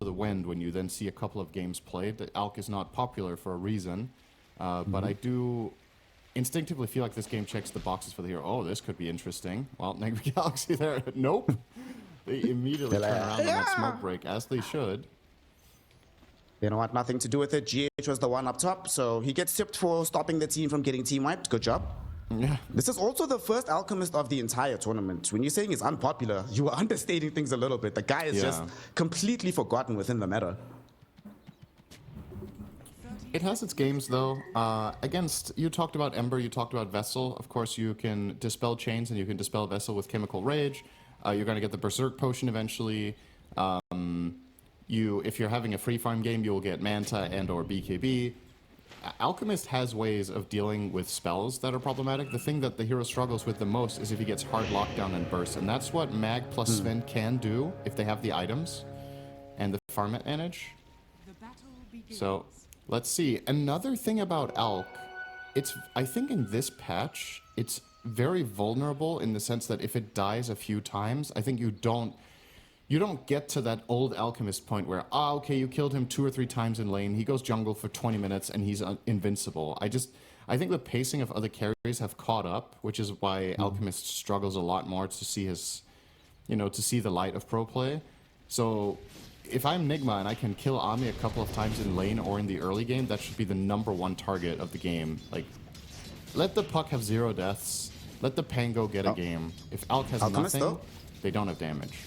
The wind when you then see a couple of games played. The Alk is not popular for a reason, but I do instinctively feel like this game checks the boxes for the hero. Oh, this could be interesting. Well, Nigma Galaxy there. Nope. They immediately turn around on that smoke break, as they should. You know what? Nothing to do with it. GH was the one up top, so he gets tipped for stopping the team from getting team wiped. Good job. Yeah. This is also the first Alchemist of the entire tournament. When you're saying he's unpopular, you are understating things a little bit. The guy is just completely forgotten within the meta. It has its games, though. Against, you talked about Ember, you talked about Vessel. Of course, you can dispel chains and you can dispel Vessel with Chemical Rage. You're going to get the Berserk Potion eventually. If you're having a free farm game, you'll get Manta and or BKB. Alchemist has ways of dealing with spells that are problematic. The thing that the hero struggles with the most is if he gets hard lockdown and burst, and that's what Mag plus Sven can do if they have the items and the farm advantage. So let's see. Another thing about Alk, I think in this patch, it's very vulnerable in the sense that if it dies a few times, I think you don't get to that old Alchemist point where, okay, you killed him 2 or 3 times in lane, he goes jungle for 20 minutes and he's invincible. I think the pacing of other carries have caught up, which is why Alchemist struggles a lot more to see to see the light of pro play. So if I'm Nigma and I can kill Ami a couple of times in lane or in the early game, that should be the #1 target of the game. Like, let the puck have 0 deaths, let the Pango get a game. If Alk has Alchemist, nothing, though? they don't have damage.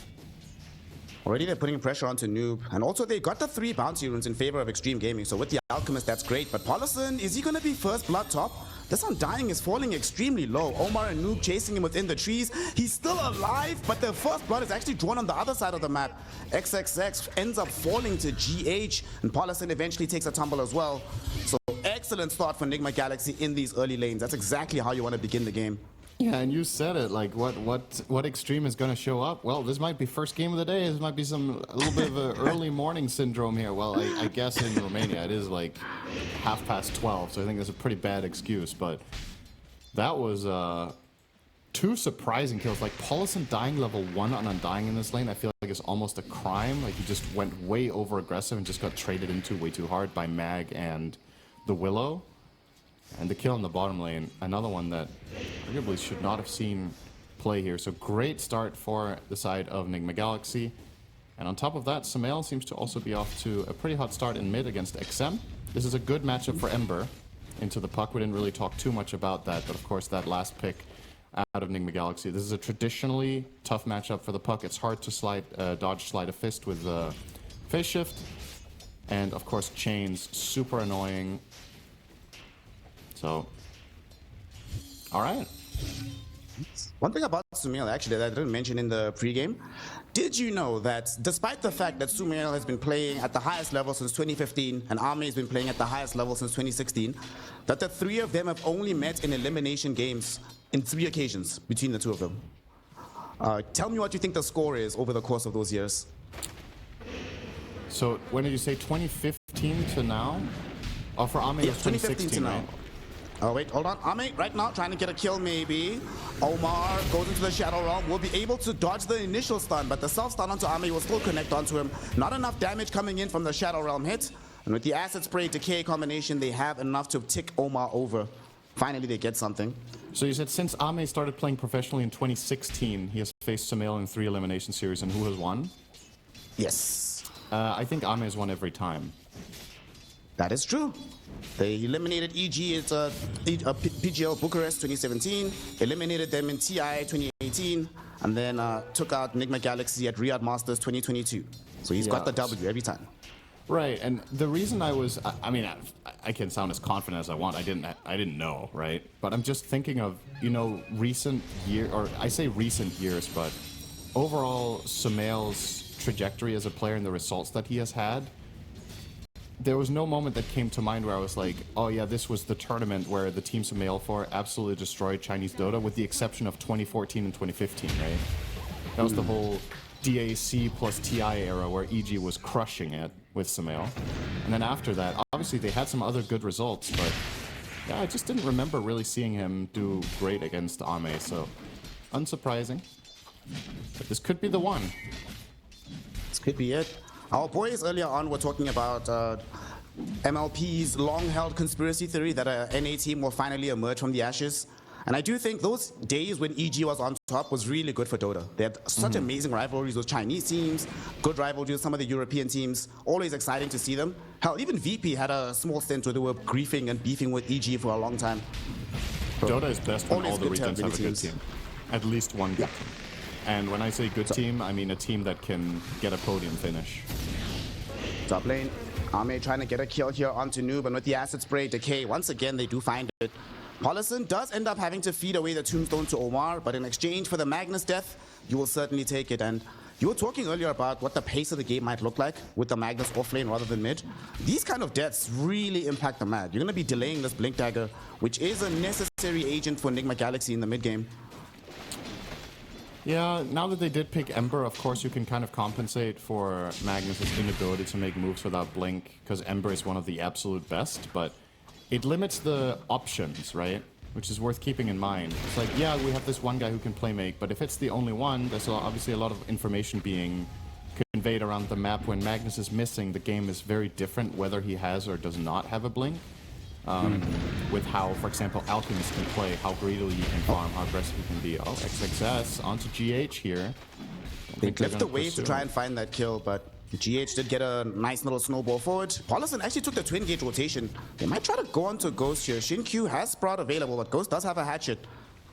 Already they're putting pressure onto Noob. And also they got the 3 bounty runes in favor of Xtreme Gaming. So with the Alchemist, that's great. But Paulison, is he going to be first blood top? This Undying is falling extremely low. Omar and Noob chasing him within the trees. He's still alive, but the first blood is actually drawn on the other side of the map. XXX ends up falling to GH, and Paulison eventually takes a tumble as well. So excellent start for Nigma Galaxy in these early lanes. That's exactly how you want to begin the game. Yeah, and you said it, like, what Extreme is going to show up? Well, this might be first game of the day. This might be a little bit of an early morning syndrome here. Well, I guess in Romania it is like 12:30, so I think that's a pretty bad excuse. But that was 2 surprising kills. Like, Paulison dying level 1 on Undying in this lane, I feel like it's almost a crime. Like, he just went way over aggressive and just got traded into way too hard by Mag and the Willow. And the kill in the bottom lane, another one that arguably should not have seen play here. So great start for the side of Nigma Galaxy. And on top of that, Sumail seems to also be off to a pretty hot start in mid against XM. This is a good matchup for Ember into the puck. We didn't really talk too much about that, but of course that last pick out of Nigma Galaxy. This is a traditionally tough matchup for the puck. It's hard to dodge slide a fist with phase shift. And of course chains, super annoying. So, all right. One thing about Sumail, actually, that I didn't mention in the pregame, did you know that despite the fact that Sumail has been playing at the highest level since 2015 and Army has been playing at the highest level since 2016, that the 3 of them have only met in elimination games in 3 occasions between the 2 of them? Tell me what you think the score is over the course of those years. So, when did you say 2015 to now? Oh, for Army, yeah, 2015 to now. Right? Oh, wait, hold on. Ame right now trying to get a kill, maybe. Omar goes into the Shadow Realm. Will be able to dodge the initial stun, but the self-stun onto Ame will still connect onto him. Not enough damage coming in from the Shadow Realm hit. And with the Acid Spray Decay combination, they have enough to tick Omar over. Finally, they get something. So you said since Ame started playing professionally in 2016, he has faced Sumail in 3 elimination series, and who has won? Yes. I think Ame has won every time. That is true. They eliminated EG at PGL Bucharest 2017, eliminated them in TI 2018, and then took out Nigma Galaxy at Riyadh Masters 2022. So he's got the W every time. Right, and the reason I mean, I can sound as confident as I want. I didn't know, right? But I'm just thinking of, recent years, but overall Sumail's trajectory as a player and the results that he has had. There was no moment that came to mind where I was like, oh yeah, this was the tournament where the team Sumail for absolutely destroyed Chinese Dota, with the exception of 2014 and 2015, right? That was the whole DAC plus TI era where EG was crushing it with Sumail. And then after that, obviously they had some other good results, but yeah, I just didn't remember really seeing him do great against Ame, so unsurprising. But this could be the one. This could be it. Our boys earlier on were talking about MLP's long-held conspiracy theory that a NA team will finally emerge from the ashes. And I do think those days when EG was on top was really good for Dota. They had such amazing rivalries with Chinese teams, good rivalries with some of the European teams, always exciting to see them. Hell, even VP had a small stint where they were griefing and beefing with EG for a long time. Dota is best when all the regions have a good teams. team. At least one good team. And when I say good team, I mean a team that can get a podium finish. Top lane, Ame trying to get a kill here onto Noob, and with the acid spray, Decay, once again they do find it. Paulison does end up having to feed away the tombstone to Omar, but in exchange for the Magnus death, you will certainly take it. And you were talking earlier about what the pace of the game might look like with the Magnus off lane rather than mid. These kind of deaths really impact the map. You're going to be delaying this Blink Dagger, which is a necessary agent for Nigma Galaxy in the mid game. Yeah, now that they did pick Ember, of course you can kind of compensate for Magnus's inability to make moves without Blink, because Ember is one of the absolute best, but it limits the options, right? Which is worth keeping in mind. It's like, yeah, we have this one guy who can play make, but if it's the only one, there's obviously a lot of information being conveyed around the map. When Magnus is missing, the game is very different whether he has or does not have a Blink. With how, for example, Alchemist can play, how greedily you can farm, how aggressive you can be. Oh, XXS onto GH here. They left the wave to try and find that kill, but GH did get a nice little snowball forward. Paulison actually took the twin gauge rotation. They might try to go onto Ghost here. Shin-Q has Sprout available, but Ghost does have a hatchet.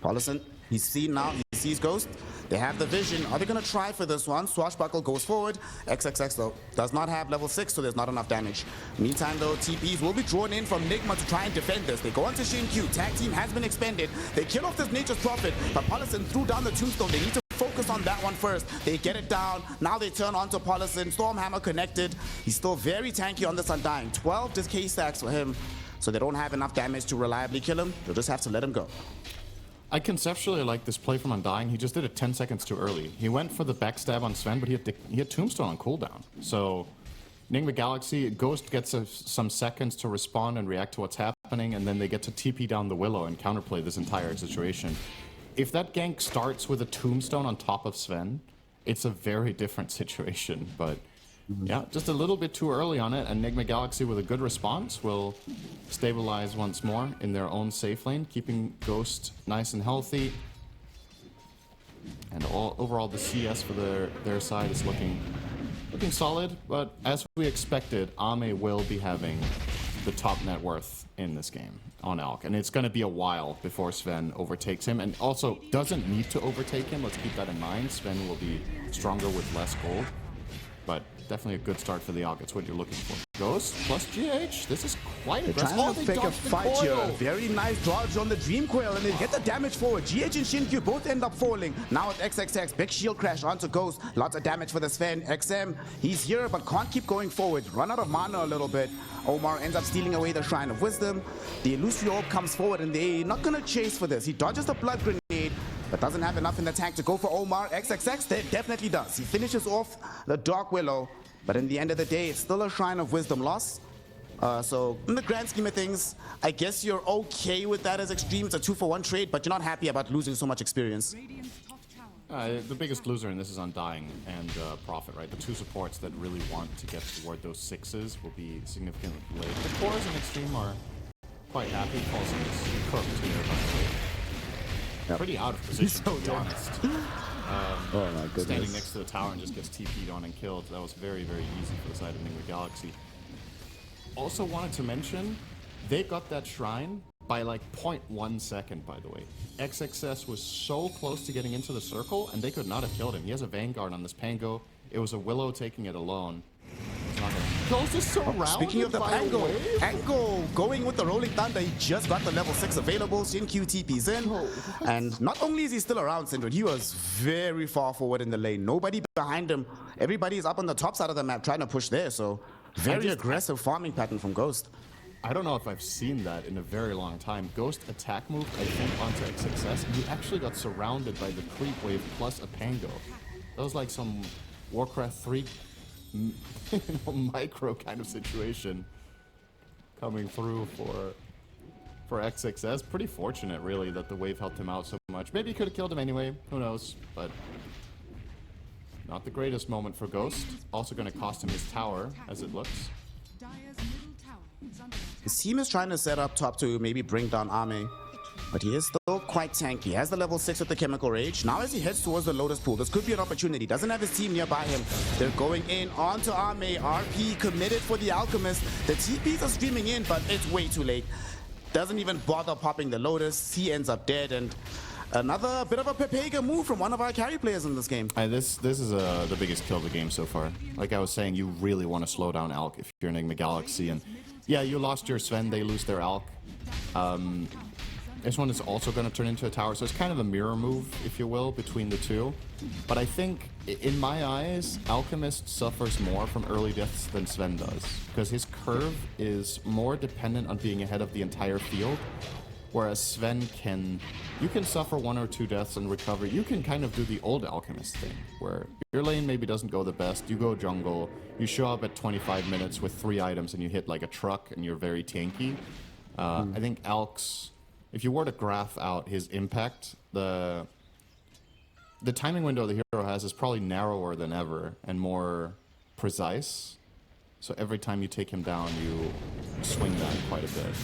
Paulison, he's seen now, he sees Ghost. They have the vision. Are they going to try for this one? Swashbuckle goes forward. XXX, though, does not have level 6, so there's not enough damage. Meantime, though, TPs will be drawn in from Nigma to try and defend this. They go onto Shin-Q. Tag team has been expended. They kill off this Nature's Prophet, but Paulison threw down the tombstone. They need to focus on that one first. They get it down. Now they turn onto Paulison. Stormhammer connected. He's still very tanky on this Undying. 12 just K-stacks for him, so they don't have enough damage to reliably kill him. They'll just have to let him go. I conceptually like this play from Undying. He just did it 10 seconds too early. He went for the backstab on Sven, but he had Tombstone on cooldown. So Nigma Galaxy, Ghost gets some seconds to respond and react to what's happening, and then they get to TP down the Willow and counterplay this entire situation. If that gank starts with a Tombstone on top of Sven, it's a very different situation, but yeah, just a little bit too early on it, and Nigma Galaxy with a good response will stabilize once more in their own safe lane, keeping Ghost nice and healthy. And overall the CS for their side is looking solid, but as we expected, Ame will be having the top net worth in this game on Alk, and it's going to be a while before Sven overtakes him, and also doesn't need to overtake him. Let's keep that in mind. Sven will be stronger with less gold, but definitely a good start for the Alk. It's what you're looking for. Ghost plus GH. This is quite aggressive. Trying to pick a fight here. Very nice dodge on the Dream Coil, and they get the damage forward. GH and Shin-Q both end up falling. Now with XXX, big shield crash onto Ghost. Lots of damage for the Sven. XM, he's here, but can't keep going forward. Run out of mana a little bit. Omar ends up stealing away the Shrine of Wisdom. The Illusory Orb comes forward, and they're not going to chase for this. He dodges the Blood Grenade, but doesn't have enough in the tank to go for Omar. XXX definitely does. He finishes off the Dark Willow, but in the end of the day, it's still a Shrine of Wisdom loss. So in the grand scheme of things, I guess you're okay with that as Xtreme. It's a 2-for-1 trade, but you're not happy about losing so much experience. The biggest loser in this is Undying and Prophet, right? The two supports that really want to get toward those 6s will be significantly late. The cores in Xtreme are quite happy. Paulson is cooked here, by the way. Yep. Pretty out of position, to be honest. Oh my goodness. Standing next to the tower and just gets TP'd on and killed. That was very, very easy for the side of Nigma Galaxy. Also wanted to mention, they got that shrine by like 0.1 second, by the way. XXS was so close to getting into the circle, and they could not have killed him. He has a Vanguard on this Pango. It was a Willow taking it alone. Ghost is surrounded. Speaking of the Pango, Pango going with the Rolling Thunder. He just got the level 6 available. Shin-Q TP's in. And not only is he still around, Sindred, he was very far forward in the lane. Nobody behind him. Everybody is up on the top side of the map trying to push there. So very aggressive farming pattern from Ghost. I don't know if I've seen that in a very long time. Ghost attack move, I think, onto XXS, and he actually got surrounded by the creep wave plus a Pango. That was like some Warcraft 3 micro kind of situation coming through for XXS. Pretty fortunate, really, that the wave helped him out so much. Maybe he could have killed him anyway. Who knows? But Not the greatest moment for Ghost. Also going to cost him his tower, as it looks. His team is trying to set up top to maybe bring down Ame, but he is still quite tanky. He has the level 6 with the Chemical Rage. Now as he heads towards the Lotus Pool, this could be an opportunity. Doesn't have his team nearby him. They're going in onto Ame. RP committed for the Alchemist. The TPs are streaming in, but it's way too late. Doesn't even bother popping the Lotus. He ends up dead, and another bit of a Pepega move from one of our carry players in this game. This is the biggest kill of the game so far. Like I was saying, you really want to slow down Alk if you're Nigma Galaxy. And yeah, you lost your Sven, they lose their Alk. This one is also going to turn into a tower, so it's kind of a mirror move, if you will, between the two. But I think, in my eyes, Alchemist suffers more from early deaths than Sven does, because his curve is more dependent on being ahead of the entire field, whereas Sven you can suffer 1 or 2 deaths and recover. You can kind of do the old Alchemist thing, where your lane maybe doesn't go the best, you go jungle, you show up at 25 minutes with 3 items and you hit like a truck and you're very tanky. I think Alk's, if you were to graph out his impact, the timing window the hero has is probably narrower than ever and more precise. So every time you take him down, you swing that quite a bit.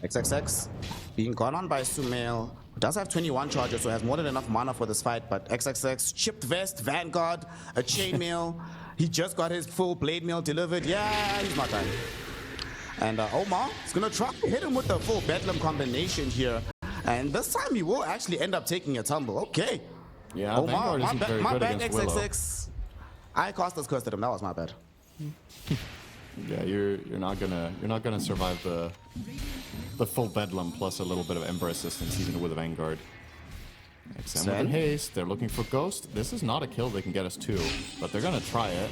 XXX being gone on by Sumail, who does have 21 charges, so has more than enough mana for this fight, but XXX, chipped vest, Vanguard, a chainmail. He just got his full blade mail delivered. Yeah, he's not done. And Omar is going to try to hit him with the full Bedlam combination here. And this time he will actually end up taking a tumble. Okay. Yeah, Omar, Vanguard isn't very good bad, against Willow. XXX. I cost us cursed at him. That was my bad. Yeah, you're not gonna survive the full Bedlam plus a little bit of Ember assistance even with a Vanguard. XM with a haste. They're looking for Ghost. This is not a kill they can get us to, but they're gonna try it.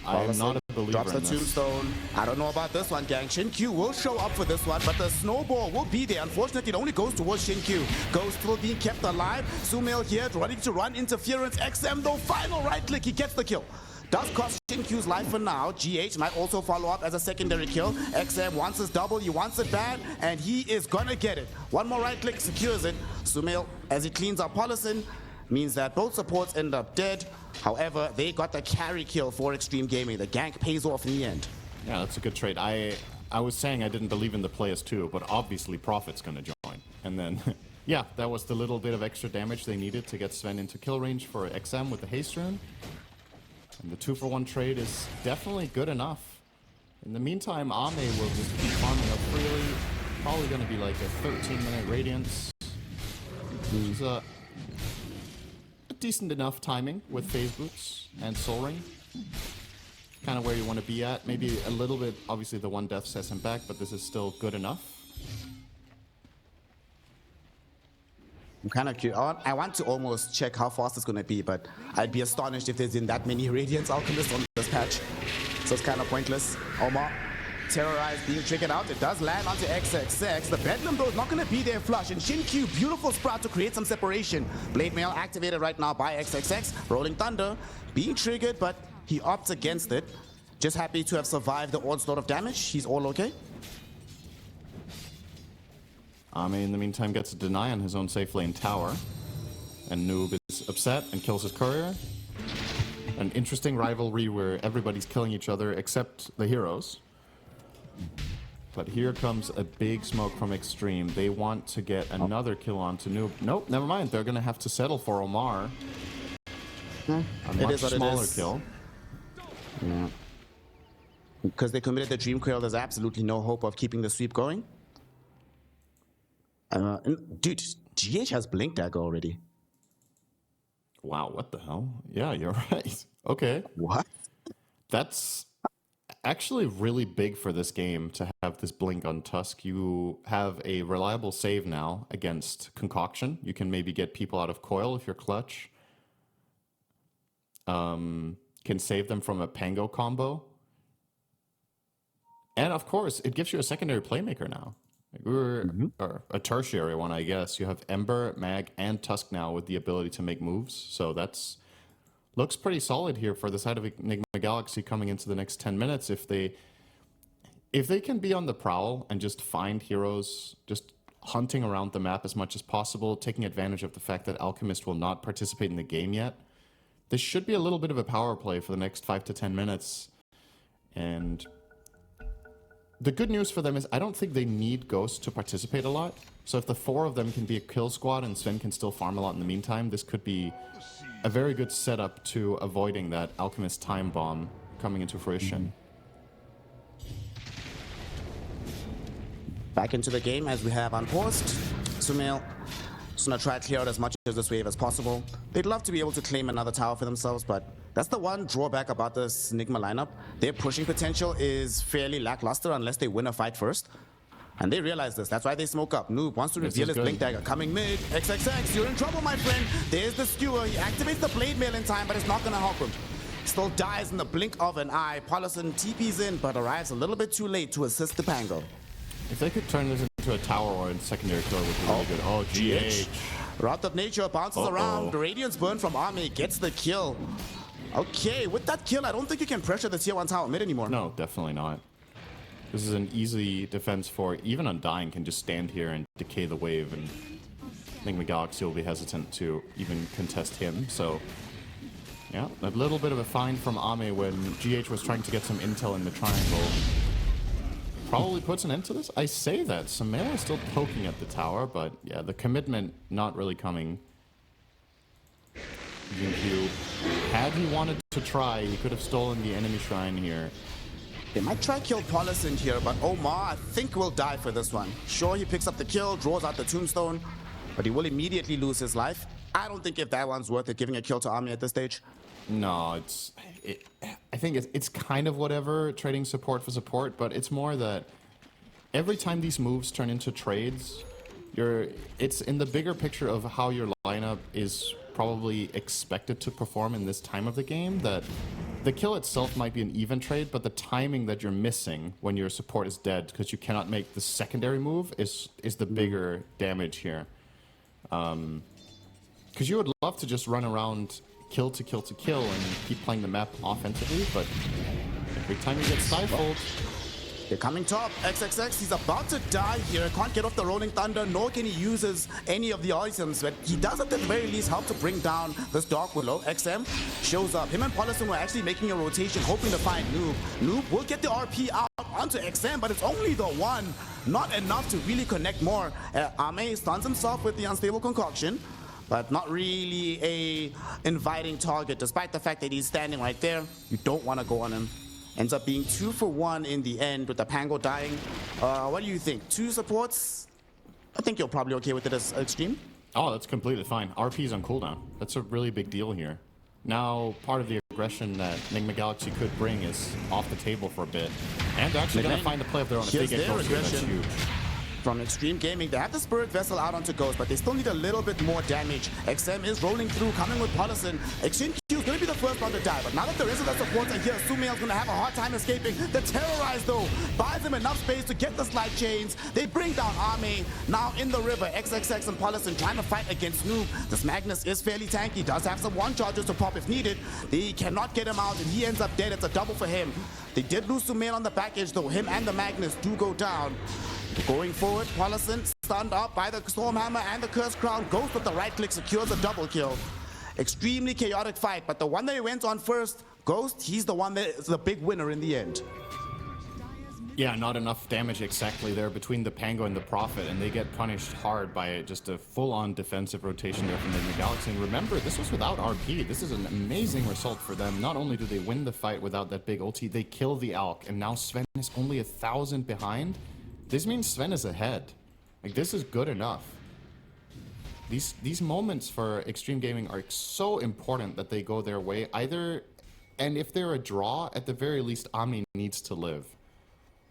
I am not a believer drops the in this. tombstone. I don't know about this one, gang. Shin-Q will show up for this one, but the snowball will be there. Unfortunately, it only goes towards Shin-Q. Ghost still being kept alive. Sumail here, ready to run interference. XM, though, final right click. He gets the kill. Does cost Shin-Q's life for now. GH might also follow up as a secondary kill. XM wants his double, he wants it bad, and he is gonna get it. One more right click secures it. Sumail, as he cleans up Polison, means that both supports end up dead. However, they got the carry kill for Xtreme Gaming. The gank pays off in the end. Yeah, that's a good trade. I was saying I didn't believe in the players too, but obviously Profit's gonna join. And then, yeah, that was the little bit of extra damage they needed to get Sven into kill range for XM with the haste rune. And the 2-for-1 trade is definitely good enough. In the meantime, Ame will just keep farming up freely. Probably gonna be like a 13-minute Radiance. Which is a decent enough timing with phase boots and soul ring. Kind of where you want to be at. Maybe a little bit, obviously the 1 death sets him back, but this is still good enough. I'm kind of curious. I want to almost check how fast it's going to be, but I'd be astonished if there's in that many Radiance Alchemists on this patch. So it's kind of pointless. Omar, terrorized, being triggered out. It does land onto XXX. The Bedlam, though, is not going to be there flush. And Shin-Q, beautiful sprout to create some separation. Blade Mail activated right now by XXX. Rolling Thunder, being triggered, but he opts against it. Just happy to have survived the onslaught of damage. He's all okay. Ame, in the meantime, gets a deny on his own safe lane tower. And Noob is upset and kills his courier. An interesting rivalry where everybody's killing each other except the heroes. But here comes a big smoke from Xtreme. They want to get another kill onto Noob. Nope, never mind. They're going to have to settle for Omar. A much smaller kill. Yeah. Because they committed the Dream Coil, there's absolutely no hope of keeping the sweep going. Dude, GH has Blink Dagger already. Wow, what the hell? Yeah, you're right. Okay. What? That's actually really big for this game to have this blink on Tusk. You have a reliable save now against Concoction. You can maybe get people out of coil if you're clutch. Can save them from a Pango combo. And of course, it gives you a secondary playmaker now. Or a tertiary one, I guess. You have Ember, Mag, and Tusk now with the ability to make moves. So that's looks pretty solid here for the side of Nigma Galaxy coming into the next 10 minutes. If they can be on the prowl and just find heroes, just hunting around the map as much as possible, taking advantage of the fact that Alchemist will not participate in the game yet, this should be a little bit of a power play for the next 5 to 10 minutes. And the good news for them is I don't think they need Ghost to participate a lot. So if the 4 of them can be a kill squad and Sven can still farm a lot in the meantime, this could be a very good setup to avoiding that Alchemist time bomb coming into fruition. Back into the game as we have unpaused. Sumail just gonna try to clear out as much of this wave as possible. They'd love to be able to claim another tower for themselves, but that's the one drawback about this Nigma lineup. Their pushing potential is fairly lackluster unless they win a fight first. And they realize this. That's why they smoke up. Noob wants to reveal his Blink Dagger. Coming mid. XXX, you're in trouble, my friend. There's the skewer. He activates the Blade Mail in time, but it's not gonna help him. Still dies in the blink of an eye. Paulison TP's in, but arrives a little bit too late to assist the Pango. If they could turn this into a tower or a secondary killer, would be really good. Oh, GH. Wrath of Nature bounces around. The Radiance Burn from Army gets the kill. Okay, with that kill, I don't think you can pressure the tier 1 tower mid anymore. No, definitely not. This is an easy defense for even Undying can just stand here and decay the wave, and Nigma Galaxy will be hesitant to even contest him. So, yeah, a little bit of a find from Ame when GH was trying to get some intel in the triangle. Probably puts an end to this. I say that. Sumail is still poking at the tower, but yeah, the commitment not really coming. Jinkyu, had he wanted to try, he could have stolen the enemy shrine here. They might try kill Paulison here, but Omar, I think, will die for this one. Sure, he picks up the kill, draws out the tombstone, but he will immediately lose his life. I don't think if that one's worth it, giving a kill to Army at this stage. No, I think it's kind of whatever, trading support for support, but it's more that every time these moves turn into trades, it's in the bigger picture of how your lineup is probably expected to perform in this time of the game, that the kill itself might be an even trade, but the timing that you're missing when your support is dead because you cannot make the secondary move is the bigger damage here. Because you would love to just run around kill to kill to kill and keep playing the map offensively, but every time you get stifled. They're coming top. XXX, he's about to die here. Can't get off the Rolling Thunder, nor can he use any of the items, but he does at the very least help to bring down this Dark Willow. XM shows up. Him and Paulison were actually making a rotation, hoping to find Noob. Noob will get the RP out onto XM, but it's only the one. Not enough to really connect more. Ame stuns himself with the Unstable Concoction, but not really a inviting target, despite the fact that he's standing right there. You don't want to go on him. Ends up being 2 for 1 in the end with the Pango dying. What do you think? 2 supports? I think you're probably okay with it as Xtreme. Oh, that's completely fine. RP is on cooldown. That's a really big deal here. Now, part of the aggression that Nigma Galaxy could bring is off the table for a bit. And they're actually going to find a play of their own if they get closer. That's huge. From Xtreme Gaming, they have the Spirit Vessel out onto Ghost, but they still need a little bit more damage. XM is rolling through, coming with Paulison. Xtreme Q is going to be the first one to die, but now that the rest of the supports are here, Sumail is going to have a hard time escaping. The Terrorize, though, buys him enough space to get the slide chains. They bring down Army. Now in the river, XXX and Paulison trying to fight against Noob. This Magnus is fairly tanky, does have some one charges to pop if needed. They cannot get him out, and he ends up dead. It's a double for him. They did lose Sumail on the back edge, though. Him and the Magnus do go down. Going forward, Paulison stunned up by the Stormhammer and the Curse Crown. Ghost with the right click secures a double kill. Extremely chaotic fight, but the one that went on first, Ghost, he's the one that is the big winner in the end. Yeah, not enough damage exactly there between the Pango and the Prophet, and they get punished hard by just a full-on defensive rotation there from the Galaxy. And remember, this was without RP. This is an amazing result for them. Not only do they win the fight without that big ulti, they kill the Alk, and now Sven is only 1,000 behind. This means Sven is ahead. Like, this is good enough. These moments for Xtreme Gaming are so important that they go their way. Either, and if they're a draw, at the very least, Omni needs to live.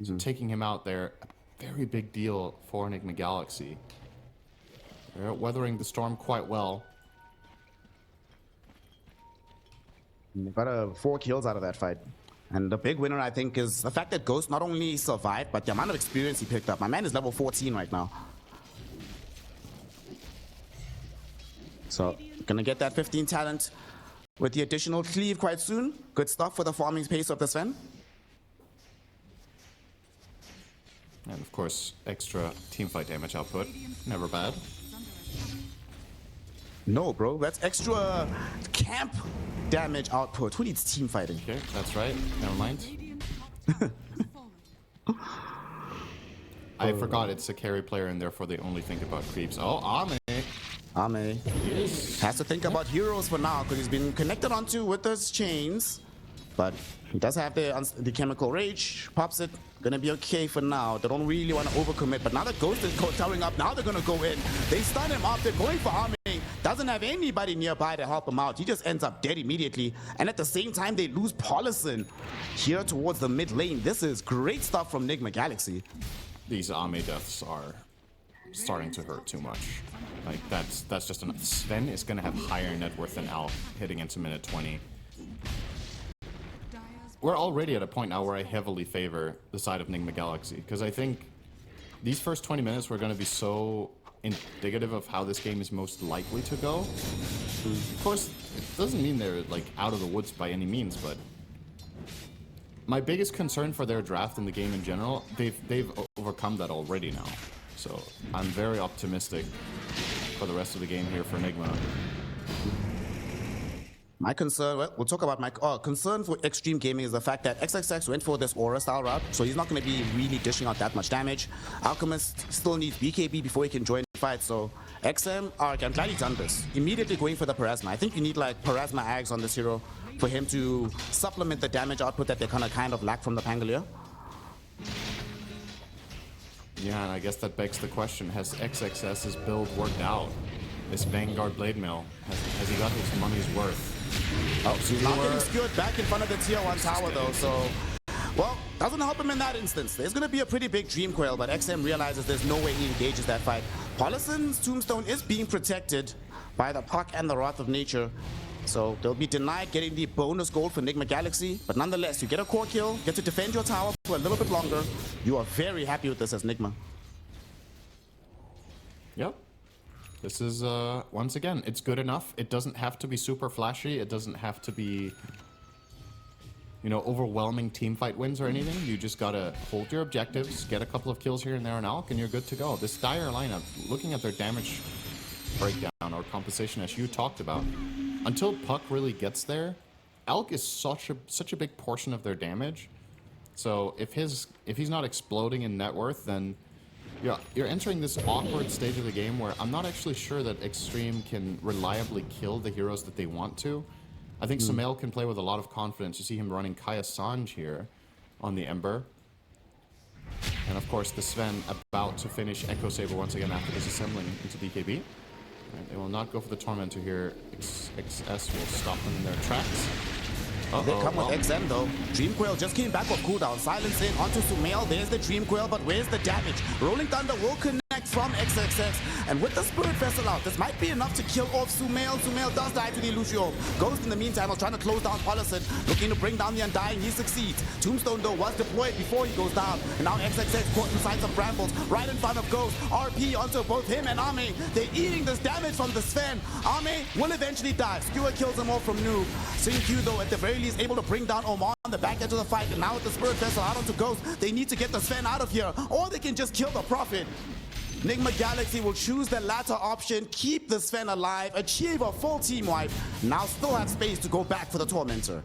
So taking him out there, a very big deal for Nigma Galaxy. They're weathering the storm quite well. They got 4 kills out of that fight. And the big winner, I think, is the fact that Ghost not only survived, but the amount of experience he picked up. My man is level 14 right now. So, gonna get that 15 talent with the additional cleave quite soon. Good stuff for the farming pace of the Sven. And of course, extra teamfight damage output. Never bad. No, bro, that's extra camp damage output. Who needs team fighting? Okay, that's right. Never mind. I forgot it's a carry player and therefore they only think about creeps. Oh, Ame has to think about heroes for now because he's been connected onto with those chains. But he does have the chemical rage. Pops it. Gonna be okay for now. They don't really want to overcommit. But now that Ghost is towering up, now they're gonna go in. They stun him up. They're going for Ame. Doesn't have anybody nearby to help him out. He just ends up dead immediately. And at the same time, they lose Paulison here towards the mid lane. This is great stuff from Nigma Galaxy. These Ame deaths are starting to hurt too much. Like, that's just enough. Sven is gonna have higher net worth than Alk hitting into minute 20. We're already at a point now where I heavily favor the side of Nigma Galaxy, because I think these first 20 minutes were going to be so indicative of how this game is most likely to go. Of course, it doesn't mean they're like out of the woods by any means, but my biggest concern for their draft in the game in general, they've overcome that already now. So I'm very optimistic for the rest of the game here for Nigma. My concern, well, we'll talk about my concern for Xtreme Gaming is the fact that XXX went for this Aura style route, so he's not going to be really dishing out that much damage. Alchemist still needs BKB before he can join the fight, so XM, I'm glad he's done this. Immediately going for the Parasma. I think you need like Parasma Ags on this hero for him to supplement the damage output that they kind of lack from the Pangolier. Yeah, and I guess that begs the question, has XXS's build worked out? This Vanguard Blade Mill, has he got his money's worth? Oh, so he's not getting skewered back in front of the tier 1 tower though, so... Well, doesn't help him in that instance. There's going to be a pretty big Dream Coil, but XM realizes there's no way he engages that fight. Paulison's Tombstone is being protected by the Puck and the Wrath of Nature, so they'll be denied getting the bonus gold for Nigma Galaxy, but nonetheless, you get a core kill, get to defend your tower for a little bit longer. You are very happy with this as Nigma. Yep. This is, once again, it's good enough. It doesn't have to be super flashy. It doesn't have to be, you know, overwhelming teamfight wins or anything. You just gotta hold your objectives, get a couple of kills here and there on Alk, and you're good to go. This Dire lineup, looking at their damage breakdown or compensation as you talked about, until Puck really gets there, Alk is such a big portion of their damage. So if he's not exploding in net worth, then yeah, you're entering this awkward stage of the game where I'm not actually sure that Xtreme can reliably kill the heroes that they want to. I think Sumail can play with a lot of confidence. You see him running Kaya Sanj here on the Ember. And of course, the Sven about to finish Echo Saber once again after disassembling into BKB. Right, they will not go for the Tormentor here. XS will stop them in their tracks. They come with XM though. Dream Coil just came back with cooldown. Silence in onto Sumail. There's the Dream Coil, but where's the damage? Rolling Thunder will connect from XXX. And with the Spirit Vessel out, this might be enough to kill off Sumail. Sumail does die to the Lucio. Ghost in the meantime was trying to close down Paulison, looking to bring down the Undying. He succeeds. Tombstone though was deployed before he goes down. And now XXX caught inside some brambles right in front of Ghost. RP onto both him and Ame. They're eating this damage from the Sven. Ame will eventually die. Skewer kills him off from Noob. Q though at the very least able to bring down Omar on the back edge of the fight, and now with the Spirit Vessel out onto Ghost, they need to get the Sven out of here, or they can just kill the Prophet. Nigma Galaxy will choose the latter option, keep the Sven alive, achieve a full team wipe, now still have space to go back for the Tormentor.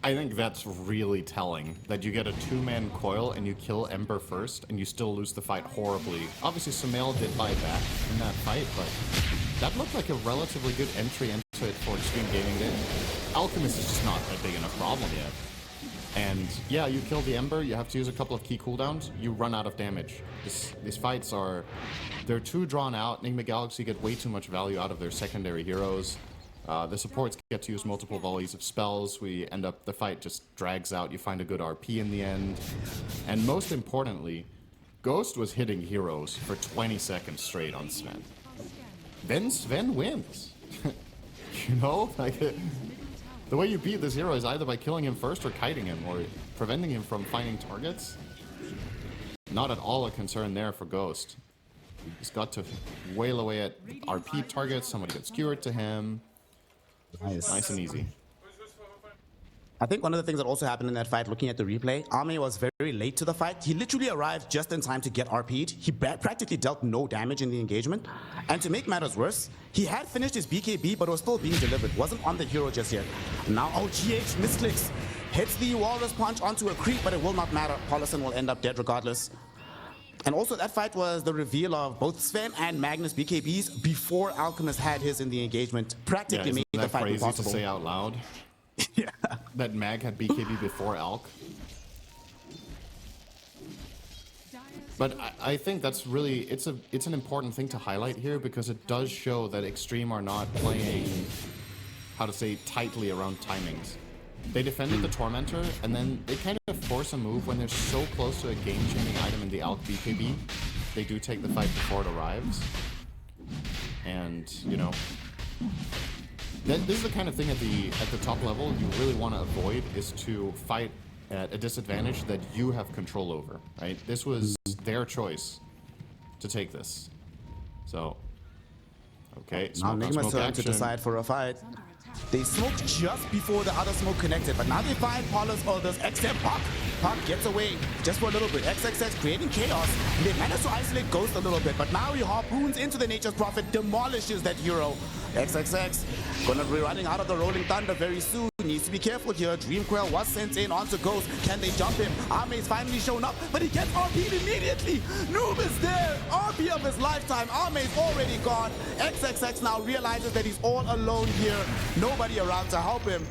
I think that's really telling, that you get a two-man coil and you kill Ember first, and you still lose the fight horribly. Obviously, Sumail did buy back in that fight, but that looked like a relatively good entry into it for Xtreme Gaming. Alchemist is just not a big enough problem yet. And yeah, you kill the Ember, you have to use a couple of key cooldowns, you run out of damage. These fights they're too drawn out. Nigma Galaxy get way too much value out of their secondary heroes. The supports get to use multiple volleys of spells. The fight just drags out. You find a good RP in the end. And most importantly, Ghost was hitting heroes for 20 seconds straight on Sven. Then Sven wins. You know, like the way you beat this hero is either by killing him first or kiting him or preventing him from finding targets. Not at all a concern there for Ghost. He's got to wail away at RP targets. Somebody gets skewered to him. Nice and easy. I think one of the things that also happened in that fight, looking at the replay, Ame was very late to the fight. He literally arrived just in time to get RP'd. He practically dealt no damage in the engagement. And to make matters worse, he had finished his BKB, but was still being delivered. Wasn't on the hero just yet. Now, GH misclicks. Hits the walrus punch onto a creep, but it will not matter. Paulison will end up dead regardless. And also, that fight was the reveal of both Sven and Magnus BKBs before Alchemist had his in the engagement. Practically made the fight impossible. Crazy to say out loud? Yeah. That Mag had BKB before Alk. But I think that's really, it's an important thing to highlight here because it does show that Xtreme are not playing, how to say, tightly around timings. They defended the Tormentor, and then they kind of force a move when they're so close to a game-changing item in the Alk BKB. They do take the fight before it arrives. And, you know, this is the kind of thing at the top level you really want to avoid, is to fight at a disadvantage that you have control over, right? This was their choice to take this. So, okay, now Nigma's turn to decide for a fight. They smoked just before the other smoke connected, but now they find Paulus or this XM Puck. Puck gets away just for a little bit. XXX creating chaos. They manage to isolate Ghost a little bit, but now he harpoons into the Nature's Prophet, demolishes that hero. XXX gonna be running out of the Rolling Thunder very soon. Needs to be careful here. Dreamquell was sent in onto Ghost. Can they jump him? Ame's finally shown up, but he gets RP'd immediately. Noob is there. RP of his lifetime. Ame's already gone. XXX now realizes that he's all alone here. Nobody around to help him.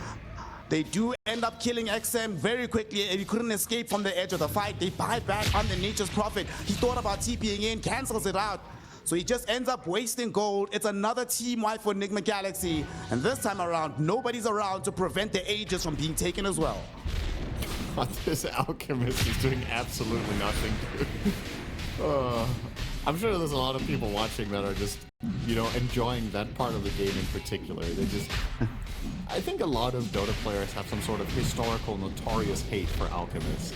They do end up killing XM very quickly. He couldn't escape from the edge of the fight. They buy back on the Nature's Prophet. He thought about TPing in, cancels it out. So he just ends up wasting gold. It's another team wipe for Nigma Galaxy. And this time around, nobody's around to prevent the Aegis from being taken as well. This Alchemist is doing absolutely nothing, dude. I'm sure there's a lot of people watching that are just, you know, enjoying that part of the game in particular. They just... I think a lot of Dota players have some sort of historical, notorious hate for Alchemist.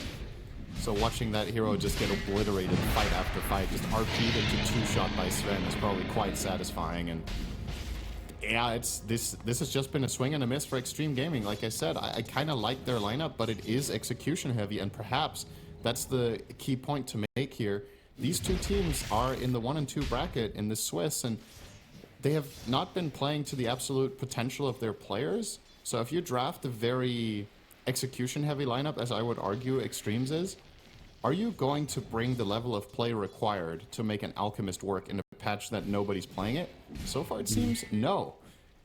So watching that hero just get obliterated fight after fight, just RP'd into two-shot by Sven is probably quite satisfying. And yeah, this has just been a swing and a miss for Xtreme Gaming. Like I said, I kind of like their lineup, but it is execution heavy, and perhaps that's the key point to make here. These two teams are in the 1 and 2 bracket in the Swiss, and they have not been playing to the absolute potential of their players. So if you draft a very execution-heavy lineup, as I would argue Xtreme's is, are you going to bring the level of play required to make an Alchemist work in a patch that nobody's playing it? So far it seems no.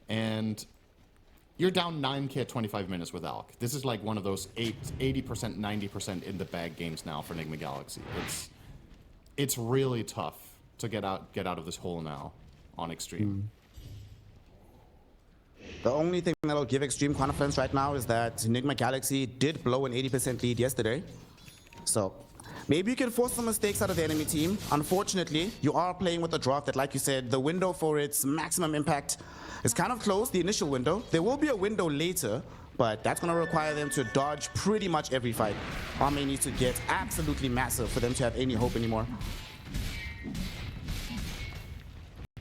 And you're down 9k at 25 minutes with Alk. This is like one of those 80%, 90% in the bag games now for Nigma Galaxy. It's really tough to get out of this hole now on Xtreme. The only thing that'll give Xtreme confidence right now is that Nigma Galaxy did blow an 80% lead yesterday. So maybe you can force some mistakes out of the enemy team. Unfortunately, you are playing with a draft that, like you said, the window for its maximum impact is kind of closed, the initial window. There will be a window later, but that's going to require them to dodge pretty much every fight. Ame needs to get absolutely massive for them to have any hope anymore.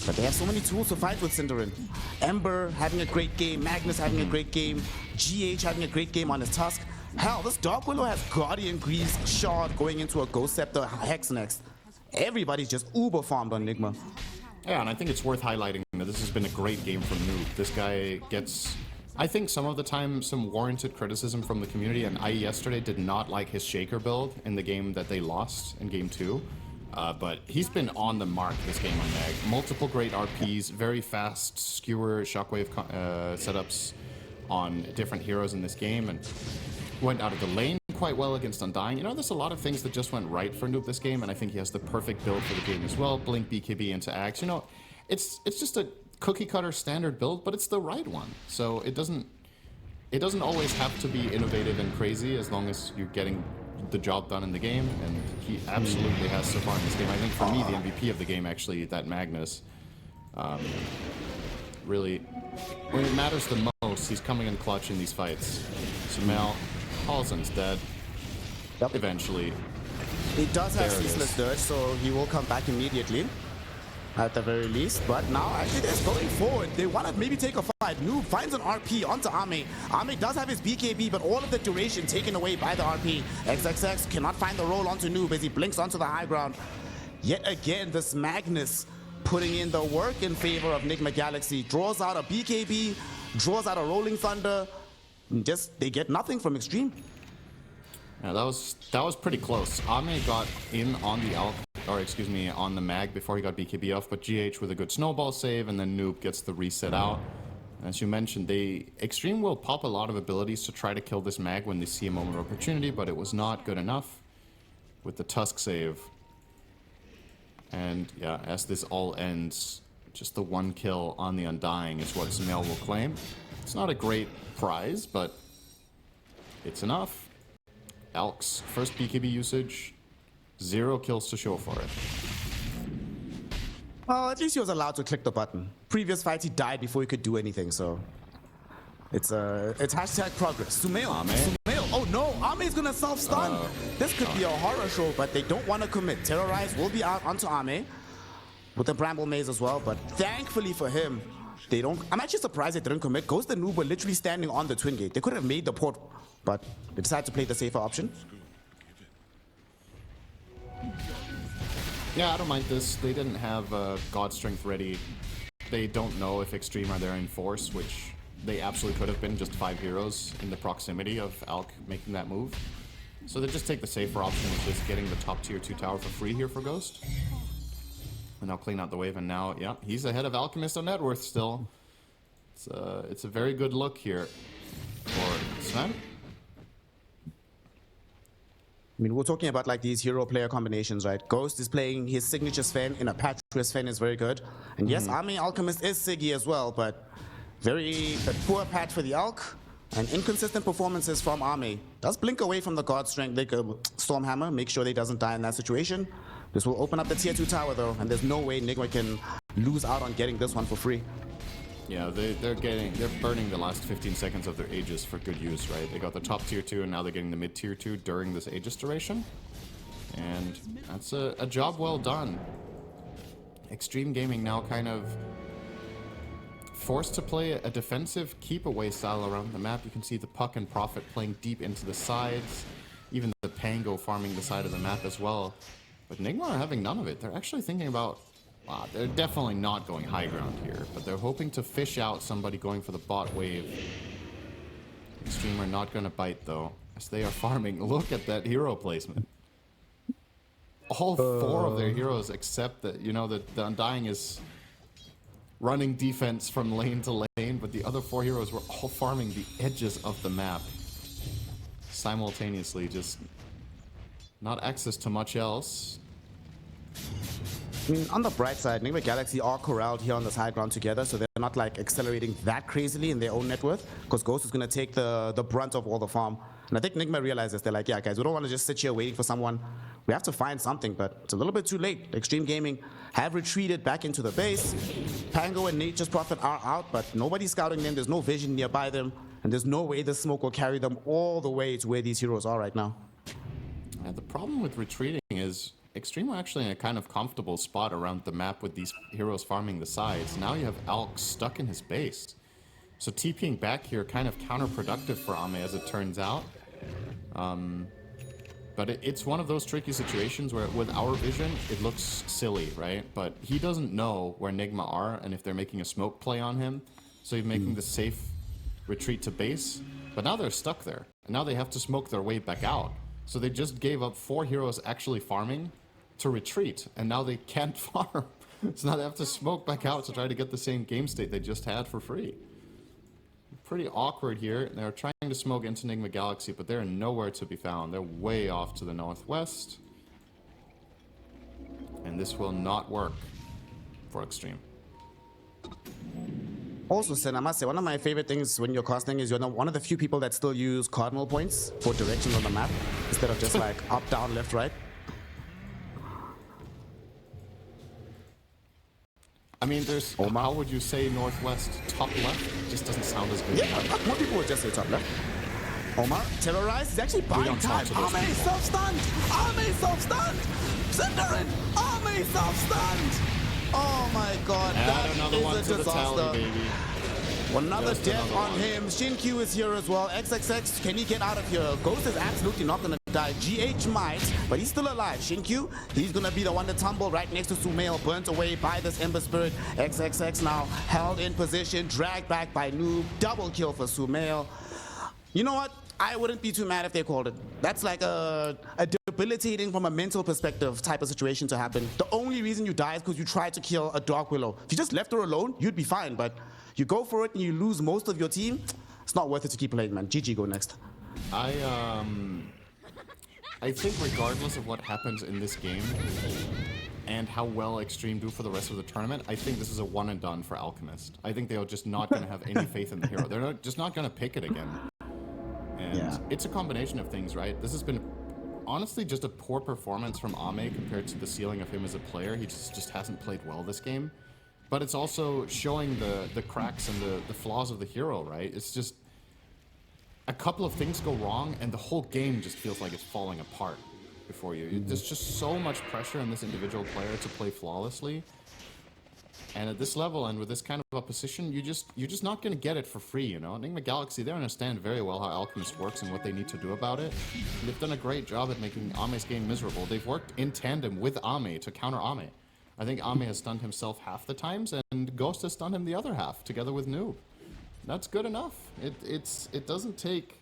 But they have so many tools to fight with Cinderin. Ember having a great game, Magnus having a great game, GH having a great game on his Tusk. Hell, this Dark Willow has Guardian Grease, Shard going into a Ghost Scepter, Hex next. Everybody's just uber farmed on Nigma. Yeah, and I think it's worth highlighting that this has been a great game from Noob. This guy gets, I think some of the time, some warranted criticism from the community, and I yesterday did not like his Shaker build in the game that they lost in Game 2. But he's been on the mark this game on Mag. Multiple great RPs, very fast skewer shockwave setups on different heroes in this game, and went out of the lane quite well against Undying. You know, there's a lot of things that just went right for Noob this game, and I think he has the perfect build for the game as well. Blink BKB into Axe. You know, it's just a cookie cutter standard build, but it's the right one. So it doesn't always have to be innovative and crazy as long as you're getting the job done in the game, and he absolutely has so far in this game. I think for me, the MVP of the game, actually, that Magnus. Really, when it matters the most, he's coming in clutch in these fights. Sumail, Paulson's dead. Yep. Eventually. He does have ceaseless dirge, so he will come back immediately. at the very least. But now actually they're going forward. They want to maybe take a fight. Noob finds an RP onto Ame. Ame does have his BKB, but all of the duration taken away by the RP. XXX cannot find the roll onto Noob as he blinks onto the high ground. Yet again, this Magnus putting in the work in favor of Nigma Galaxy. Draws out a BKB, draws out a Rolling Thunder. Just, they get nothing from Xtreme. Yeah, that was pretty close. Ame got in on the Alk, or excuse me, on the Mag before he got BKB off, but GH with a good snowball save, and then Noob gets the reset out. As you mentioned, Xtreme will pop a lot of abilities to try to kill this Mag when they see a moment of opportunity, but it was not good enough with the Tusk save. And yeah, as this all ends, just the one kill on the Undying is what Sumail will claim. It's not a great prize, but it's enough. Alk's first BKB usage, 0 kills to show for it. Well, at least he was allowed to click the button. Previous fights he died before he could do anything, so it's hashtag progress. Sumail. Oh no, Ame's gonna self-stun. This could be a horror show, but they don't want to commit. Terrorize will be out onto Ame with the Bramble Maze as well, but thankfully for him, they don't. I'm actually surprised they didn't commit. Ghost and Noob were literally standing on the Twin Gate. They could have made the port, but they decided to play the safer option. Yeah, I don't mind this. They didn't have God Strength ready. They don't know if Xtreme are there in force, which they absolutely could have been, just 5 heroes in the proximity of Alk making that move. So they just take the safer option, which is getting the top tier 2 tower for free here for Ghost. And they'll clean out the wave, and now, yeah, he's ahead of Alchemist on net worth still. It's a very good look here for Sven. I mean, we're talking about like these hero player combinations, right? Ghost is playing his signature Sven in a patch where Sven is very good. And yes, Ame Alchemist is Siggy as well, but very poor patch for the Alk, and inconsistent performances from Ame. Does blink away from the God Strength, like Stormhammer, make sure he doesn't die in that situation. This will open up the tier 2 tower though, and there's no way Nigma can lose out on getting this one for free. Yeah, they're burning the last 15 seconds of their Aegis for good use, right? They got the top tier 2 and now they're getting the mid tier 2 during this Aegis duration. And that's a job well done. Xtreme Gaming now kind of forced to play a defensive keep-away style around the map. You can see the Puck and Prophet playing deep into the sides, even the Pango farming the side of the map as well. But Nigma are having none of it. They're actually thinking about, they're definitely not going high ground here, but they're hoping to fish out somebody going for the bot wave. Xtreme are not going to bite though, as they are farming. Look at that hero placement. All 4 of their heroes, except that, you know, the Undying is running defense from lane to lane, but the other 4 heroes were all farming the edges of the map simultaneously, just not access to much else. I mean, on the bright side, Nigma Galaxy are corralled here on this high ground together, so they're not like accelerating that crazily in their own net worth, because Ghost is going to take the brunt of all the farm. And I think Nigma realizes, they're like, yeah guys, we don't want to just sit here waiting for someone. We have to find something, but it's a little bit too late. Xtreme Gaming have retreated back into the base. Pango and Nature's Prophet are out, but nobody's scouting them. There's no vision nearby them, and there's no way the smoke will carry them all the way to where these heroes are right now. The problem with retreating is Xtreme are actually in a kind of comfortable spot around the map with these heroes farming the sides. Now you have Alk stuck in his base. So TPing back here kind of counterproductive for Ame, as it turns out. But it's one of those tricky situations where with our vision, it looks silly, right? But he doesn't know where Nigma are and if they're making a smoke play on him. So he's making the safe retreat to base. But now they're stuck there. And now they have to smoke their way back out. So they just gave up 4 heroes actually farming to retreat. And now they can't farm. So now they have to smoke back out to try to get the same game state they just had for free. Pretty awkward here. They're trying to smoke into Nigma Galaxy, but they're nowhere to be found. They're way off to the northwest. And this will not work for Xtreme. Also, Sen, I must say, one of my favorite things when you're casting is you're one of the few people that still use cardinal points for directions on the map, instead of just like up, down, left, right. I mean, there's, how would you say northwest, top left? It just doesn't sound as good. Yeah, more people would just say top left. Omar, terrorized, he's actually buying time. Ame self-stunned! Ame self-stunned! Cinderin! Ame self-stunned! Oh my god, Add that another is one a to the tally, disaster. baby. Another Just death another on one. him. Shin-Q is here as well. XXX, can he get out of here? Ghost is absolutely not gonna die. GH might, but he's still alive. Shin-Q, he's gonna be the one to tumble right next to Sumail, burnt away by this Ember Spirit. XXX now held in position, dragged back by Noob. Double kill for Sumail. You know what? I wouldn't be too mad if they called it. That's like a debilitating from a mental perspective type of situation to happen. The only reason you die is because you tried to kill a Dark Willow. If you just left her alone, you'd be fine, but you go for it and you lose most of your team, it's not worth it to keep playing, man. GG, go next. I think regardless of what happens in this game and how well Xtreme do for the rest of the tournament, I think this is a one and done for Alchemist. I think they're just not going to have any faith in the hero. They're just not going to pick it again. And it's a combination of things, right? This has been honestly just a poor performance from Ame compared to the ceiling of him as a player. He just hasn't played well this game. But it's also showing the cracks and the flaws of the hero, right? It's just a couple of things go wrong and the whole game just feels like it's falling apart before you. There's just so much pressure on this individual player to play flawlessly. And at this level and with this kind of opposition, you're just not going to get it for free, you know? Nigma Galaxy, they understand very well how Alchemist works and what they need to do about it. And they've done a great job at making Ame's game miserable. They've worked in tandem with Ame to counter Ame. I think Ame has stunned himself half the times, and Ghost has stunned him the other half, together with Noob. That's good enough. It doesn't take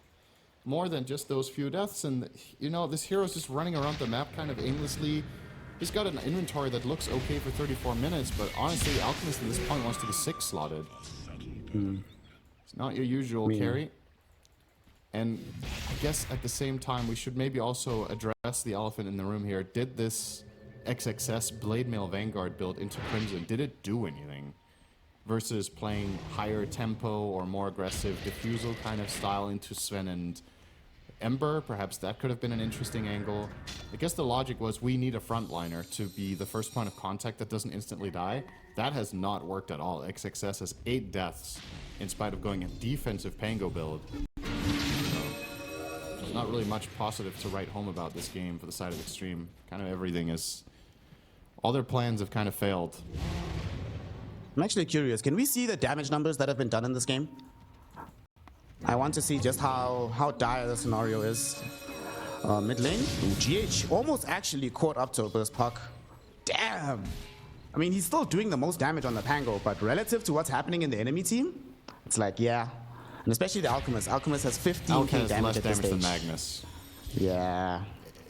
more than just those few deaths, and you know, this hero's just running around the map kind of aimlessly. He's got an inventory that looks okay for 34 minutes, but honestly, Alchemist at this point wants to be 6 slotted. It's not your usual carry. And I guess at the same time, we should maybe also address the elephant in the room here. Did this XXS Blade Mail Vanguard build into Crimson, did it do anything? Versus playing higher tempo or more aggressive diffusal kind of style into Sven and Ember, perhaps that could have been an interesting angle. I guess the logic was we need a frontliner to be the first point of contact that doesn't instantly die. That has not worked at all. XXS has 8 deaths in spite of going a defensive Pango build. So, there's not really much positive to write home about this game for the side of Xtreme. Kind of everything is... all their plans have kind of failed. I'm actually curious, can we see the damage numbers that have been done in this game? I want to see just how dire the scenario is. Mid lane, GH almost actually caught up to a burst puck. Damn! I mean, he's still doing the most damage on the Pango, but relative to what's happening in the enemy team, it's like, yeah. And especially the Alchemist. Alchemist has 15k damage at this stage. Than Magnus. Yeah.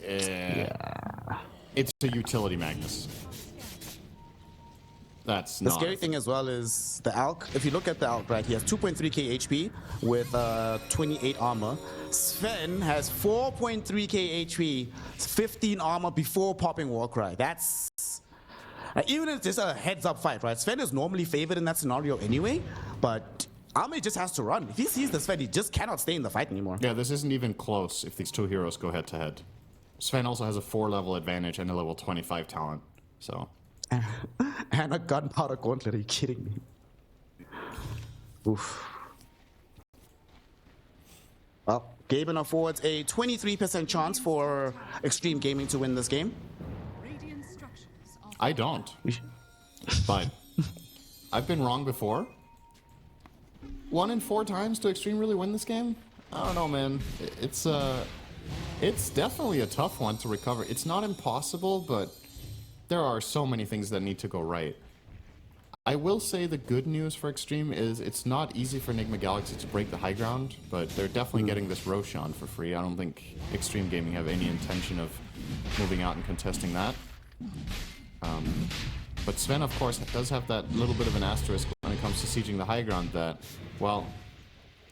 Yeah. It's a utility Magnus. That's the not... scary thing as well is the Alk. If you look at the Alk, right, he has 2.3k HP with 28 armor. Sven has 4.3k HP, 15 armor before popping Warcry. That's... even if it's just a heads-up fight, right? Sven is normally favored in that scenario anyway, but Ame just has to run. If he sees the Sven, he just cannot stay in the fight anymore. Yeah, this isn't even close if these two heroes go head-to-head. Sven also has a 4-level advantage and a level 25 talent, so... and a gunpowder gauntlet, are you kidding me? Oof. Well, Gaimin affords a 23% chance for Xtreme Gaming to win this game. I don't. But I've been wrong before. 1 in 4 times to Xtreme really win this game? I don't know, man. It's definitely a tough one to recover. It's not impossible, but there are so many things that need to go right. I will say the good news for Xtreme is it's not easy for Nigma Galaxy to break the high ground, but they're definitely getting this Roshan for free. I don't think Xtreme Gaming have any intention of moving out and contesting that. But Sven, of course, does have that little bit of an asterisk when it comes to sieging the high ground that, well,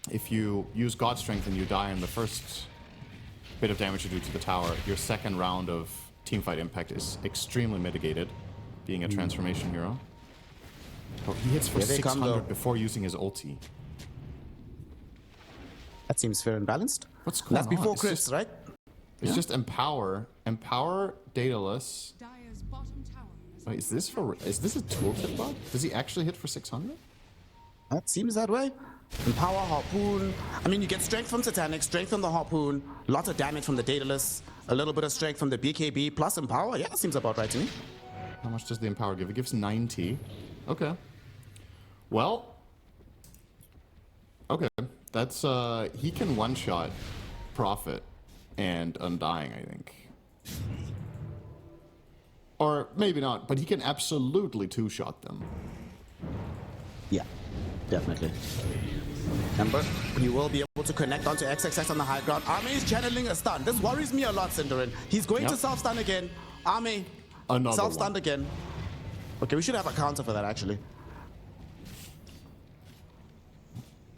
if you use God Strength and you die in the first bit of damage you do to the tower, your second round of teamfight impact is extremely mitigated, being a transformation hero. Oh, he hits for 600 before using his ulti. That seems fair and balanced. What's going on? That's before crits, right? It's just empower, Daedalus. Wait, is this a tooltip bug? Does he actually hit for 600? That seems that way. Empower, Harpoon. I mean, you get strength from Satanic, strength from the Harpoon, lots of damage from the Daedalus, a little bit of strength from the BKB, plus Empower. Yeah, that seems about right to me. How much does the Empower give? It gives 90. Okay. Well. Okay. That's, he can one-shot Prophet and Undying, I think. Or maybe not, but he can absolutely two-shot them. Yeah, definitely. Remember, you will be able to connect onto XXX on the high ground. Army is channeling a stun. This worries me a lot, Cinderin. He's going to self-stun again. Army, self-stunned again. Okay, we should have a counter for that, actually.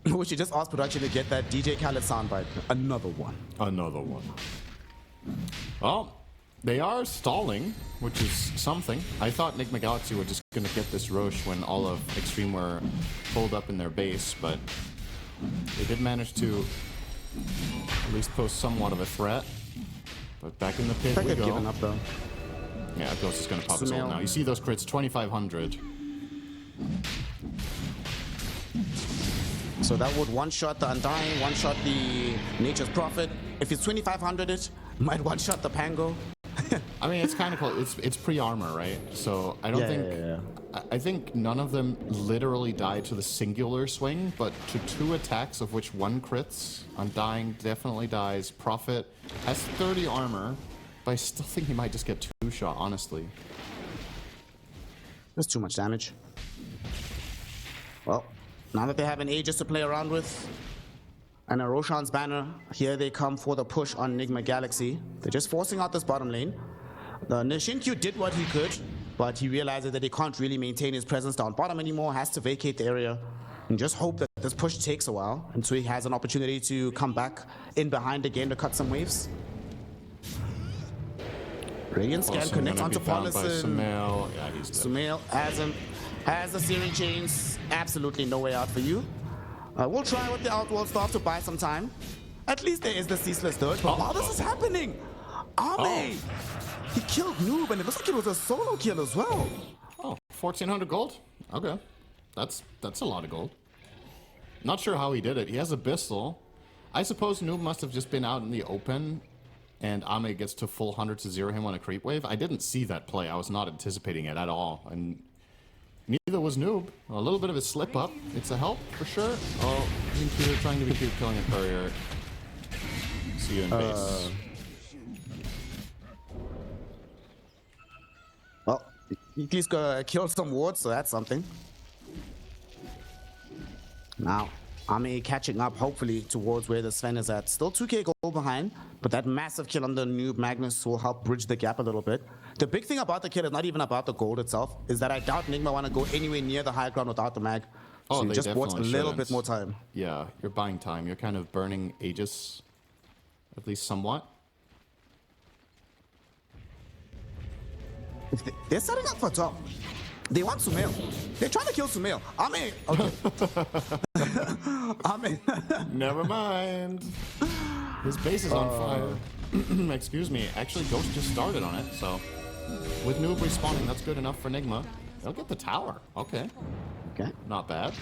We should just ask production to get that DJ Khaled soundbite. Another one. Another one. Well, they are stalling, which is something. I thought Nigma Galaxy were just going to get this Roche when all of Xtreme were pulled up in their base, but they did manage to at least pose somewhat of a threat. But back in the pit we go. Given up, though. Yeah, Ghost is going to pop his ult now. You see those crits, 2,500. So that would one-shot the Undying, one-shot the Nature's Prophet. If it's 2,500, it might one-shot the Pango. I mean, it's kind of cool. It's pre-armor, right? So I don't think... I think none of them literally died to the singular swing, but to 2 attacks, of which 1 crits. Undying definitely dies. Prophet has 30 armor, but I still think he might just get 2-shot, honestly. That's too much damage. Well, now that they have an Aegis to play around with, and a Roshan's banner, here they come for the push on Nigma Galaxy. They're just forcing out this bottom lane. The Nishinkyu did what he could, but he realizes that he can't really maintain his presence down bottom anymore, has to vacate the area, and just hope that this push takes a while until he has an opportunity to come back in behind again to cut some waves. Radiant Scan connects onto Paulison. Yeah, he's dead. Sumail has the Searing Chains. Absolutely no way out for you. We'll try with the Outworld Staff to buy some time. At least there is the Ceaseless Dirge. But while this is happening, Ame, he killed Noob, and it looks like it was a solo kill as well. Oh, 1,400 gold? Okay. That's a lot of gold. Not sure how he did it. He has Abyssal. I suppose Noob must have just been out in the open, and Ame gets to full 100 to 0 him on a creep wave. I didn't see that play. I was not anticipating it at all. And neither was Noob. A little bit of a slip up. It's a help for sure. Oh, Computer trying to be cute, killing a courier. See you in base. Well, he's gonna kill some wards, so that's something. Now, Ame catching up, hopefully, towards where the Sven is at. Still 2k gold behind, but that massive kill on the Noob Magnus will help bridge the gap a little bit. The big thing about the kill is not even about the gold itself, is that I doubt Nigma want to go anywhere near the high ground without the mag. So you just want a little bit more time. Yeah, you're buying time. You're kind of burning Aegis, at least somewhat. They're setting up for top. They want Sumail. They're trying to kill Sumail. Ame. Okay. Ame. Never mind. His base is on fire. Excuse me. Actually, Ghost just started on it, so with Noob respawning, that's good enough for Nigma. They'll get the tower. Okay. Okay. Not bad.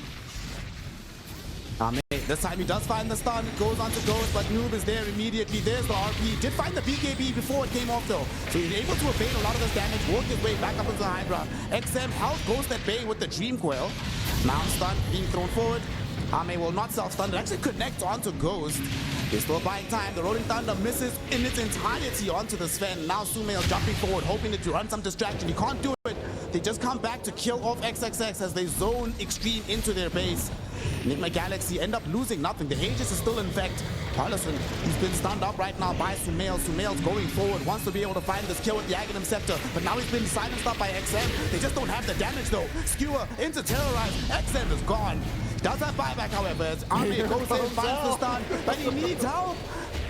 This time he does find the stun, goes on to Ghost, but Noob is there immediately. There's the RP. Did find the BKB before it came off though. So he's able to evade a lot of this damage, work his way back up into the high ground. XM held Ghost at bay with the Dream Coil. Now stun being thrown forward. Ame will not self-stun. It actually connects onto Ghost. They're still buying time. The Rolling Thunder misses in its entirety onto the Sven. Now Sumail jumping forward, hoping to run some distraction. He can't do it. They just come back to kill off XXX as they zone Xtreme into their base. Nigma Galaxy end up losing nothing. The Aegis is still infect. Paulison, he's been stunned up right now by Sumail. Sumail's going forward, wants to be able to find this kill with the Aghanim Scepter, but now he's been silenced up by XM. They just don't have the damage though. Skewer into Terrorize. XM is gone. Does have buyback, however, as Ame goes in, finds the stun, but he needs help.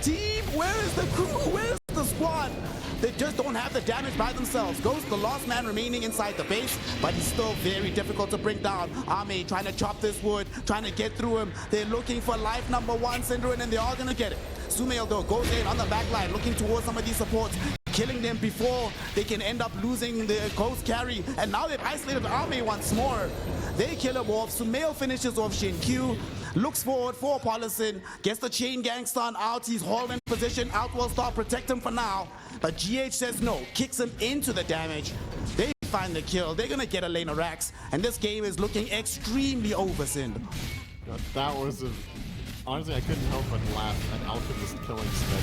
Team, where is the crew? Where's the squad? They just don't have the damage by themselves. Ghost, the last man remaining inside the base, but he's still very difficult to bring down. Ame trying to chop this wood, trying to get through him. They're looking for life number 1, Cinderin, and they are gonna get it. Sumail though goes in on the back line, looking towards some of these supports, killing them before they can end up losing the Ghost carry. And now they've isolated Ame once more. They kill him off. Sumail finishes off Shin Q. Looks forward for Paulison, gets the chain gang stun out. He's hauled in position. Outworld Star protect him for now. But GH says no, kicks him into the damage. They find the kill. They're gonna get a lane of racks, and this game is looking extremely over, Sind. God, that was a... Honestly, I couldn't help but laugh at Alchemist killing Sven.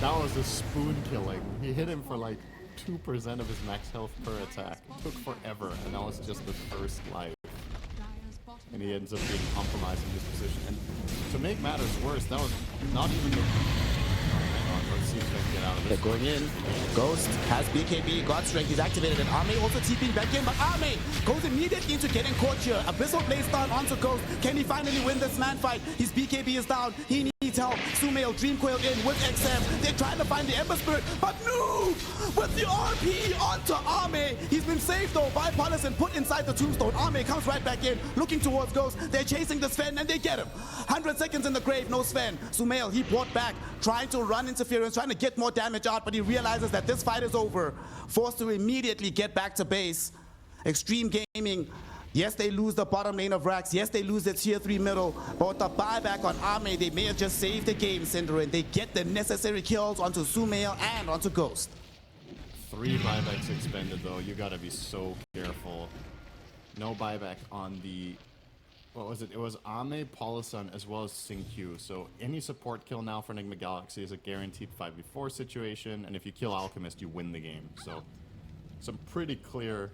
That was a spoon killing. He hit him for like 2% of his max health per attack. It took forever, and that was just the first life. And he ends up being compromised in his position. And to make matters worse, that was not even the... Hang on, let's see if I can get out of this. They're going in. Ghost has BKB, God Strength, he's activated it. Arme also TPing back in, but Arme goes immediately into getting caught here. Abyssal plays down onto Ghost. Can he finally win this man fight? His BKB is down. He needs help. Sumail Dream Coil in with XM. They're trying to find the Ember Spirit, but no! With the RP onto Arme. He's been saved though by Paulus and put inside the tombstone. Arme comes right back in, looking towards Ghost. They're chasing the Sven and they get him. 100 seconds in the grave, no Sven. Sumail, he brought back, trying to run interference, trying to get more damage out, but he realizes that this fight is over. Forced to immediately get back to base. Xtreme Gaming, yes, they lose the bottom lane of racks. Yes, they lose the tier 3 middle. But with the buyback on Arme, they may have just saved the game, Cinder, and they get the necessary kills onto Sumail and onto Ghost. 3 buybacks expended though. You gotta be so careful. No buyback on the... What was it? It was Ame, Paulison, as well as Xingqiu. So any support kill now for Nigma Galaxy is a guaranteed 5v4 situation, and if you kill Alchemist, you win the game. So some pretty clear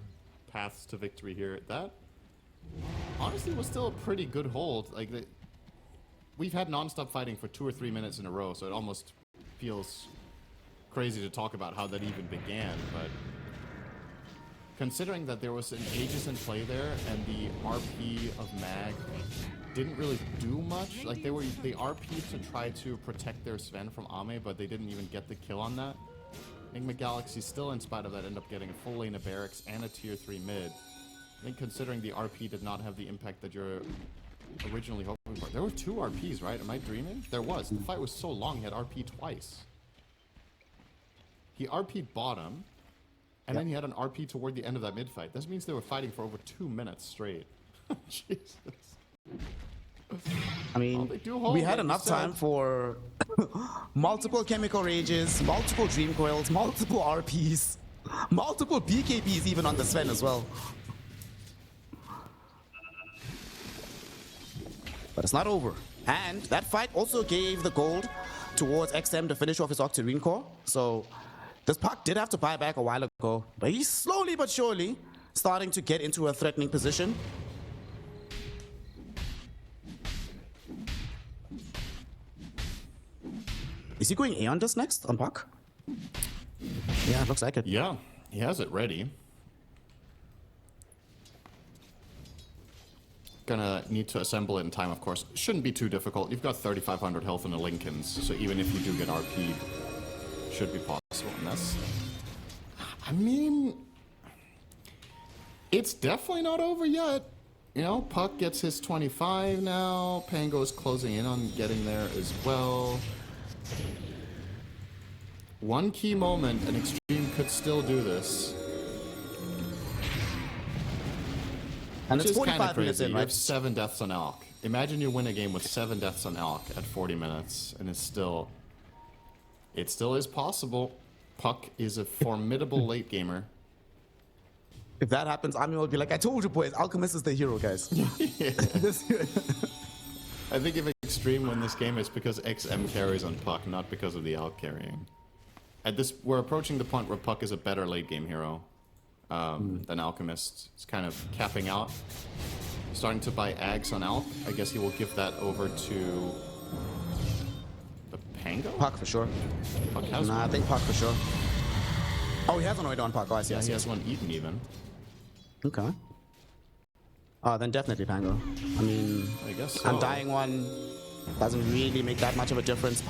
paths to victory here. That honestly was still a pretty good hold. Like we've had non-stop fighting for 2 or 3 minutes in a row, so it almost feels crazy to talk about how that even began, but considering that there was an Aegis in play there and the RP of Mag didn't really do much, like they RP'd to try to protect their Sven from Ame, but they didn't even get the kill on that. Nigma Galaxy still, in spite of that, end up getting a full lane of barracks and a tier 3 mid. I think considering the RP did not have the impact that you're originally hoping for. There were 2 RPs, right? Am I dreaming? There was. The fight was so long, he had RP twice. He RP'd bottom, and then he had an RP toward the end of that mid fight. This means they were fighting for over 2 minutes straight. Jesus. I mean, we had enough time for multiple chemical rages, multiple dream coils, multiple RPs, multiple BKBs even on the Sven as well. But it's not over. And that fight also gave the gold towards XM to finish off his Octarine core. So this puck did have to buy back a while ago, but he's slowly but surely starting to get into a threatening position. Is he going Aeon Disc next on puck? Yeah, it looks like it. Yeah, he has it ready. Gonna need to assemble it in time, of course. Shouldn't be too difficult. You've got 3,500 health in the Lincolns, so even if you do get RP'd, should be possible in this. I mean, it's definitely not over yet. You know, Puck gets his 25 now. Pango's closing in on getting there as well. One key moment, and Xtreme could still do this. And which it's is kind 45 of minutes crazy. in, You right? have 7 deaths on Alk. Imagine you win a game with 7 deaths on Alk at 40 minutes, and it still is possible. Puck is a formidable late gamer. If that happens, Ami will be like, I told you boys, Alchemist is the hero, guys. I think if Xtreme win this game, it's because XM carries on Puck, not because of the Alk carrying. We're approaching the point where Puck is a better late game hero than Alchemist. It's kind of capping out. Starting to buy Ags on Alk. I guess he will give that over to the Pango? Puck for sure. Puck has Nah, one. I think Puck for sure. Oh, he has one already on Puck. Oh, I see. Yeah, I see. he has one eaten even. Okay. Then definitely Pango. I mean, I guess so. Undying one doesn't really make that much of a difference.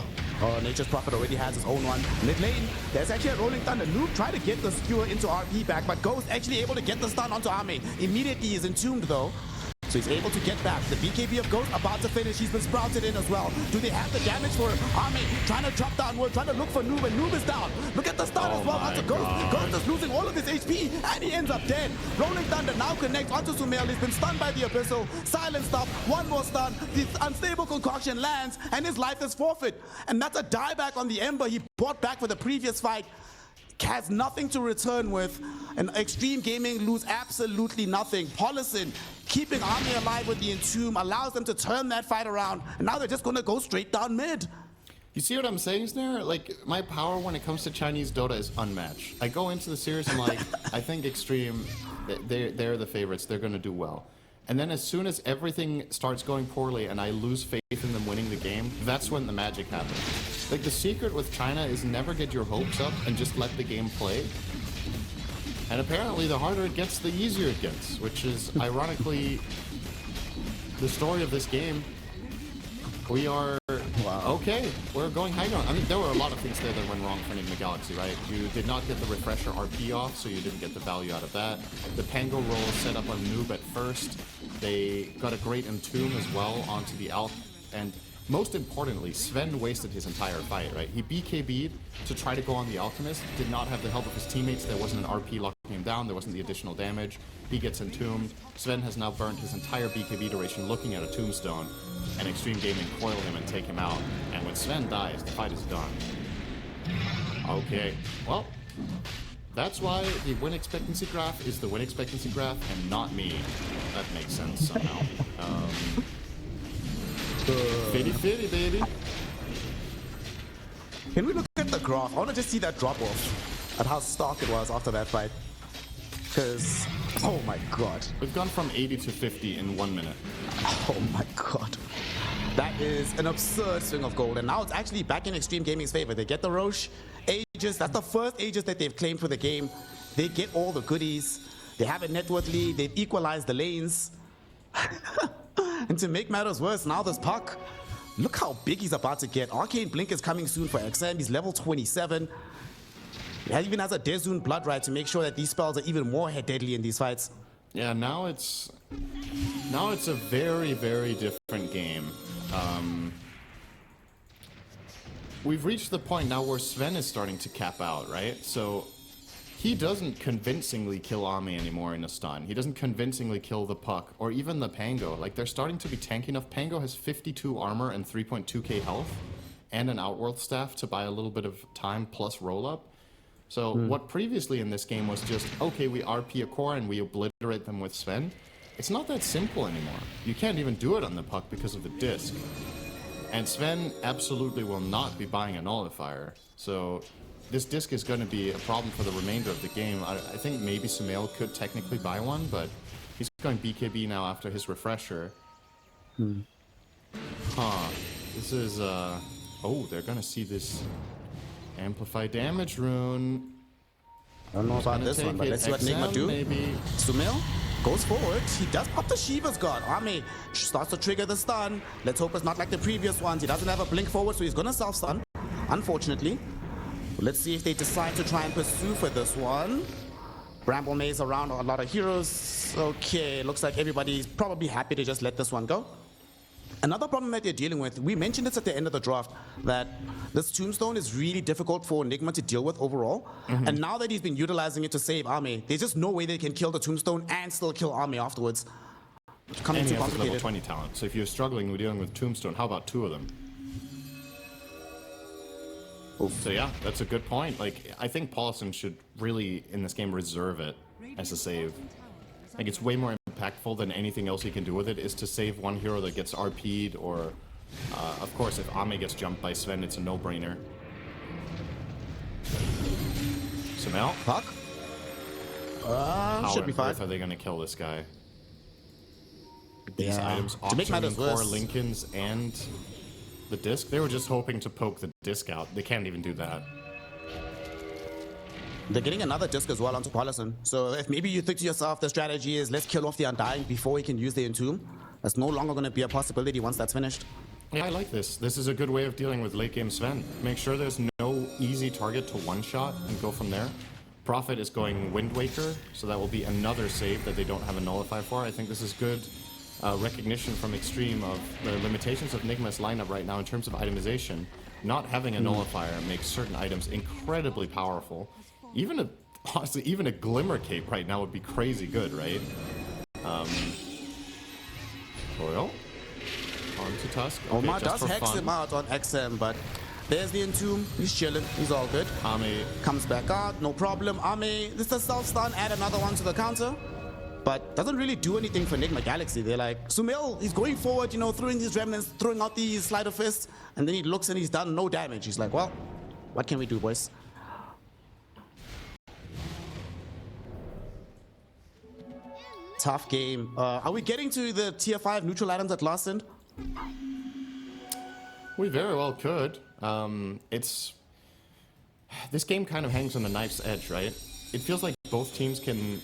Nature's Prophet already has his own one. Mid lane, there's actually a Rolling Thunder. Noob tried to get the skewer into RP back, but Ghost actually able to get the stun onto Ame. Immediately he's entombed though. So he's able to get back. The BKB of Ghost about to finish. He's been sprouted in as well. Do they have the damage for Ame? Trying to drop downward, trying to look for Noob, and Noob is down. Look at the stun as well onto Ghost. Ghost is losing all of his HP, and he ends up dead. Rolling Thunder now connects onto Sumail. He's been stunned by the Abyssal. Silenced up. One more stun. The unstable concoction lands, and his life is forfeit. And that's a dieback on the Ember he brought back for the previous fight. has nothing to return with, and Xtreme Gaming lose absolutely nothing. Paulison keeping Army alive with the Entomb allows them to turn that fight around, and now they're just going to go straight down mid. You see what I'm saying, Snare? Like, my power when it comes to Chinese Dota is unmatched. I go into the series and like, I think Xtreme, they're the favorites. They're going to do well. And then as soon as everything starts going poorly and I lose faith in them winning the game, that's when the magic happens. Like, the secret with China is never get your hopes up and just let the game play. And apparently the harder it gets, the easier it gets, which is ironically the story of this game. We are okay. We're going high ground. I mean, there were a lot of things there that went wrong for Nigma Galaxy, right? You did not get the refresher RP off, so you didn't get the value out of that. The Pango roll set up on Noob at first. They got a great Entomb as well onto the Alp, and most importantly, Sven wasted his entire fight, right? He BKB'd to try to go on the Alchemist, did not have the help of his teammates. There wasn't an RP locking him down. There wasn't the additional damage. He gets entombed. Sven has now burned his entire BKB duration looking at a tombstone, and Xtreme Gaming coil him and take him out. And when Sven dies, the fight is done. Okay, well, that's why the win expectancy graph is the win expectancy graph and not me. That makes sense somehow. 50-50, baby. Can we look at the graph? I want to just see that drop off and how stark it was after that fight. Because, oh my god. We've gone from 80 to 50 in 1 minute. Oh my god. That is an absurd swing of gold. And now it's actually back in Xtreme Gaming's favor. They get the Roche Aegis. That's the first Aegis that they've claimed for the game. They get all the goodies. They have a net worth lead. They've equalized the lanes. And to make matters worse, now this Puck, look how big he's about to get. Arcane Blink is coming soon for XM. He's level 27. He even has a Dezun Blood Rite to make sure that these spells are even more deadly in these fights. Yeah, now it's a very, very different game. We've reached the point now where Sven is starting to cap out, right? So he doesn't convincingly kill Ame anymore in a stun. He doesn't convincingly kill the Puck or even the Pango. Like, they're starting to be tanky enough. Pango has 52 armor and 3.2k health and an Outworld staff to buy a little bit of time plus roll up. So what previously in this game was just, okay, we RP a core and we obliterate them with Sven. It's not that simple anymore. You can't even do it on the Puck because of the disc. And Sven absolutely will not be buying a nullifier. So this disc is going to be a problem for the remainder of the game. I think maybe Sumail could technically buy one, but he's going BKB now after his refresher. Huh. This is, oh, they're going to see this amplify damage rune. I don't know about this one, but let's see what Nigma do. Maybe. Sumail goes forward. He does pop the Shiva's God. Ame starts to trigger the stun. Let's hope it's not like the previous ones. He doesn't have a blink forward, so he's going to self-stun, unfortunately. Let's see if they decide to try and pursue for this one. Bramble Maze around a lot of heroes. Okay, looks like everybody's probably happy to just let this one go. Another problem that they're dealing with, we mentioned this at the end of the draft, that this Tombstone is really difficult for Nigma to deal with overall. And now that he's been utilizing it to save Ame, there's just no way they can kill the Tombstone and still kill Ame afterwards. And he has a level 20 talent, so if you're struggling with dealing with Tombstone, how about two of them? So yeah, that's a good point. Like, I think Paulson should really, in this game, reserve it as a save. Like, it's way more impactful than anything else he can do with it, is to save one hero that gets RP'd, or, of course, if Ame gets jumped by Sven, it's a no-brainer. Sumail? Puck? Should be fine. How are they going to kill this guy? These Yeah. items, To make matters auctioning core, worse, Lincolns, and the disc? They were just hoping to poke the disc out. They can't even do that. they're getting another disc as well onto Paulson. So if maybe you think to yourself the strategy is let's kill off the Undying before he can use the Entomb, that's no longer going to be a possibility once that's finished. Yeah, I like this. This is a good way of dealing with late game Sven. Make sure there's no easy target to one-shot and go from there. Prophet is going Wind Waker, so that will be another save that they don't have a nullify for. I think this is good recognition from Xtreme of the limitations of Nigma's lineup right now in terms of itemization. Not having a nullifier makes certain items incredibly powerful. Honestly, even a Glimmer Cape right now would be crazy good, right? Coil. On to Tusk. Okay, Omar does hex him out on XM, but There's the Entomb. He's chilling. He's all good. Ame Comes back out. No problem. Ame, this is a self-stun. Add another one to the counter. But doesn't really do anything for Nigma Galaxy. They're like, Sumail, he's going forward, you know, throwing these remnants, throwing out these slider fists. And then he looks and he's done no damage. He's like, well, what can we do, boys? Tough game. Are we getting to the tier 5 neutral items at last end? We very well could. This game kind of hangs on a knife's edge, right? It feels like both teams can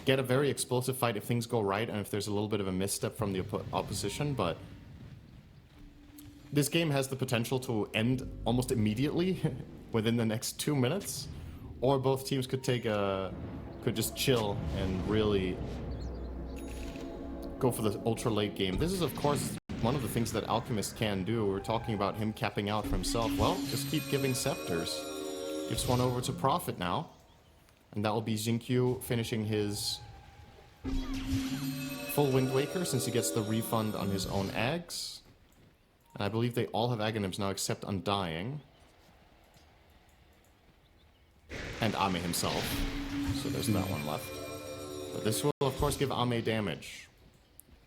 get a very explosive fight if things go right and if there's a little bit of a misstep from the opposition, but this game has the potential to end almost immediately within the next 2 minutes, or both teams could could just chill and really go for the ultra late game. This is, of course, one of the things that Alchemist can do. We're talking about him capping out for himself. Well, just keep giving scepters. Gives one over to Prophet now. And that will be Xingqiu finishing his full Wind Waker since he gets the refund on his own eggs. And I believe they all have Aghanims now except Undying. And Ame himself. So there's that one left. But this will, of course, give Ame damage.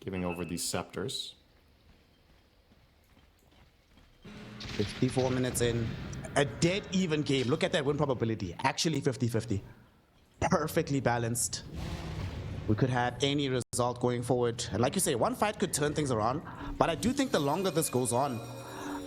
Giving over these scepters. 54 minutes in. A dead even game. Look at that win probability. Actually 50-50. Perfectly balanced. We could have any result going forward. And like you say, one fight could turn things around. But I do think the longer this goes on,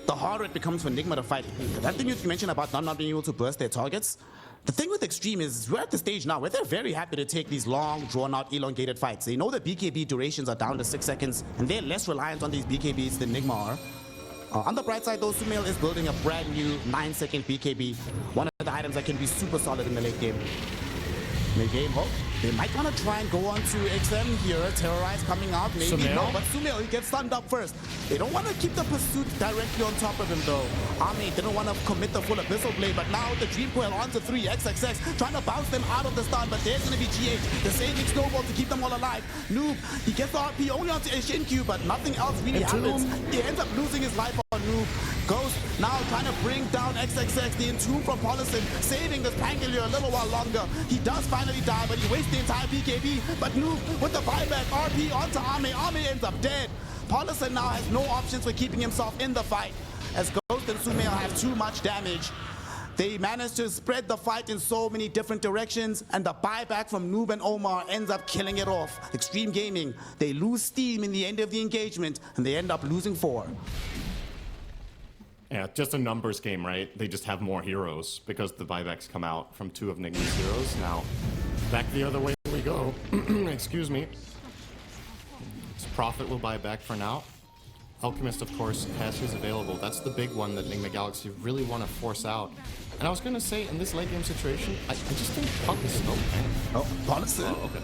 the harder it becomes for Nigma to fight. That thing you mentioned about not being able to burst their targets. The thing with Xtreme is we're at the stage now where they're very happy to take these long, drawn-out, elongated fights. They know the BKB durations are down to 6 seconds, and they're less reliant on these BKBs than Nigma are. On the bright side, though, Sumail is building a brand new 9-second BKB. One of the items that can be super solid in the late game. Mid-game, they might want to try and go on to XM here. Terrorize coming out, maybe Sumail? no, but Sumail, he gets stunned up first. They don't want to keep the pursuit directly on top of him, though. Ame didn't want to commit the full Abyssal Blade, but now the Dream Coil onto 3, XXX, trying to bounce them out of the stun, but there's going to be GH, the saving snowball to keep them all alive. Noob, he gets the RP only onto Xingqiu, but nothing else really happens. He ends up losing his life on Noob. Ghost now trying to bring down XXX, the Entomb from Polison, saving this Pangolier a little while longer. He does finally die, but he wastes the entire BKB. But Noob with the buyback, RP onto Ame. Ame ends up dead. Polison now has no options for keeping himself in the fight, as Ghost and Sumail have too much damage. They managed to spread the fight in so many different directions, and the buyback from Noob and Omar ends up killing it off. Xtreme Gaming, they lose steam in the end of the engagement, and they end up losing 4. Yeah, just a numbers game, right? They just have more heroes because the buybacks come out from 2 of Nigma's heroes. Now, back the other way we go. Excuse me. This Prophet will buy back for now. Alchemist, of course, has his available. That's the big one that Nigma Galaxy really want to force out. And I was going to say, in this late game situation, I just think Puck is slow. Oh, Polison. Oh, okay.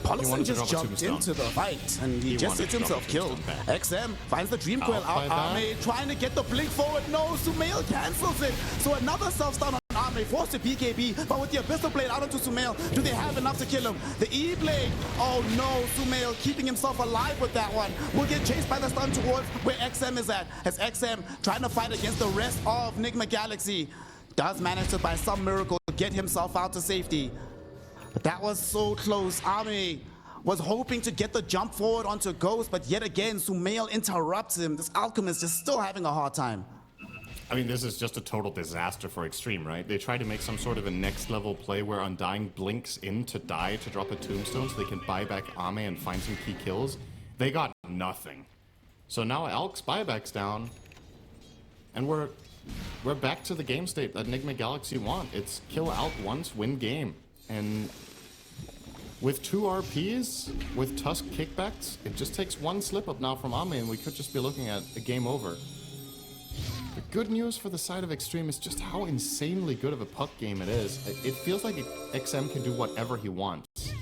Polison just jumped into the fight, and he just gets himself killed. XM finds the Dream Coil out. Ame trying to get the blink forward. No, Sumail cancels it. So another self-stun on Ame, forced to BKB, but with the Abyssal Blade out onto Sumail, do they have enough to kill him? The E-Blade, oh no, Sumail keeping himself alive with that one. Will get chased by the stun towards where XM is at, as XM trying to fight against the rest of Nigma Galaxy. Does manage to, by some miracle, get himself out to safety. But that was so close. Ame was hoping to get the jump forward onto Ghost, but yet again, Sumail interrupts him. This Alchemist is still having a hard time. I mean, this is just a total disaster for Xtreme, right? They try to make some sort of a next level play where Undying blinks in to die to drop a tombstone so they can buy back Ame and find some key kills. They got nothing. So now Alk's buyback's down, and we're back to the game state that Nigma Galaxy want. It's kill Alk once, win game. And with 2 RPs, with Tusk kickbacks, it just takes one slip up now from Ame and we could just be looking at a game over. The good news for the side of Xtreme is just how insanely good of a puck game it is. It feels like XM can do whatever he wants.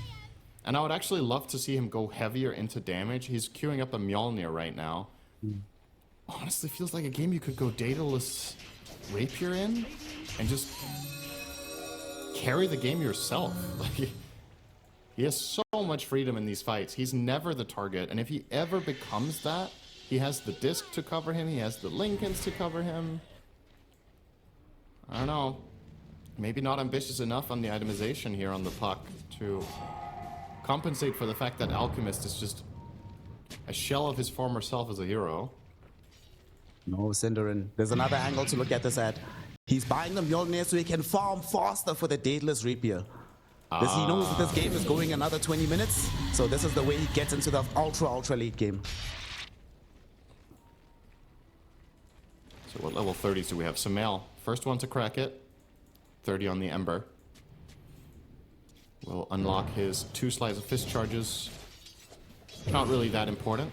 And I would actually love to see him go heavier into damage. He's queuing up a Mjolnir right now. Honestly, feels like a game you could go Daedalus Rapier in and just carry the game yourself. Like, he has so much freedom in these fights. He's never the target, and if he ever becomes that, He has the disc to cover him. He has the Lincolns to cover him. I don't know. Maybe not ambitious enough on the itemization here on the puck to compensate for the fact that Alchemist is just a shell of his former self as a hero. No, Cinderin. There's another angle to look at this at. He's buying the Mjolnir so he can farm faster for the Daedalus Rapier. He knows that this game is going another 20 minutes, so this is the way he gets into the ultra late game. So what level 30s do we have? Sumail, first one to crack it. 30 on the Ember. Will unlock his 2 slides of fist charges. Not really that important.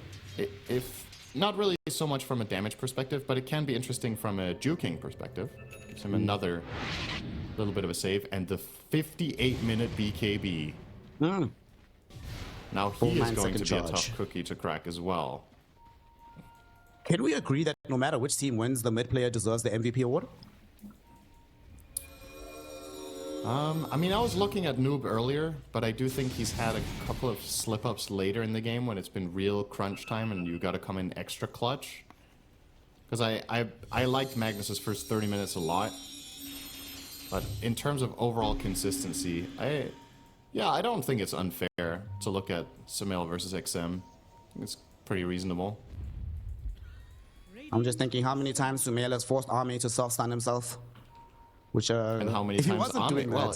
Not really so much from a damage perspective, but it can be interesting from a juking perspective. Gives him another little bit of a save, and the 58-minute BKB. Now he is going to be a tough cookie to crack as well. Can we agree that no matter which team wins, the mid player deserves the MVP award? I mean, I was looking at Noob earlier, but I do think he's had a couple of slip-ups later in the game when it's been real crunch time and you got to come in extra clutch. Because I liked Magnus's first 30 minutes a lot. But in terms of overall consistency, I don't think it's unfair to look at Sumail versus XM. It's pretty reasonable. I'm just thinking how many times Sumail has forced Arme to self-stun himself. And how many times Ame? Well,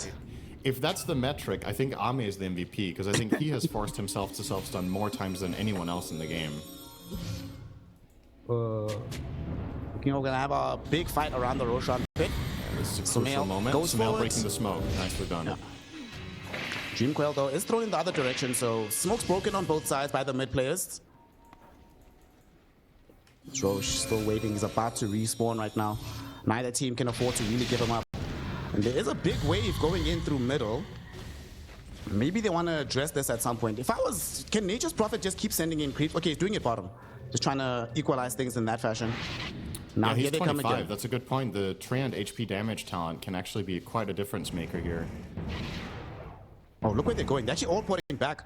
if that's the metric, I think Ame is the MVP, because I think he has forced himself to self-stun more times than anyone else in the game. We're gonna have a big fight around the Roshan pit. This is a crucial moment. Sumail breaking the smoke. Nicely done. Yeah. Dreamcoil, though, is thrown in the other direction, so smoke's broken on both sides by the mid players. Roche still waiting. He's about to respawn right now. Neither team can afford to really give him up. And there is a big wave going in through middle. Maybe they want to address this at some point. Can Nature's Prophet just keep sending in creeps? Okay, he's doing it bottom. Just trying to equalize things in that fashion. Now he's here they 25. come again. That's a good point. The Trand HP damage talent can actually be quite a difference maker here. Oh, look where they're going. They're actually all putting back.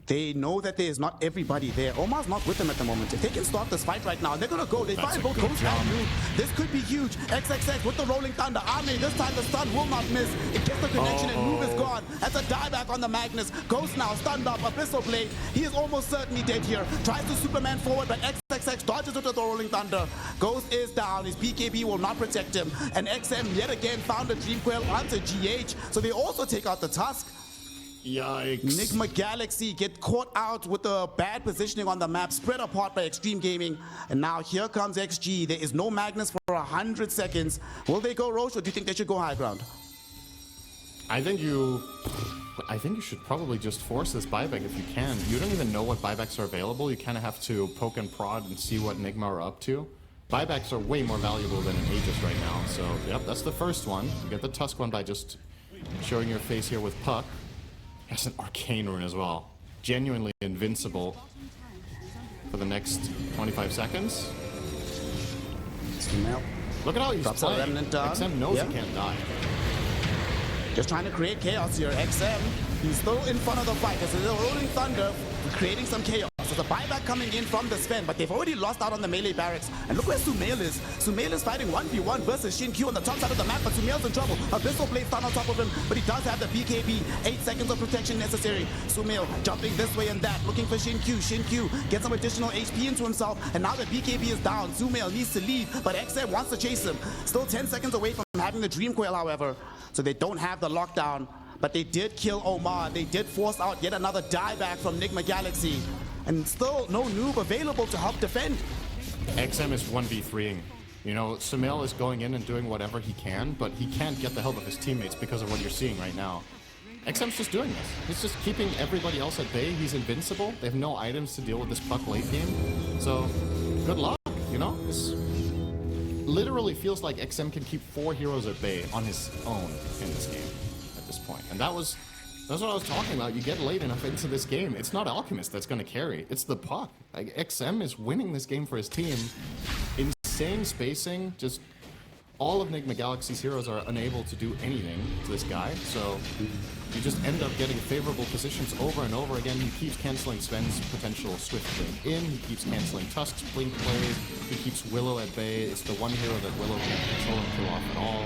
They know that there is not everybody there. Omar's not with them at the moment. If they can start this fight right now, they're going to go. They find both Ghost and Noob. This could be huge. XXX with the Rolling Thunder. Arme, this time the stun will not miss. It gets the connection and Noob is gone. That's a dieback on the Magnus. Ghost now stunned up. Abyssal Blade. He is almost certainly dead here. Tries to Superman forward, but XXX dodges with the Rolling Thunder. Ghost is down. His BKB will not protect him. And XM yet again found a Dreamcoil onto GH. So they also take out the Tusk. Yikes. Nigma Galaxy get caught out with the bad positioning on the map, spread apart by Xtreme Gaming. And now here comes XG. There is no Magnus for 100 seconds. Will they go Roche, or do you think they should go high ground? I think you should probably just force this buyback if you can. You don't even know what buybacks are available. You kind of have to poke and prod and see what Nigma are up to. Buybacks are way more valuable than an Aegis right now. So, yep, that's the first one. You get the Tusk one by just showing your face here with Puck. Has an Arcane Rune as well. Genuinely invincible for the next 25 seconds. Look at how he's playing. XM knows he can't die. Just trying to create chaos here. XM, he's still in front of the fight. There's a Rolling Thunder creating some chaos. There's a buyback coming in from the Sven, but they've already lost out on the melee barracks. And look where Sumail is. Sumail is fighting 1v1 versus Shin-Q on the top side of the map, but Sumail's in trouble. Abyssal Blade stun on top of him, but he does have the BKB. 8 seconds of protection necessary. Sumail jumping this way and that, looking for Shin-Q. Shin-Q gets some additional HP into himself, and now the BKB is down. Sumail needs to leave, but XM wants to chase him. Still 10 seconds away from having the Dreamcoil, however, so they don't have the lockdown. But they did kill Omar. They did force out yet another dieback from Nigma Galaxy. And still no Noob available to help defend. XM is 1v3ing. You know, Sumail is going in and doing whatever he can, but he can't get the help of his teammates because of what you're seeing right now. XM's just doing this. He's just keeping everybody else at bay. He's invincible. They have no items to deal with this Puck late game. So, good luck, you know? This literally feels like XM can keep 4 heroes at bay on his own in this game at this point. And that's what I was talking about. You get late enough into this game, it's not Alchemist that's going to carry. It's the Puck. Like, XM is winning this game for his team. Insane spacing. Just all of Nigma Galaxy's heroes are unable to do anything to this guy. So you just end up getting favorable positions over and over again. He keeps canceling Sven's potential Swift blink in. He keeps canceling Tusk's blink plays. He keeps Willow at bay. It's the one hero that Willow can't control and kill off at all.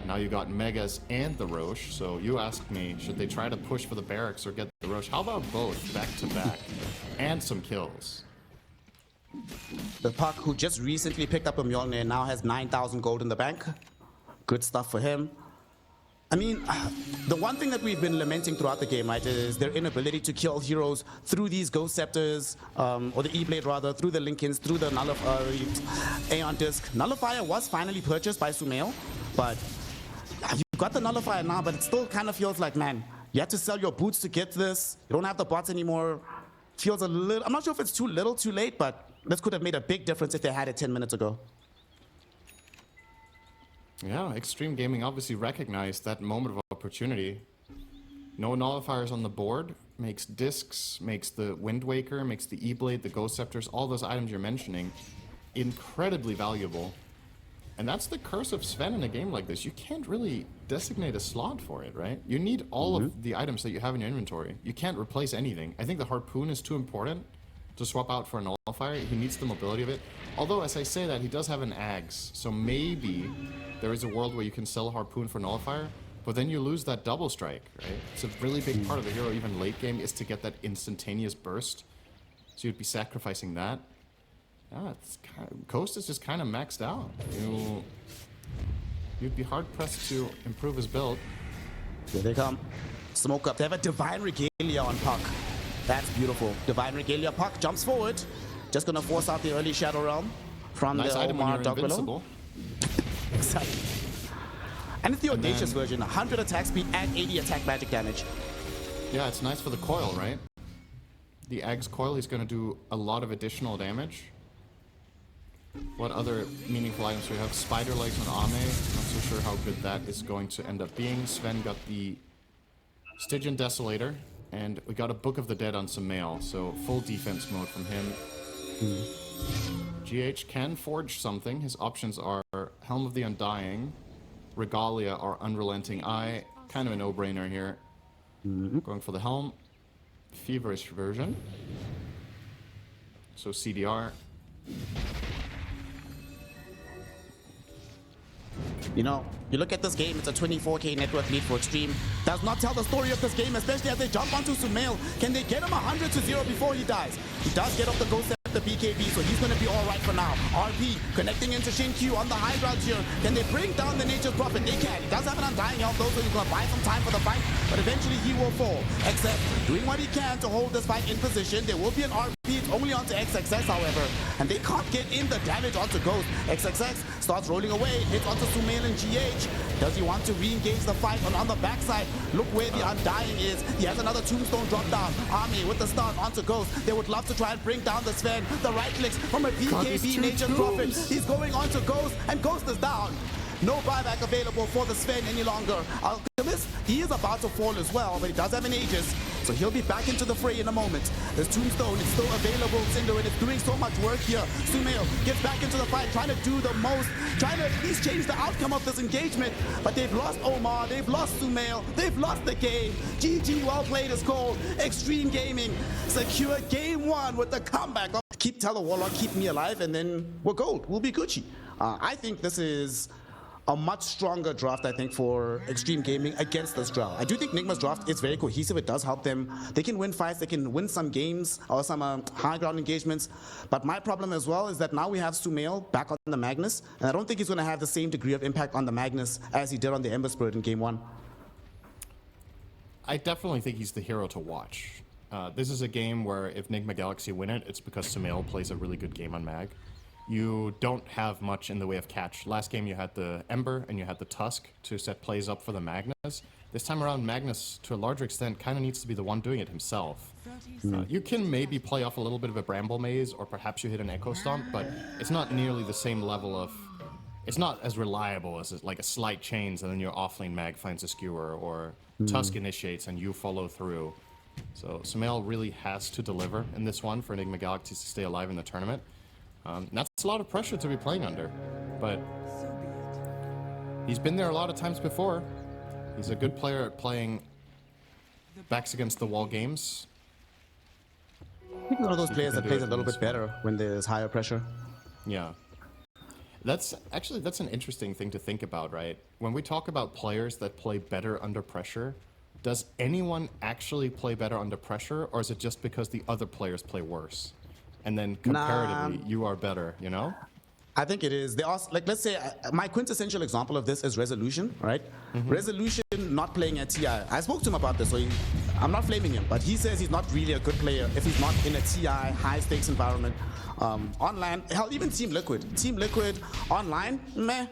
Now you got Megas and the Roche. So you asked me, should they try to push for the barracks or get the Roche? How about both back to back and some kills? The Puck, who just recently picked up a Mjolnir, now has 9,000 gold in the bank. Good stuff for him. I mean, the one thing that we've been lamenting throughout the game, right, is their inability to kill heroes through these Ghost Scepters, or the E-Blade rather, through the Linkins, through the Aeon Disc. Nullifier was finally purchased by Sumail, but you've got the Nullifier now, but it still kind of feels like, man, you had to sell your boots to get this. You don't have the bots anymore. Feels a little, I'm not sure if it's too little, too late, but this could have made a big difference if they had it 10 minutes ago. Yeah, Xtreme Gaming obviously recognized that moment of opportunity. No nullifiers on the board, makes discs, makes the Wind Waker, makes the E-Blade, the Ghost Scepters, all those items you're mentioning, incredibly valuable. And that's the curse of Sven in a game like this. You can't really designate a slot for it, right? You need all of the items that you have in your inventory. You can't replace anything. I think the Harpoon is too important to swap out for a nullifier. He needs the mobility of it. Although, as I say that, he does have an Axe. So maybe there is a world where you can sell a Harpoon for nullifier, but then you lose that double strike, right? It's a really big part of the hero, even late game, is to get that instantaneous burst. So you'd be sacrificing that. Yeah, it's Coast is just kind of maxed out. You'd be hard pressed to improve his build. Here they come. Smoke up. They have a Divine Regalia on Puck. That's beautiful. Divine Regalia. Puck jumps forward. Just gonna force out the early Shadow Realm from nice the item Omar when you're invincible. Exactly. And it's the Audacious version. 100 attack speed and 80 attack magic damage. Yeah, it's nice for the coil, right? The Agh's coil, he's gonna do a lot of additional damage. What other meaningful items do we have? Spider legs on Ame. Not so sure how good that is going to end up being. Sven got the Stygian Desolator, and we got a Book of the Dead on Sumail, so full defense mode from him. GH can forge something. His options are Helm of the Undying, Regalia, or Unrelenting Eye. Kind of a no-brainer here. Going for the Helm. Feverish version. So CDR. You know, you look at this game, it's a 24k network lead for Xtreme. Does not tell the story of this game, especially as they jump onto Sumail. Can they get him 100 to 0 before he dies? He does get off the Ghost the BKB, so he's going to be all right for now. RP connecting into Shin Q on the high ground here. Can they bring down the Nature's Prophet? They can. He does have an Undying Health though, so he's going to buy some time for the fight, but eventually he will fall. Except doing what he can to hold this fight in position. There will be an RP. It's only onto XXX, however, and they can't get in the damage onto Ghost. XXX starts rolling away, hits onto Sumail and GH. Does he want to re-engage the fight on the backside? Look where the Undying is. He has another Tombstone drop down. Army with the start onto Ghost. They would love to try and bring down the Sven. The right clicks from a BKB Nature's Prophet. He's going onto Ghost, and Ghost is down. No buyback available for the Sven any longer. Alchemist, he is about to fall as well, but he does have an Aegis, so he'll be back into the fray in a moment. The Tombstone is still available, Cinder, and it's doing so much work here. Sumail gets back into the fight, trying to do the most, trying to at least change the outcome of this engagement, but they've lost Omar, they've lost Sumail, they've lost the game. GG, well played is called. Xtreme Gaming secure game one with the comeback. Keep Tell the Warlock, keep me alive, and then we're gold. We'll be Gucci. I think this is a much stronger draft, I think, for Xtreme Gaming against this draft. I do think Nigma's draft is very cohesive. It does help them. They can win fights. They can win some games or some high ground engagements. But my problem as well is that now we have Sumail back on the Magnus, and I don't think he's going to have the same degree of impact on the Magnus as he did on the Ember Spirit in game one. I definitely think he's the hero to watch. This is a game where if Nigma Galaxy win it, it's because Sumail plays a really good game on Mag. You don't have much in the way of catch. Last game you had the Ember and you had the Tusk to set plays up for the Magnus. This time around, Magnus, to a larger extent, kind of needs to be the one doing it himself. You can maybe play off a little bit of a Bramble Maze, or perhaps you hit an Echo Stomp, but it's not nearly the same level of... It's not as reliable as like a slight chains and then your offlane Mag finds a Skewer, or Tusk initiates and you follow through. So Sumail really has to deliver in this one for Nigma Galaxy to stay alive in the tournament. That's a lot of pressure to be playing under, but he's been there a lot of times before. He's a good player at playing backs against the wall games. I think one of those players can that do plays it a little in this bit better when there's higher pressure. Yeah. That's an interesting thing to think about, right? When we talk about players that play better under pressure, does anyone actually play better under pressure, or is it just because the other players play worse? And then comparatively, you are better, you know? I think it is. There are, like, let's say, my quintessential example of this is Resolution, right? Resolution not playing at TI. I spoke to him about this, so I'm not flaming him, but he says he's not really a good player if he's not in a TI, high-stakes environment. Online, hell, even Team Liquid. Team Liquid online, meh,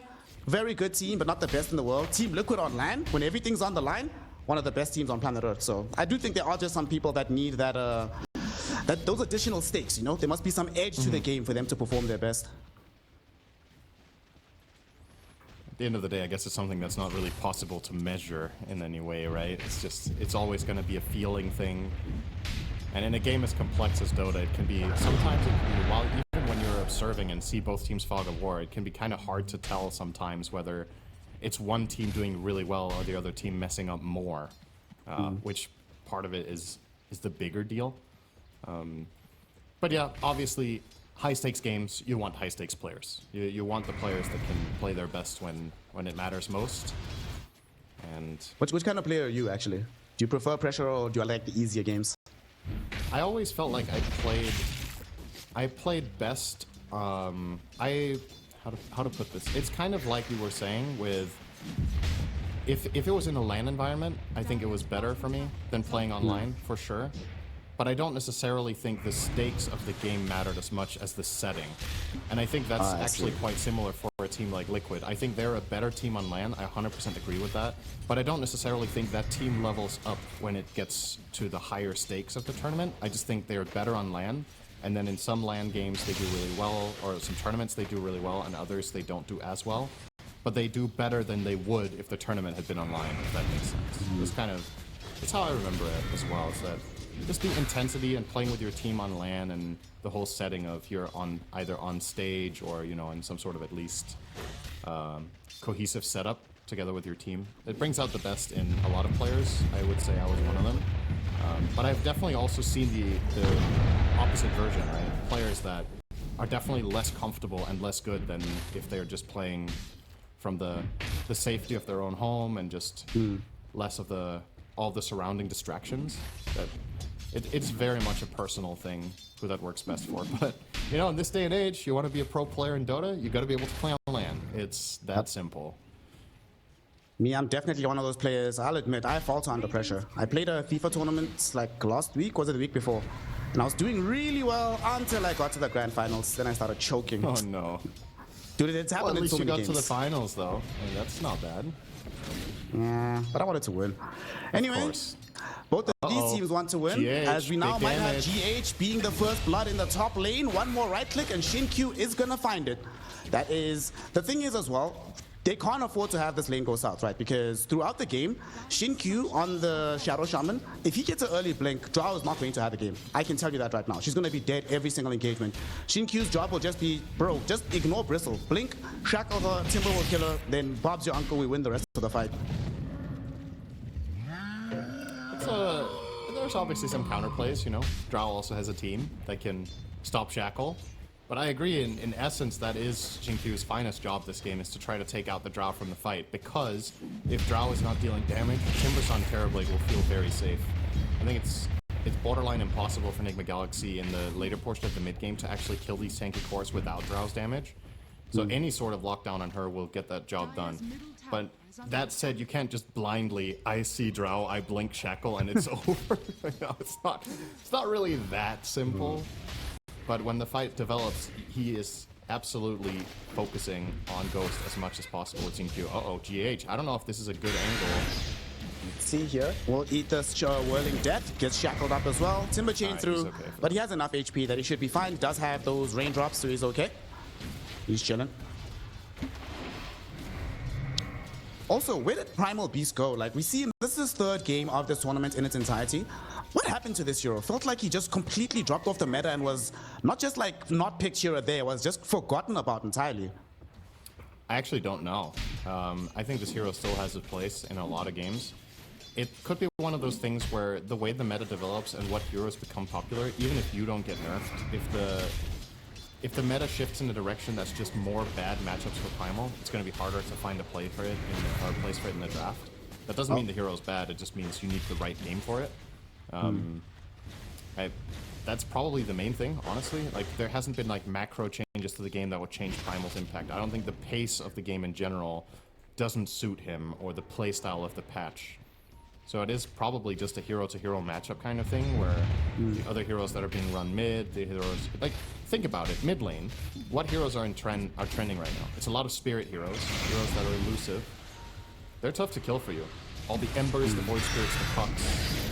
very good team, but not the best in the world. Team Liquid online, when everything's on the line, one of the best teams on planet Earth. So I do think there are just some people that need that, those additional stakes, you know? There must be some edge to the game for them to perform their best. At the end of the day, I guess it's something that's not really possible to measure in any way, right? It's always going to be a feeling thing. And in a game as complex as Dota, it can be, sometimes it can be, while even when you're observing and see both teams fog of war, it can be kind of hard to tell sometimes whether it's one team doing really well or the other team messing up more, which part of it is the bigger deal. But yeah, obviously, high-stakes games, you want high-stakes players. You want the players that can play their best when it matters most. And Which kind of player are you, actually? Do you prefer pressure, or do you like the easier games? I always felt like I played best. How to put this? It's kind of like you were saying with, if it was in a LAN environment, I think it was better for me than playing online for sure. But I don't necessarily think the stakes of the game mattered as much as the setting. And I think that's actually quite similar for a team like Liquid. I think they're a better team on LAN, I 100% agree with that. But I don't necessarily think that team levels up when it gets to the higher stakes of the tournament. I just think they're better on LAN. And then in some LAN games they do really well, or some tournaments they do really well, and others they don't do as well. But they do better than they would if the tournament had been online, if that makes sense. It's how I remember it as well, is that just the intensity and playing with your team on LAN and the whole setting of you're on either on stage or, you know, in some sort of at least cohesive setup together with your team. It brings out the best in a lot of players. I would say I was one of them. But I've definitely also seen the opposite version, right? Players that are definitely less comfortable and less good than if they're just playing from the safety of their own home and just less of all the surrounding distractions. That it's very much a personal thing who that works best for. But you know, in this day and age, you want to be a pro player in Dota, you got to be able to play on LAN. It's that simple. Me, I'm definitely one of those players. I'll admit, I falter under pressure. I played a FIFA tournament like last week, was it the week before? And I was doing really well until I got to the grand finals. Then I started choking. Oh no. Dude, it's happened in so many games. At least you got to the finals though. I mean, that's not bad. Yeah, but I wanted to win. Anyway, both of these teams want to win, GH, as we now might have GH being the first blood in the top lane. One more right click and Shin-Q is gonna find it. That is, the thing is as well, they can't afford to have this lane go south, right? Because throughout the game, Shin-Q on the Shadow Shaman, if he gets an early blink, Drow is not going to have the game. I can tell you that right now. She's going to be dead every single engagement. Shin-Q's job will just be, bro, just ignore Bristle. Blink, shackle her, Timber will kill her, then Bob's your uncle, we win the rest of the fight. There's obviously some counterplays, you know. Drow also has a team that can stop Shackle. But I agree, in essence, that is Shin-Q's finest job this game, is to try to take out the Drow from the fight, because if Drow is not dealing damage, Timbersaw and Terrorblade will feel very safe. I think it's borderline impossible for Nigma Galaxy in the later portion of the mid-game to actually kill these tanky cores without Drow's damage. So any sort of lockdown on her will get that job done. But that said, you can't just blindly, I see Drow, I blink Shackle, and it's over. No, it's not really that simple. But when the fight develops, he is absolutely focusing on Ghost as much as possible with Shin-Q. Uh-oh, GH. I don't know if this is a good angle. Let's see here. Will eat the Whirling Death. Gets shackled up as well. Timber chain through. Okay, but he has enough HP that he should be fine. He does have those raindrops, so he's okay. He's chilling. Also, where did Primal Beast go? Like, we see this is his third game of this tournament in its entirety. What happened to this hero? Felt like he just completely dropped off the meta and was not just like not picked here or there, was just forgotten about entirely. I actually don't know. I think this hero still has a place in a lot of games. it could be one of those things where the way the meta develops and what heroes become popular, even if you don't get nerfed, if the meta shifts in a direction that's just more bad matchups for Primal, it's going to be harder to find a place for it in the draft. That doesn't mean the hero's bad, it just means you need the right game for it. That's probably the main thing, honestly. Like, there hasn't been like macro changes to the game that would change Primal's impact. I don't think the pace of the game in general doesn't suit him, or the playstyle of the patch. So it is probably just a hero-to-hero matchup kind of thing, where the other heroes that are being run mid, the heroes... Like, think about it, mid lane, what heroes are trending right now? It's a lot of spirit heroes that are elusive. They're tough to kill for you. All the Embers, the Void Spirits, the Pucks.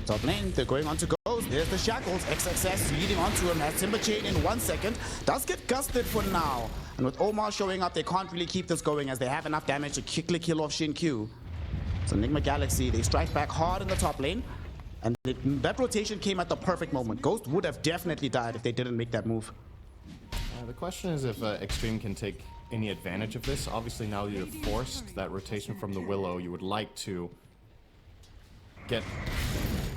Top lane, they're going on to Ghost. There's the Shackles. XXS leading onto him. Has Timber Chain in 1 second. Does get gusted for now. And with Omar showing up, they can't really keep this going as they have enough damage to quickly kill off Xin-Q. So Nigma Galaxy, they strike back hard in the top lane. And that rotation came at the perfect moment. Ghost would have definitely died if they didn't make that move. The question is if Xtreme can take any advantage of this. Obviously now you've forced that rotation from the Willow. You would like to get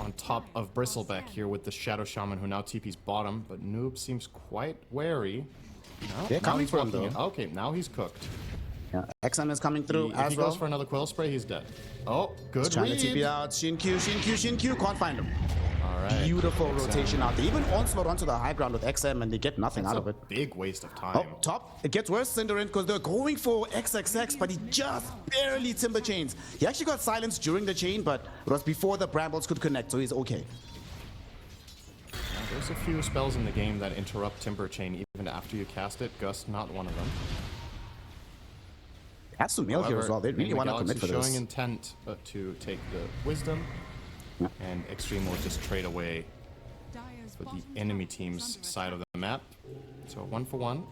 on top of Bristleback here with the Shadow Shaman, who now TP's bottom, but Noob seems quite wary. No, they're coming for him though. Okay, now he's cooked. Yeah, XM is coming through as well. If he goes for another Quill Spray, he's dead. Oh, good read. Trying to TP out. Xin-Q, can't find him. Alright. Beautiful rotation out there. Even Onslaught onto the high ground with XM and they get nothing out of it. Big waste of time. Oh, top. It gets worse, Cinderin, because they're going for XXX, but he just barely Timber Chains. He actually got silenced during the chain, but it was before the Brambles could connect, so he's okay. There's a few spells in the game that interrupt Timber Chain even after you cast it. Gust, not one of them. That's Sumail here as well. They really want to commit for this. Showing intent to take the Wisdom, and Xtreme will just trade away for the enemy team's side of the map. So 1 for 1.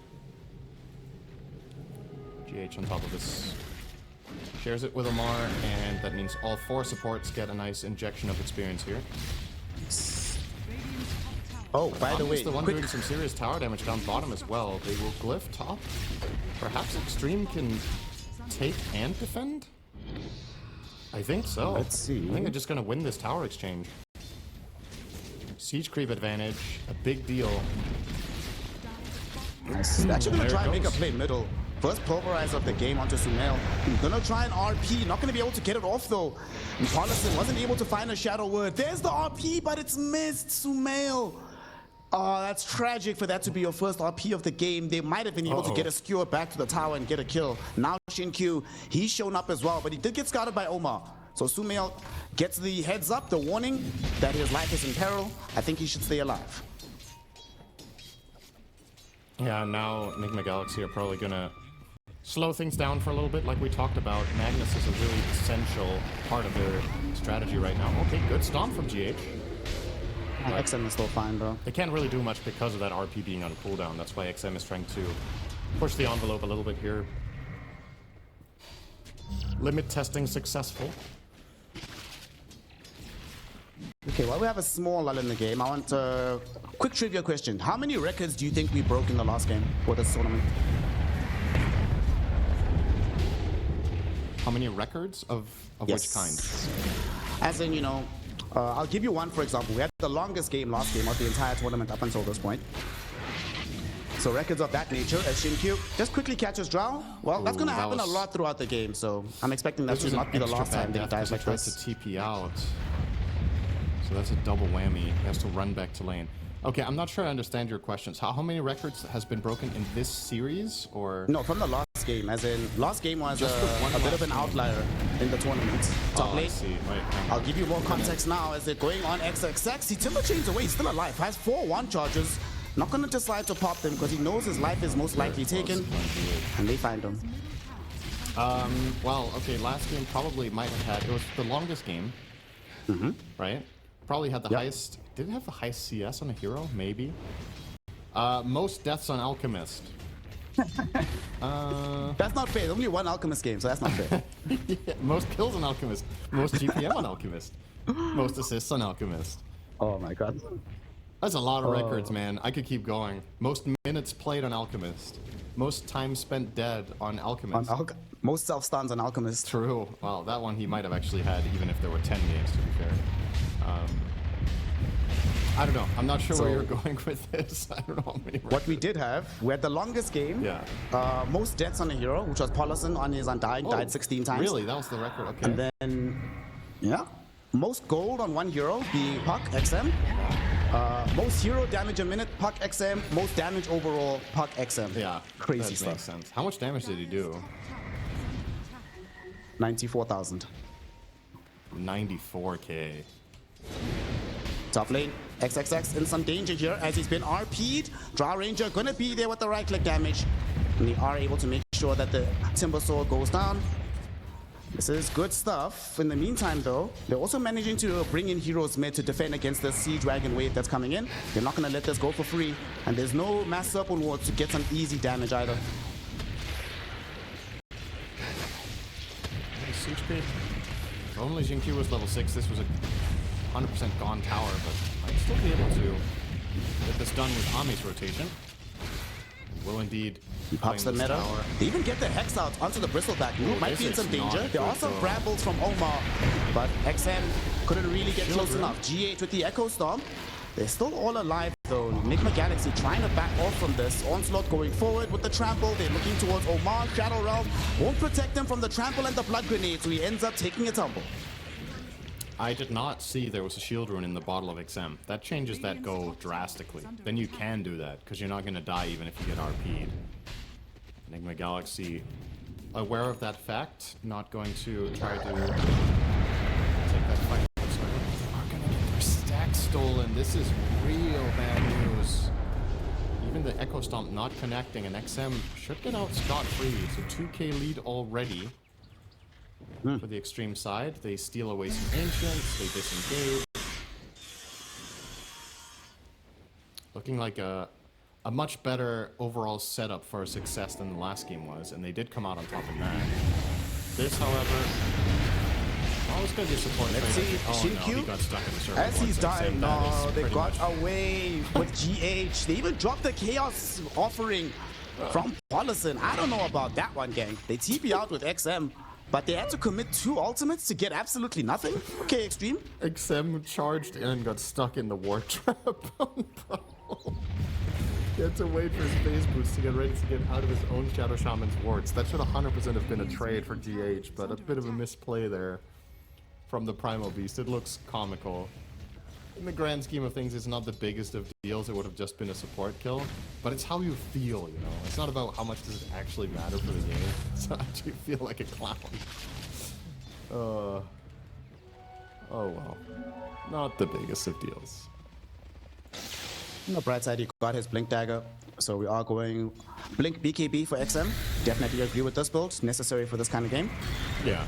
GH on top of this shares it with Omar, and that means all 4 supports get a nice injection of experience here. Oh, by the way, the one doing some serious tower damage down bottom as well. They will glyph top. Perhaps Xtreme can take and defend? I think so. Let's see. I think they're just going to win this tower exchange. Siege creep advantage, a big deal. Nice. They're actually going to try and make a play middle. First pulverize of the game onto Sumail. Gonna try an RP, not gonna be able to get it off though. And Paulison wasn't able to find a Shadow Word. There's the RP, but it's missed. Sumail. Oh, that's tragic for that to be your first RP of the game. They might have been able to get a skewer back to the tower and get a kill. Now Xin-Q, he's shown up as well, but he did get scouted by Omar. So Sumail gets the heads up, the warning that his life is in peril. I think he should stay alive. Yeah, now Nigma Galaxy are probably gonna slow things down for a little bit, like we talked about. Magnus is a really essential part of their strategy right now. Okay, good stomp from GH. XM is still fine, bro. They can't really do much because of that RP being on cooldown. That's why XM is trying to push the envelope a little bit here. Limit testing successful. Okay, while we have a small lull in the game, I want a quick trivia question. How many records do you think we broke in the last game for this tournament? How many records of which kind? As in, you know, I'll give you one, for example. We had the longest game last game of the entire tournament up until this point. So records of that nature as Xin-Q just quickly catches Drow. Well, that's going to happen a lot throughout the game, so I'm expecting that to not be the last time that he dies like this. To TP out. So that's a double whammy. He has to run back to lane. Okay, I'm not sure I understand your questions. How many records has been broken in this series, or? No, from the last game. As in, last game was a bit of an outlier in the tournament. Top lane. I'll give you more context now as they're going on XXX. He Timber Chains away. He's still alive. Has 4 1 charges. Not going to decide to pop them because he knows his life is most likely taken. And they find him. Well, okay, last game probably might have had, it was the longest game, right? Probably had the highest, did it have the highest CS on a hero? Maybe. Most deaths on Alchemist. That's not fair. There's only 1 Alchemist game, so that's not fair. Yeah, most kills on Alchemist. Most GPM on Alchemist. Most assists on Alchemist. Oh my god. That's a lot of records, man. I could keep going. Most minutes played on Alchemist. Most time spent dead on Alchemist. Most self-stuns on Alchemist. True. Well, that one he might have actually had even if there were 10 games, to be fair. I don't know. I'm not sure where you're going with this. I don't know how many. What we did have, we had the longest game. Yeah. Most deaths on a hero, which was Paulison on his Undying, died 16 times. Really? That was the record? Okay. And then, yeah. Most gold on one hero, being Puck, XM. Most hero damage a minute, Puck, XM. Most damage overall, Puck, XM. Yeah. Crazy that stuff. Makes sense. How much damage did he do? 94,000. 94k. Top lane, XXX in some danger here as he's been RP'd. Draw Ranger gonna be there with the right click damage. And they are able to make sure that the Timber Sword goes down. This is good stuff. In the meantime though, they're also managing to bring in heroes mid to defend against the Sea Dragon wave that's coming in. They're not gonna let this go for free. And there's no mass serpent ward to get some easy damage either. Siege speed. If only Jinq was level 6, this was a 100% gone tower, but might still be able to get this done with Ami's rotation. Will indeed. He pops the meta. Tower. They even get the Hex out onto the Bristleback. Noob might be in some danger. There are some brambles from Omar, but XM couldn't really get close enough. GH with the Echo Storm. They're still all alive though. Nigma Galaxy trying to back off from this. Onslaught going forward with the trample. They're looking towards Omar. Shadow Realm won't protect him from the trample and the blood grenade, so he ends up taking a tumble. I did not see there was a shield rune in the bottle of XM. That changes that go drastically. Then you can do that, because you're not going to die even if you get RP'd. Nigma Galaxy, aware of that fact, not going to try to take that fight. They are going to get their stack stolen. This is real bad news. Even the Echo Stomp not connecting, and XM should get out scot-free. So 2k lead already. For the Xtreme side, they steal away some Ancients, they disengage. Looking like a much better overall setup for success than the last game was, and they did come out on top of that. This, however, always going to be support. Let's see, Shinkyu, no, he got stuck in the circle. As he's dying, no, they got much away with GH. They even dropped the Chaos offering from Paulison. I don't know about that one, gang. They TP out with XM. But they had to commit 2 ultimates to get absolutely nothing? Okay, Xtreme. XM charged in and got stuck in the war trap. He had to wait for his phase boost to get ready to get out of his own Shadow Shaman's wards. That should 100% have been a trade for GH, but a bit of a misplay there from the Primal Beast. It looks comical. In the grand scheme of things, it's not the biggest of deals. It would have just been a support kill. But it's how you feel, you know? It's not about how much does it actually matter for the game. It's how you feel like a clown. Oh well. Not the biggest of deals. On the bright side, he got his Blink Dagger. So we are going Blink BKB for XM. Definitely agree with this build. Necessary for this kind of game. Yeah.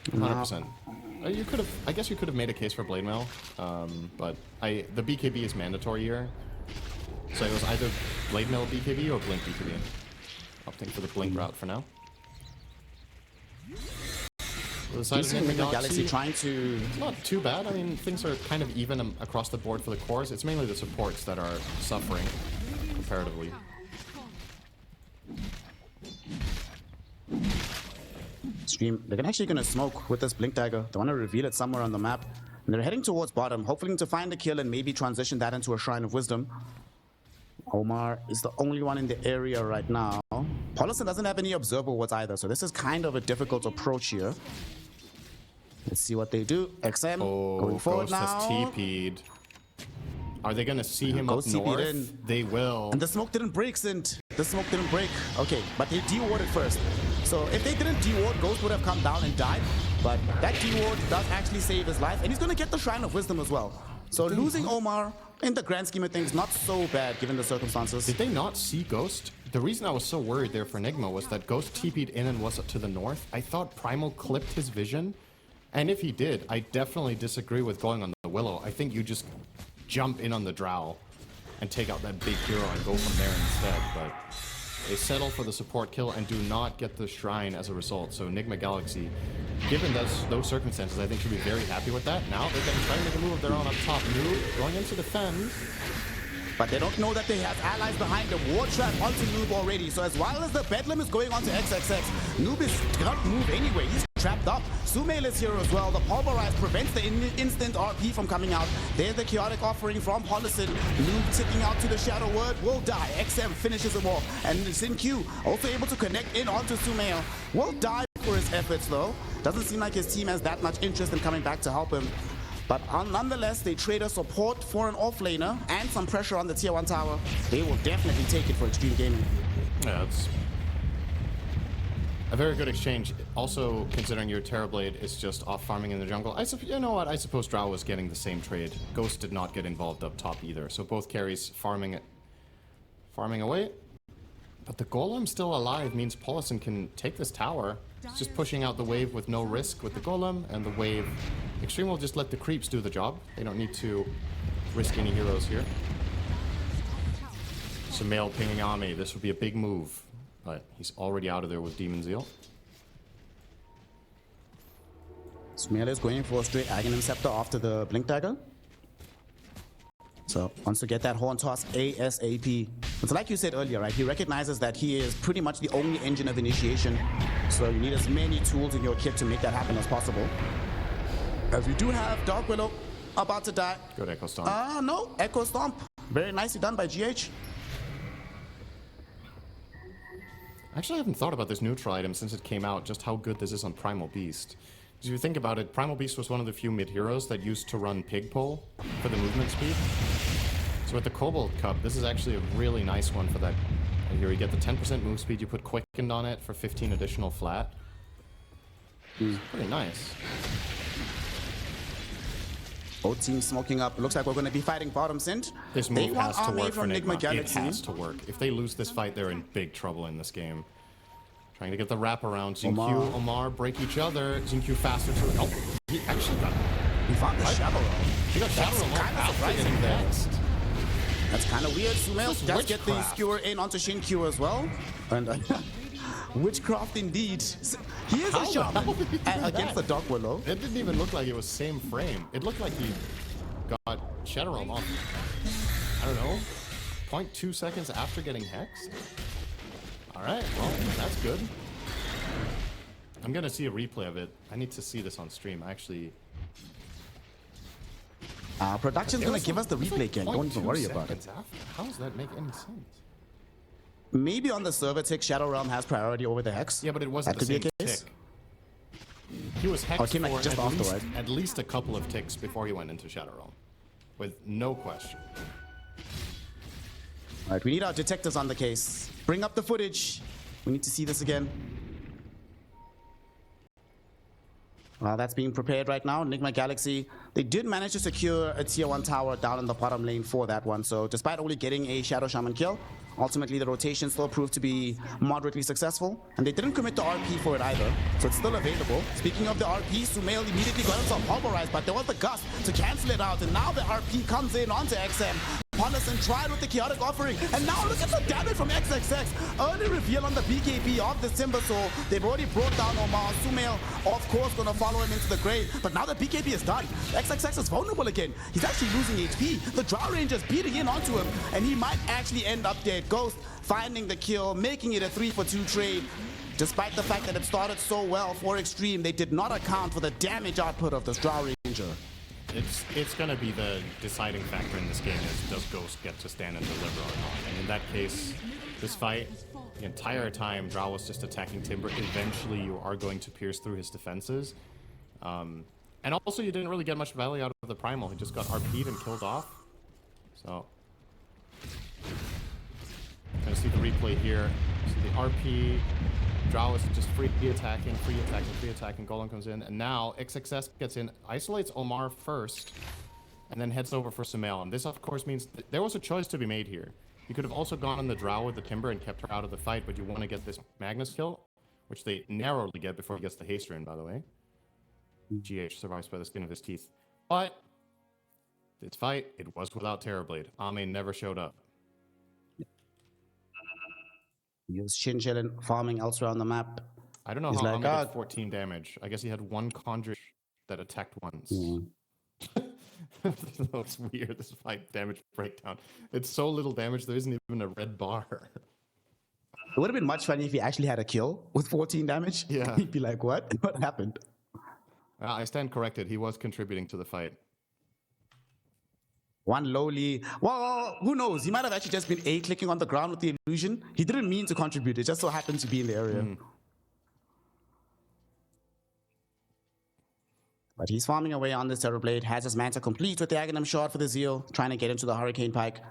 100%. You could have, I guess you could have made a case for Blade Mail, but the BKB is mandatory here. So it was either Blade Mail BKB or Blink BKB. Opting for the Blink route for now. The side of Nigma Galaxy trying to... It's not too bad. I mean, things are kind of even across the board for the cores. It's mainly the supports that are suffering comparatively. They're actually going to smoke with this Blink Dagger. They want to reveal it somewhere on the map. And they're heading towards bottom, hoping to find a kill and maybe transition that into a Shrine of Wisdom. Omar is the only one in the area right now. Paulison doesn't have any Observer Wards either, so this is kind of a difficult approach here. Let's see what they do. XM going forward Ghost now. has TP'd. Are they going to see him up north? They will. And the smoke didn't break, Sint. The smoke didn't break. Okay, but they de-warded first. So if they didn't de-ward, Ghost would have come down and died. But that de-ward does actually save his life. And he's going to get the Shrine of Wisdom as well. So losing Omar, in the grand scheme of things, not so bad given the circumstances. Did they not see Ghost? The reason I was so worried there for Nigma was that Ghost TP'd in and was up to the north. I thought Primal clipped his vision. And if he did, I definitely disagree with going on the Willow. I think you just jump in on the Drow and take out that big hero and go from there instead. But they settle for the support kill and do not get the Shrine as a result. So Nigma Galaxy, given those circumstances, I think should be very happy with that. Now they're going to try to make a move of their own up top. New going in to defend. but they don't know that they have allies behind the war trap onto Noob already. So as well as the Bedlam is going on to XXX, Noob is can't move anyway. He's trapped up. Sumail is here as well. The Pulverize prevents the instant RP from coming out. There's the chaotic offering from Polison. Noob ticking out to the Shadow Word will die. XM finishes him off. And Xin also able to connect in onto Sumail. Will die for his efforts though. Doesn't seem like his team has that much interest in coming back to help him. But nonetheless, they trade a support for an offlaner and some pressure on the tier 1 tower. They will definitely take it for Xtreme Gaming. Yeah, it's a very good exchange. Also, considering your Terrorblade is just off farming in the jungle, you know what? I suppose Drow was getting the same trade. Ghost did not get involved up top either. So both carries farming away. But the Golem still alive means Polison can take this tower. It's just pushing out the wave with no risk with the Golem, and the wave. Xtreme will just let the creeps do the job. They don't need to risk any heroes here. Sumail pinging Ame. This would be a big move, but he's already out of there with Demon Zeal. Sumail is going for a straight Aghanim Scepter after the Blink Dagger. So wants to get that Horn Toss ASAP. It's like you said earlier, right? He recognizes that he is pretty much the only engine of initiation. So you need as many tools in your kit to make that happen as possible. As we do have Dark Willow about to die. Good Echo Stomp. No, Echo Stomp. Very nicely done by GH. Actually, I haven't thought about this neutral item since it came out, just how good this is on Primal Beast. Because if you think about it, Primal Beast was one of the few mid-heroes that used to run Pig Pole for the movement speed. So with the Cobalt Cup, this is actually a really nice one for that. Here you get the 10% move speed, you put Quickened on it for 15 additional flat. Pretty nice. Both teams smoking up. Looks like we're going to be fighting bottom Sint. This move has to work for Nigma Galaxy. It has to work. If they lose this fight, they're in big trouble in this game. Trying to get the wraparound. Xingqiu, Omar break each other. Xingqiu faster to... Oh, he actually got... He found the Shadow Realm. He got Shadow Realm after getting next. That's kind of weird. Sumail does get the skewer in onto Xingqiu as well. And witchcraft indeed. He is a shaman against the Dark Willow. It didn't even look like it was same frame. It looked like he got Shadow Realm off, I don't know, 0.2 seconds after getting hexed. Alright, well, that's good. I'm gonna see a replay of it. I need to see this on stream, actually. Production's gonna give us the replay again. Don't even worry about it. How does that make any sense? Maybe on the server tick, Shadow Realm has priority over the hex. Yeah, but it wasn't the same tick. He was hexed for just at least a couple of ticks before he went into Shadow Realm. With no question. Alright, we need our detectives on the case. Bring up the footage. We need to see this again. Well, that's being prepared right now. Nigma Galaxy, they did manage to secure a tier 1 tower down in the bottom lane for that one. So despite only getting a Shadow Shaman kill, ultimately the rotation still proved to be moderately successful. And they didn't commit the RP for it either. So it's still available. Speaking of the RP, Sumail immediately got himself pulverized, but there was the gust to cancel it out. And now the RP comes in onto XM. Polison tried with the chaotic offering, and now look at the damage from XXX. Early reveal on the BKB of the Timber Soul. They've already brought down Omar. Sumail, of course, gonna follow him into the grave. But now the BKB is done. XXX is vulnerable again. He's actually losing HP. The Drow Ranger's beating in onto him, and he might actually end up dead. Ghost finding the kill, making it a 3-for-2 trade. Despite the fact that it started so well for Xtreme, they did not account for the damage output of this Drow Ranger. It's going to be the deciding factor in this game is does Ghost get to stand and deliver or not. And in that case, this fight, the entire time, Drow was just attacking Timber. Eventually, you are going to pierce through his defenses. And also, you didn't really get much value out of the Primal. He just got RP'd and killed off. So, kind of see the replay here. So the RP, Drow is just free attacking, Golem comes in, and now XXS gets in, isolates Omar first, and then heads over for Sumail. And this, of course, means there was a choice to be made here. You could have also gone on the Drow with the Timber and kept her out of the fight, but you want to get this Magnus kill, which they narrowly get before he gets the haste rune, by the way. GH survives by the skin of his teeth. But this fight, it was without Terrorblade. Ame never showed up. He was Shinjil farming elsewhere on the map. I don't know how Ame did 14 damage. I guess he had one Conjure that attacked once. That looks weird, this fight damage breakdown. It's so little damage, there isn't even a red bar. It would have been much funny if he actually had a kill with 14 damage. Yeah. He'd be like, what? What happened? I stand corrected, he was contributing to the fight. One lowly. Well, who knows? He might have actually just been A-clicking on the ground with the illusion. He didn't mean to contribute. It just so happened to be in the area. But he's farming away on this Terrorblade. Has his Manta complete with the Aghanim shot for the Zeal. Trying to get into the Hurricane Pike.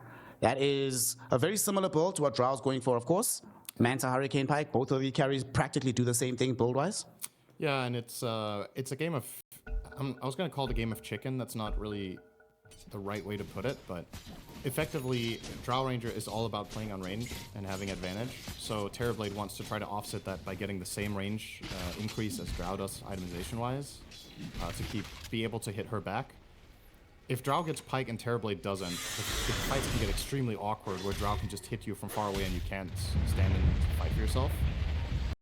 That is a very similar build to what Drow's going for, of course. Manta, Hurricane Pike. Both of the carries practically do the same thing build-wise. Yeah, and it's a game of... I was going to call it a game of chicken. That's not really the right way to put it, but effectively, Drow Ranger is all about playing on range and having advantage. So Terrorblade wants to try to offset that by getting the same range increase as Drow does itemization-wise to be able to hit her back. If Drow gets Pike and Terrorblade doesn't, the fights can get extremely awkward where Drow can just hit you from far away and you can't stand and fight for yourself.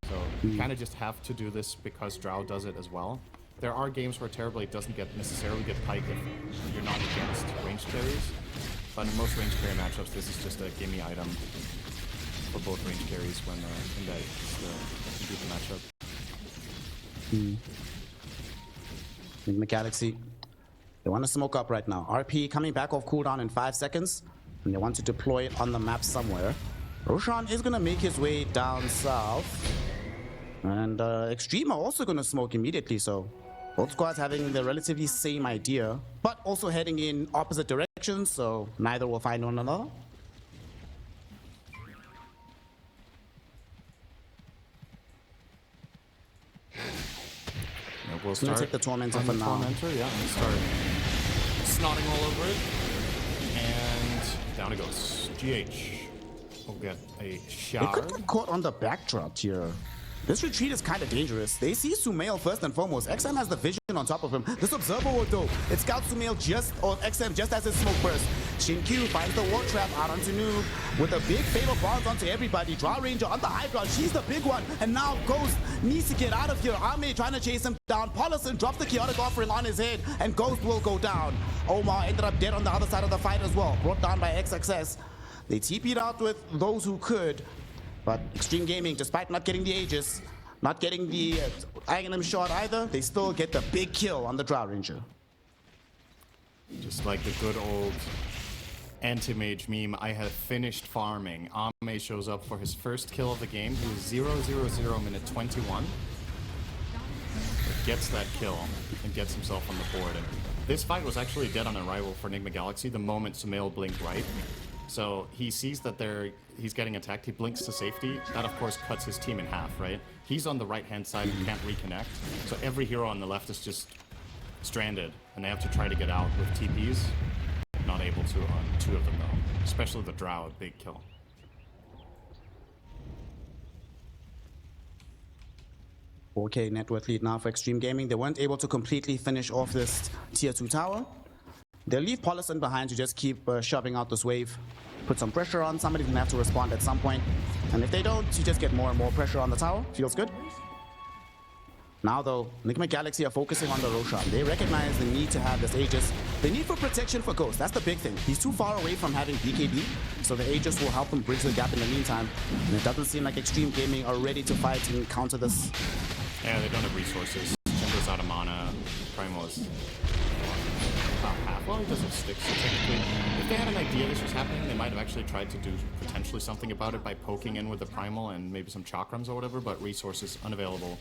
So you kind of just have to do this because Drow does it as well. There are games where Terrorblade doesn't necessarily get Pike if you're not against range carries, but in most range carry matchups, this is just a gimme item for both range carries when in the matchup. Nigma Galaxy. They want to smoke up right now. RP coming back off cooldown in 5 seconds, and they want to deploy it on the map somewhere. Roshan is going to make his way down south, and Xtreme are also going to smoke immediately, so both squads having the relatively same idea, but also heading in opposite directions, so neither will find one another. Yeah, we'll start take the Tormentor for now. Tormentor, yeah, and start snotting all over it. And down it goes. GH will get a shower. They could get caught on the backdrop here. This retreat is kind of dangerous. They see Sumail first and foremost. XM has the vision on top of him. This Observer Ward though, it scouts Sumail XM just as his smoke burst. Shin-Q finds the ward trap out onto Noob with a big fatal bonds onto everybody. Drow Ranger on the high ground, she's the big one. And now Ghost needs to get out of here. Ame trying to chase him down. Paulison drops the chaotic offering on his head and Ghost will go down. Omar ended up dead on the other side of the fight as well. Brought down by XXS. They TP'd out with those who could. But Xtreme Gaming, despite not getting the Aegis, not getting the Aghanim shot either, they still get the big kill on the Drow Ranger. Just like the good old anti-mage meme, I have finished farming. Ame shows up for his first kill of the game. He was 0-0-0 minute 21. But gets that kill and gets himself on the board. And this fight was actually dead on arrival for Nigma Galaxy the moment Sumail blinked right. So he sees that he's getting attacked, he blinks to safety. That of course cuts his team in half, right? He's on the right-hand side and can't reconnect. So every hero on the left is just stranded, and they have to try to get out with TPs. Not able to on 2 of them though, especially the Drow, big kill. Okay, net worth lead now for Xtreme Gaming. They weren't able to completely finish off this tier 2 tower. They'll leave Paulison behind to just keep shoving out this wave. Put some pressure on, somebody's gonna have to respond at some point. And if they don't, you just get more and more pressure on the tower. Feels good. Now though, Nigma Galaxy are focusing on the Roshan. They recognize the need to have this Aegis. The need for protection for Ghost, that's the big thing. He's too far away from having BKB, so the Aegis will help him bridge the gap in the meantime. And it doesn't seem like Xtreme Gaming are ready to fight and counter this. Yeah, they don't have resources. Timber's out of mana. Primal is about half. Well, he doesn't stick, so technically, if they had an idea this was happening, they might have actually tried to do potentially something about it by poking in with the Primal and maybe some Chakrams or whatever, but resources unavailable.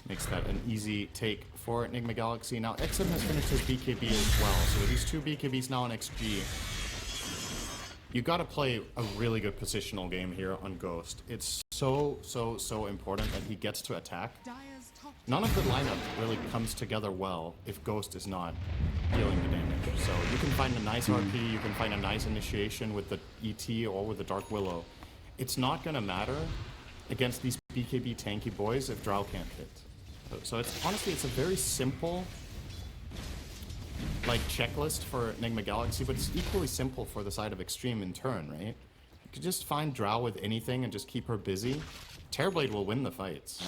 Makes that an easy take for Nigma Galaxy. Now, XM has finished his BKB as well, so with these 2 BKBs now on XG, you gotta play a really good positional game here on Ghost. It's so important that he gets to attack. None of the lineup really comes together well if Ghost is not dealing the damage. So you can find a nice RP, you can find a nice initiation with the ET or with the Dark Willow. It's not gonna matter against these BKB tanky boys if Drow can't hit. So it's honestly, it's a very simple like checklist for Nigma Galaxy, but it's equally simple for the side of Xtreme in turn, right? You could just find Drow with anything and just keep her busy. Terrorblade will win the fights.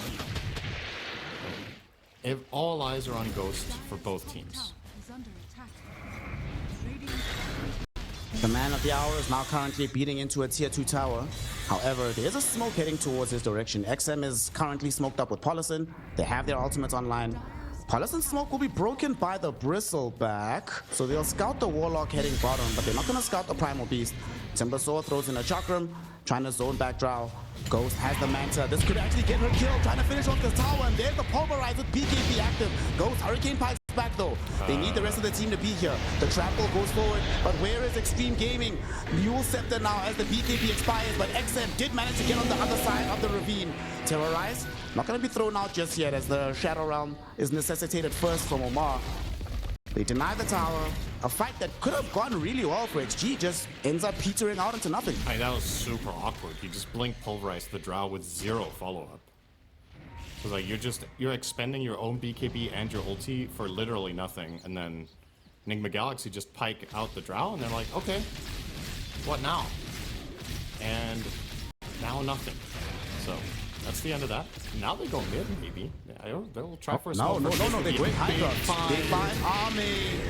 If all eyes are on Ghost for both teams. The man of the hour is now currently beating into a tier 2 tower. However, there's a smoke heading towards his direction. XM is currently smoked up with Polison. They have their ultimates online. Polison's smoke will be broken by the Bristleback, so they'll scout the Warlock heading bottom, but they're not going to scout the Primal Beast. Timbersaw throws in a Chakram, trying to zone back Drow. Ghost has the Manta. This could actually get her killed, trying to finish off the tower, and there's the Pulverize with BKB active. Ghost, Hurricane Pipes back though. They need the rest of the team to be here. The Trample goes forward, but where is Xtreme Gaming? Mule Scepter now as the BKB expires, but XM did manage to get on the other side of the ravine. Terrorize, not going to be thrown out just yet as the Shadow Realm is necessitated first from Omar. They deny the tower. A fight that could have gone really well for XG just ends up petering out into nothing. That was super awkward. He just blink pulverized the Drow with 0 follow-up. So like you're expending your own BKB and your ulti for literally nothing, and then Nigma Galaxy just pike out the Drow, and they're like, okay, what now? And now nothing. So that's the end of that. Now they go mid, maybe. Yeah, they'll try for a small. No, they break Hydra. They find Army.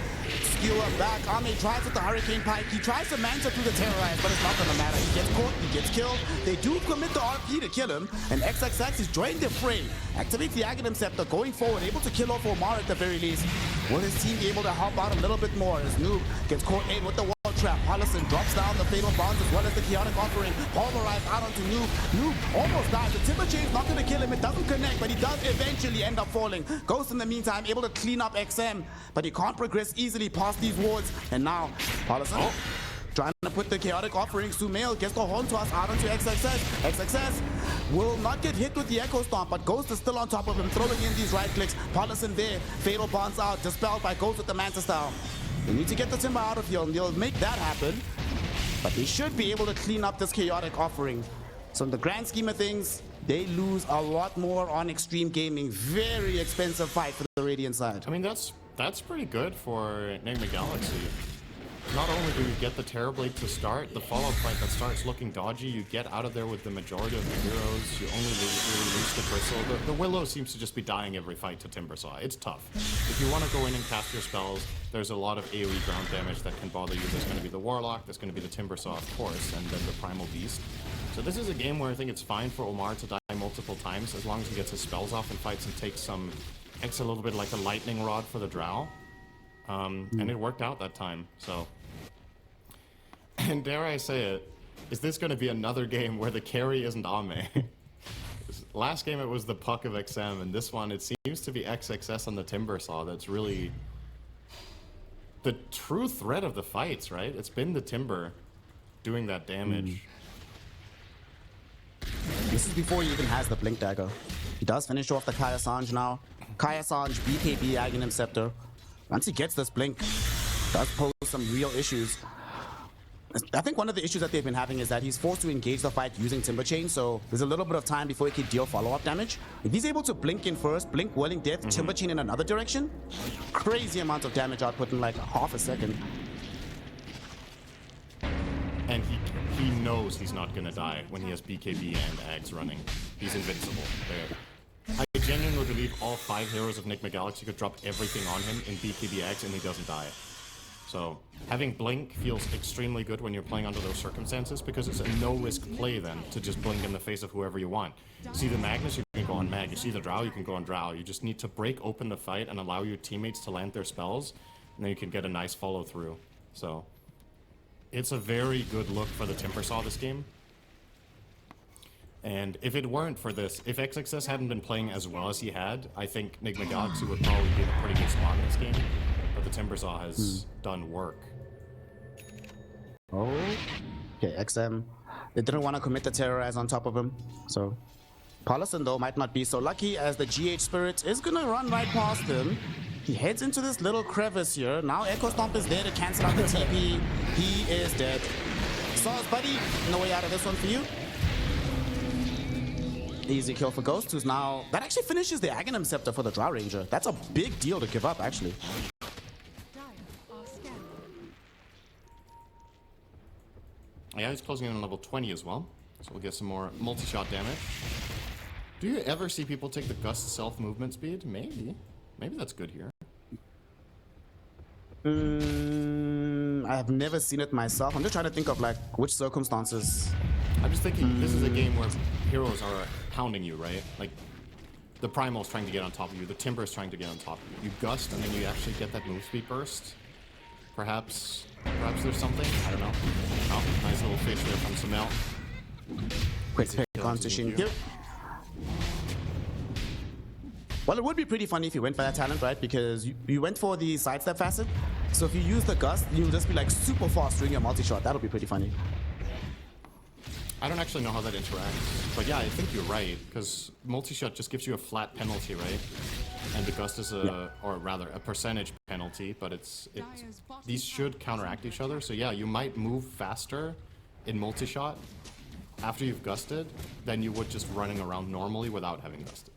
Skew up back. Army tries with the Hurricane Pike. He tries to Manta through the Terrorize, but it's not gonna matter. He gets caught, he gets killed. They do commit the RP to kill him, and XXX is joined the fray. Activates the Aghanim Scepter, going forward, able to kill off Omar at the very least. Will his team be able to help out a little bit more as Noob gets caught in with the wall trap? Polison drops down the Fatal Bonds as well as the Chaotic Offering. Pulverized out onto Noob. Noob almost dies. The Timber Chain's not gonna kill him. It doesn't connect, but he does eventually end up falling. Ghost in the meantime able to clean up XM, but he can't progress easily past these wards. And now Polison trying to put the Chaotic Offerings to Mail, gets the Horn Toss out onto XXS. XXS will not get hit with the Echo Stomp, but Ghost is still on top of him, throwing in these right clicks. Polison there, Fatal Bonds out, dispelled by Ghost with the Manta Style. They need to get the Timber out of here, and they'll make that happen. But they should be able to clean up this Chaotic Offering. So in the grand scheme of things, they lose a lot more on Xtreme Gaming. Very expensive fight for the Radiant side. I mean, that's pretty good for Nigma Galaxy. Not only do you get the Terrorblade to start, the follow-up fight that starts looking dodgy, you get out of there with the majority of the heroes, you only really lose the Bristle. The Willow seems to just be dying every fight to Timbersaw. It's tough. If you want to go in and cast your spells, there's a lot of AoE ground damage that can bother you. There's going to be the Warlock, there's going to be the Timbersaw, of course, and then the Primal Beast. So this is a game where I think it's fine for Omar to die multiple times, as long as he gets his spells off in fights and takes some... Acts a little bit like a lightning rod for the Drow. And it worked out that time, so... And dare I say it, is this going to be another game where the carry isn't Ame? Last game it was the Puck of XM, and this one it seems to be XXS on the Timbersaw that's really the true threat of the fights, right? It's been the Timber doing that damage. This is before he even has the Blink Dagger. He does finish off the Kaya Sanj now. Kaya Sanj, BKB, Aghanim Scepter. Once he gets this Blink, does pose some real issues. I think one of the issues that they've been having is that he's forced to engage the fight using Timber Chain, so there's a little bit of time before he can deal follow-up damage. If he's able to blink in first, blink Whirling Death, Timber Chain in another direction, crazy amount of damage output in like half a second. And he knows he's not gonna die when he has BKB and Ags running. He's invincible. I genuinely believe all 5 heroes of Nigma Galaxy could drop everything on him in BKB Ags and he doesn't die. So, having Blink feels extremely good when you're playing under those circumstances because it's a no-risk play then to just blink in the face of whoever you want. You see the Magnus, you can go on Mag. You see the Drow, you can go on Drow. You just need to break open the fight and allow your teammates to land their spells, and then you can get a nice follow-through. So, it's a very good look for the Timbersaw this game. And if it weren't for this, if XXS hadn't been playing as well as he had, I think Nigma Galaxy would probably be in a pretty good spot in this game. But the Timbersaw has done work. Oh, okay, XM. They didn't want to commit the Terrorize on top of him. So, Polison, though, might not be so lucky as the GH Spirit is going to run right past him. He heads into this little crevice here. Now Echo Stomp is there to cancel out the TP. He is dead. Sauce, buddy, no way out of this one for you. Easy kill for Ghost, who's now... That actually finishes the Aghanim Scepter for the Drow Ranger. That's a big deal to give up, actually. Yeah, he's closing in on level 20 as well, so we'll get some more multi-shot damage. Do you ever see people take the Gust self-movement speed? Maybe. Maybe that's good here. game. I have never seen it myself. I'm just trying to think of like which circumstances. I'm just thinking this is a game where heroes are pounding you, right? Like the Primal's trying to get on top of you, the Timber's trying to get on top of you. You gust and then you actually get that move speed burst. Perhaps there's something. I don't know. Oh, nice little fish there from Samel. Quick pick on to Shinkyu. Well, it would be pretty funny if you went for that talent, right? Because you went for the sidestep facet. So if you use the gust, you'll just be like super fast doing your multi-shot. That'll be pretty funny. I don't actually know how that interacts, but yeah, I think you're right, because multi-shot just gives you a flat penalty, right? And the gust is or rather, a percentage penalty, but these should counteract each other. So yeah, you might move faster in multi-shot after you've gusted than you would just running around normally without having gusted.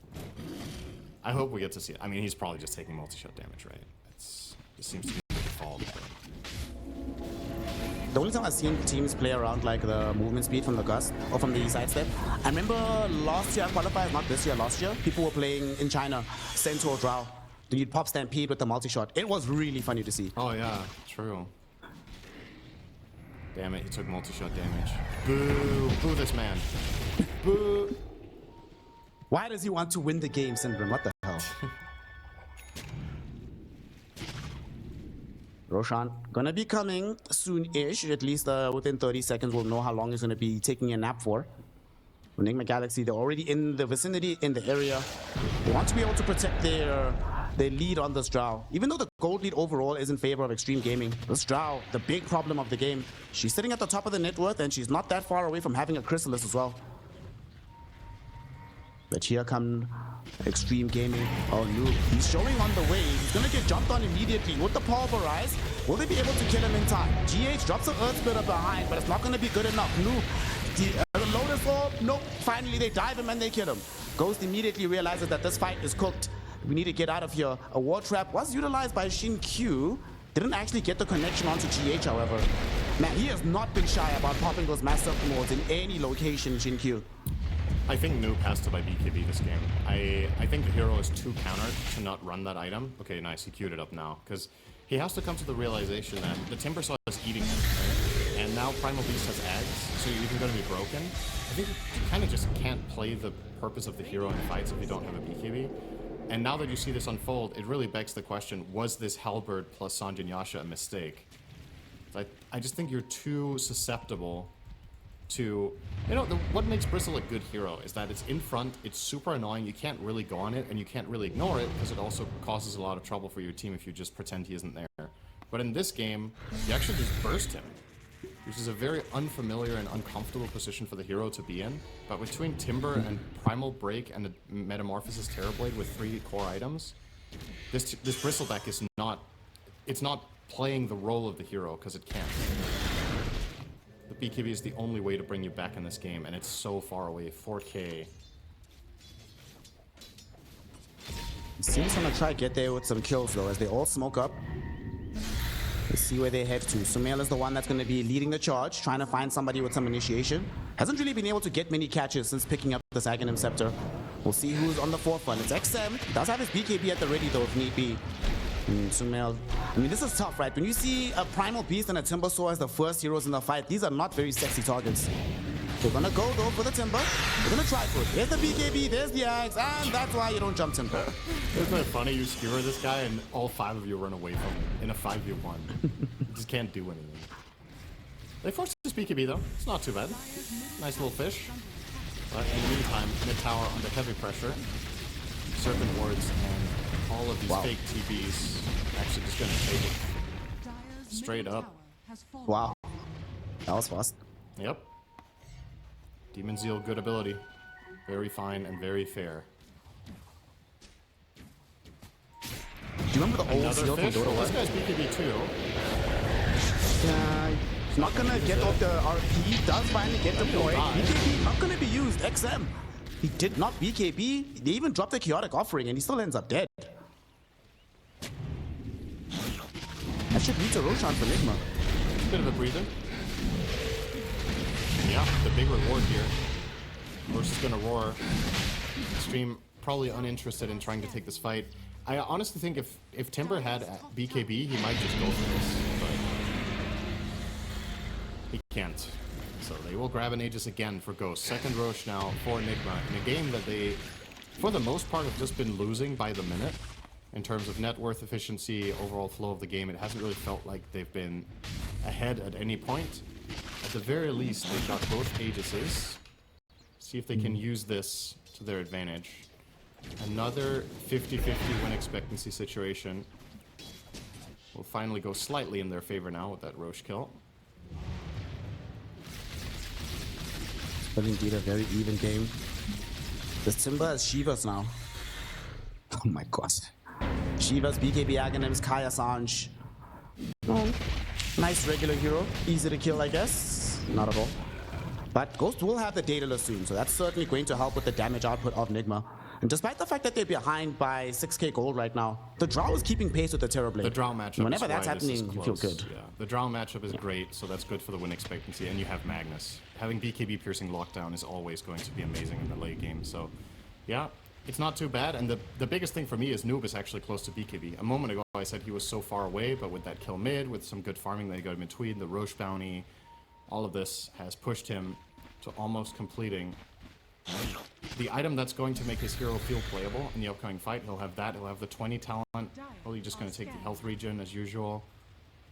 I hope we get to see it. I mean, he's probably just taking multi-shot damage, right? It seems to be the default. The only time I've seen teams play around like the movement speed from the gust or from the sidestep. I remember last year qualifiers, not this year, last year, people were playing in China, Centaur Drow. Then you'd pop Stampede with the multi-shot. It was really funny to see. Oh yeah, true. Damn it, he took multi-shot damage. Boo! Boo this man. Boo! Why does he want to win the game, Syndrome? What the hell? Roshan gonna be coming soon-ish. At least within 30 seconds, we'll know how long he's gonna be taking a nap for. Nigma Galaxy, they're already in the vicinity, in the area. They want to be able to protect their lead on this Drow. Even though the gold lead overall is in favor of Xtreme Gaming, this Drow, the big problem of the game, she's sitting at the top of the net worth and she's not that far away from having a Chrysalis as well. But here come Xtreme Gaming. Oh, Noob. He's showing on the way. He's going to get jumped on immediately with the pulverize. Will they be able to kill him in time? GH drops an Earth Spitter behind, but it's not going to be good enough. Noob. The Lotus Orb. Nope. Finally, they dive him and they kill him. Ghost immediately realizes that this fight is cooked. We need to get out of here. A War Trap was utilized by Shinkyu. Didn't actually get the connection onto GH, however. Man, he has not been shy about popping those massive modes in any location, Shinkyu. I think Noob has to buy BKB this game. I think the hero is too countered to not run that item. Okay, nice, he queued it up now. Because he has to come to the realization that the Timber Saw is eating him, right? And now Primal Beast has eggs, so you're even going to be broken. I think you kind of just can't play the purpose of the hero in fights if you don't have a BKB. And now that you see this unfold, it really begs the question, was this Halberd plus Sanjin Yasha a mistake? I just think you're too susceptible to, what makes Bristle a good hero is that it's in front, it's super annoying, you can't really go on it, and you can't really ignore it, because it also causes a lot of trouble for your team if you just pretend he isn't there. But in this game, you actually just burst him, which is a very unfamiliar and uncomfortable position for the hero to be in. But between Timber and Primal Break and the Metamorphosis Terrorblade with 3 core items, this Bristleback is not playing the role of the hero, because it can't. The BKB is the only way to bring you back in this game, and it's so far away. 4K. Seems gonna try to get there with some kills though, as they all smoke up. Let's see where they head to. Sumail is the one that's gonna be leading the charge, trying to find somebody with some initiation. Hasn't really been able to get many catches since picking up the Aghanim Scepter. We'll see who's on the forefront. It's XM. Does have his BKB at the ready though, if need be. Sumail. I mean, this is tough, right? When you see a Primal Beast and a Timber Saw as the first heroes in the fight, these are not very sexy targets. They're gonna go though for the Timber. They're gonna try for it. There's the BKB, there's the Axe, and that's why you don't jump Timber. Isn't it funny? You skewer this guy and all 5 of you run away from him in a 5v1. You just can't do anything. They forced his BKB though. It's not too bad. Nice little fish. But in the meantime, mid-tower under heavy pressure. Serpent wards and all of these fake TBs actually just gonna take it straight up. Wow. That was fast. Yep. Demon Zeal, good ability. Very fine and very fair. Do you remember the old Zeal from Dota? This guy's BKB too. Yeah, he's not gonna get off the RP. Does finally get deployed. BKB not gonna be used. XM. He did not BKB. They even dropped a chaotic offering and he still ends up dead. That should lead to Roshan for Nigma. Bit of a breather. Yeah, the big reward here. Rosh is gonna roar. Xtreme probably uninterested in trying to take this fight. I honestly think if Timber had BKB, he might just go for this. But He can't. So they will grab an Aegis again for Ghost. Second Roche now for Nigma in a game that they, for the most part, have just been losing by the minute. In terms of net worth, efficiency, overall flow of the game, it hasn't really felt like they've been ahead at any point. At the very least, they've got both Aegises. See if they can use this to their advantage. Another 50-50 win expectancy situation will finally go slightly in their favor now with that Roche kill. But indeed a very even game. This Timber is Shivas now. Oh my god. Shivas, BKB Aghanims, Kai Assange. Oh, nice regular hero. Easy to kill, I guess. Not at all. But Ghost will have the Daedalus soon, so that's certainly going to help with the damage output of Nigma. And despite the fact that they're behind by 6k gold right now, the Drow is keeping pace with the Terrorblade. The Drow matchup whenever is that's why this happening, is you close. feel good. Yeah. The Drow matchup is great, so that's good for the win expectancy, and you have Magnus. Having BKB piercing lockdown is always going to be amazing in the late game, so yeah, it's not too bad. And the biggest thing for me is Noob is actually close to BKB. A moment ago I said he was so far away, but with that kill mid, with some good farming that he got in between, the Roche bounty, all of this has pushed him to almost completing the item that's going to make his hero feel playable in the upcoming fight. He'll have that, he'll have the 20 talent, probably just going to take the health regen as usual,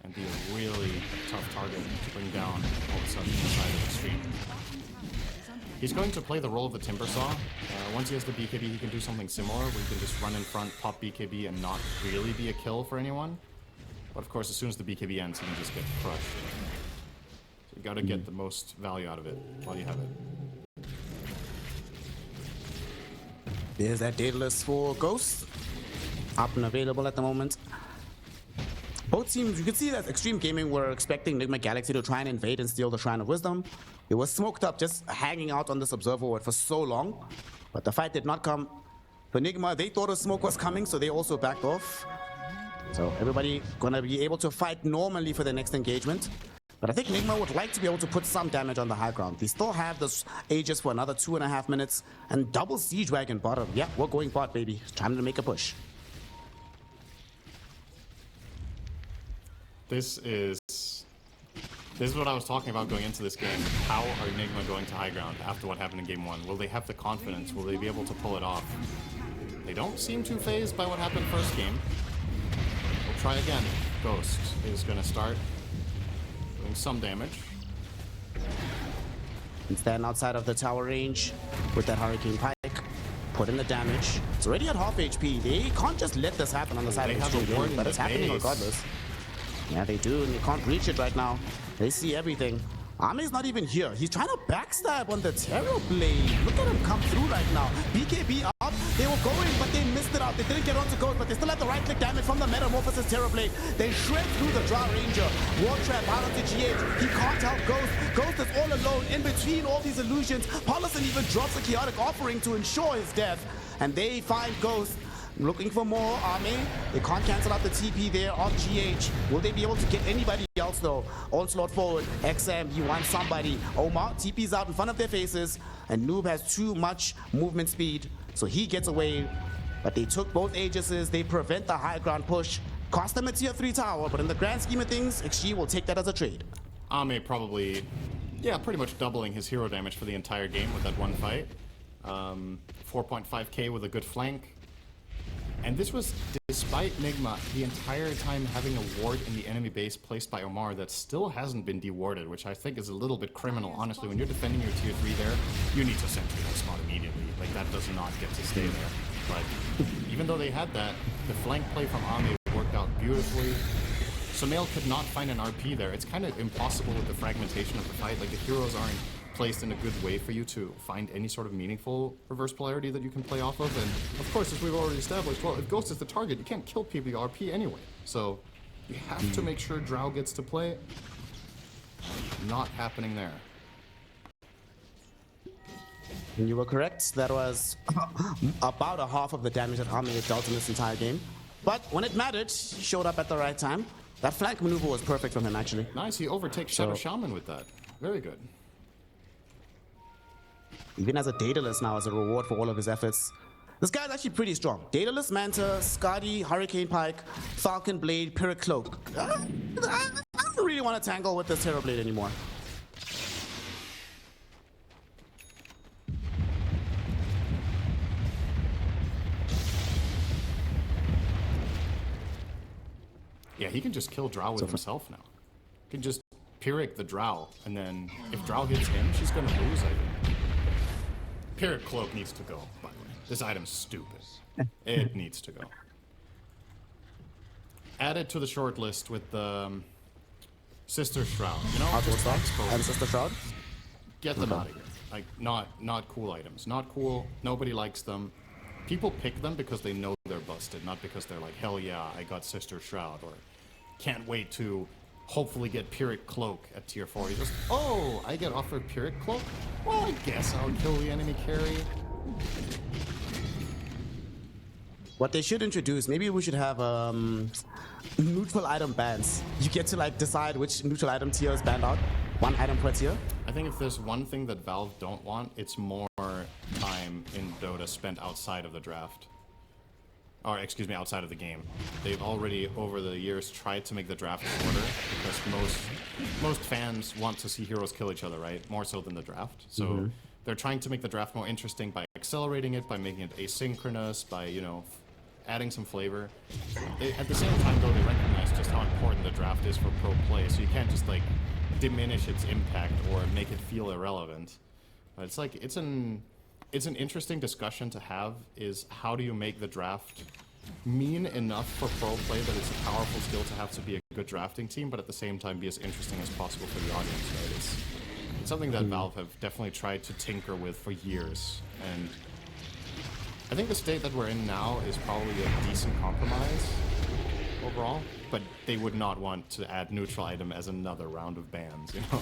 and be a really tough target to bring down all of a sudden inside of Extreme. He's going to play the role of the Timber Saw. Once he has the BKB, he can do something similar, where he can just run in front, pop BKB, and not really be a kill for anyone. But of course, as soon as the BKB ends, he can just get crushed. So you gotta get the most value out of it while you have it. There's that Daedalus for Ghost. Up and available at the moment. Both teams, you can see that Xtreme Gaming were expecting Nigma Galaxy to try and invade and steal the Shrine of Wisdom. It was smoked up, just hanging out on this observer ward for so long. But the fight did not come. For Nigma, they thought a smoke was coming, so they also backed off. So everybody gonna be able to fight normally for the next engagement. But I think Nigma would like to be able to put some damage on the high ground. They still have this Aegis for another 2.5 minutes. And double Siege Wagon bottom. Yeah, we're going bot, baby. Time to make a push. This is what I was talking about going into this game. How are Nigma going to high ground after what happened in game 1? Will they have the confidence? Will they be able to pull it off? They don't seem too phased by what happened first game. We'll try again. Ghost is going to start doing some damage. And stand outside of the tower range with that Hurricane Pike. Put in the damage. It's already at half HP. They can't just let this happen on the side of the stream, but it's happening regardless. Yeah, they do, and you can't reach it right now. They see everything. Ame's not even here. He's trying to backstab on the Terrorblade. Look at him come through right now. BKB up. They were going, but they missed it out. They didn't get onto Ghost, but they still had the right-click damage from the Metamorphosis Terrorblade. They shred through the Drow Ranger. War Trap out onto GH. He can't help Ghost. Ghost is all alone in between all these illusions. Paulison even drops a Chaotic Offering to ensure his death. And they find Ghost. Looking for more Army. They can't cancel out the TP there on GH. Will they be able to get anybody else though? Onslaught forward. XM, he wants somebody. Omar, TP's out in front of their faces. And Noob has too much movement speed. So he gets away. But they took both Aegises. They prevent the high ground push. Cost them a tier 3 tower. But in the grand scheme of things, XG will take that as a trade. Ame probably, yeah, pretty much doubling his hero damage for the entire game with that one fight. 4.5k with a good flank. And this was despite Nigma the entire time having a ward in the enemy base placed by Omar that still hasn't been dewarded, which I think is a little bit criminal. Honestly, when you're defending your tier 3 there, you need to sentry that spot immediately. Like, that does not get to stay there. But even though they had that, the flank play from Ame worked out beautifully. Sumail could not find an RP there. It's kind of impossible with the fragmentation of the fight. Like, the heroes aren't placed in a good way for you to find any sort of meaningful reverse polarity that you can play off of. And of course, as we've already established, well, if Ghost is the target, you can't kill PBRP anyway. So you have to make sure Drow gets to play. Not happening there. And you were correct. That was about a half of the damage that Army has dealt in this entire game. But when it mattered, he showed up at the right time. That flank maneuver was perfect from him, actually. Nice, he overtakes Shadow Shaman with that. Very good. Even as a Daedalus now as a reward for all of his efforts. This guy's actually pretty strong. Daedalus, Manta, Skadi, Hurricane Pike, Falcon Blade, Pyrrhic Cloak. I don't really want to tangle with this Terrorblade anymore. Yeah, he can just kill Drow with himself now. He can just Pyrrhic the Drow, and then if Drow hits him, she's gonna lose, I think. Pyrrhic Cloak needs to go, by the way. This item's stupid. It needs to go. Add it to the short list with the Sister Shroud. You know, just and Sister Shroud? Get them out of here. Like, not cool items. Not cool. Nobody likes them. People pick them because they know they're busted, not because they're like, hell yeah, I got Sister Shroud, or can't wait to hopefully get Pyrrhic Cloak at tier 4. You just, oh, I get offered Pyrrhic Cloak? Well, I guess I'll kill the enemy carry. What they should introduce, maybe we should have neutral item bans. You get to like decide which neutral item tier is banned out. One item per tier. I think if there's one thing that Valve don't want, it's more time in Dota spent outside of the draft. Or, excuse me, outside of the game. They've already, over the years, tried to make the draft shorter, because most fans want to see heroes kill each other, right? More so than the draft. So they're trying to make the draft more interesting by accelerating it, by making it asynchronous, by, you know, adding some flavor. At the same time, though, they recognize just how important the draft is for pro play, so you can't just, like, diminish its impact or make it feel irrelevant. It's like, it's an interesting discussion to have, is how do you make the draft mean enough for pro play that it's a powerful skill to have to be a good drafting team, but at the same time be as interesting as possible for the audience, right? It's something that Valve have definitely tried to tinker with for years, and I think the state that we're in now is probably a decent compromise overall, but they would not want to add neutral item as another round of bans, you know?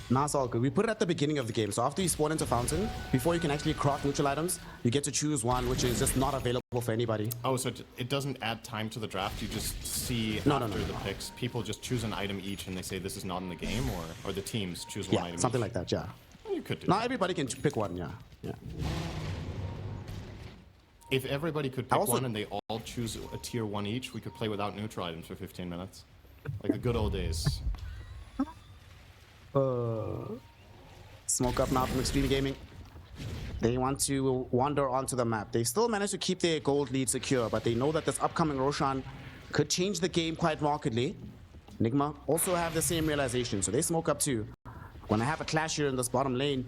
Nah, it's all good. We put it at the beginning of the game. So after you spawn into Fountain, before you can actually craft neutral items, you get to choose one which is just not available for anybody. Oh, so it doesn't add time to the draft? You just see after the picks, people just choose an item each and they say this is not in the game, or the teams choose one item something each? like that, yeah. Well, you could do Not everybody can pick one, yeah. If everybody could pick one and they all choose a tier 1 each, we could play without neutral items for 15 minutes. Like the good old days. Smoke up now from Xtreme Gaming. They want to wander onto the map. They still manage to keep their gold lead secure, but they know that this upcoming Roshan could change the game quite markedly. Nigma also have the same realization, so they smoke up too. Gonna have a clash here in this bottom lane.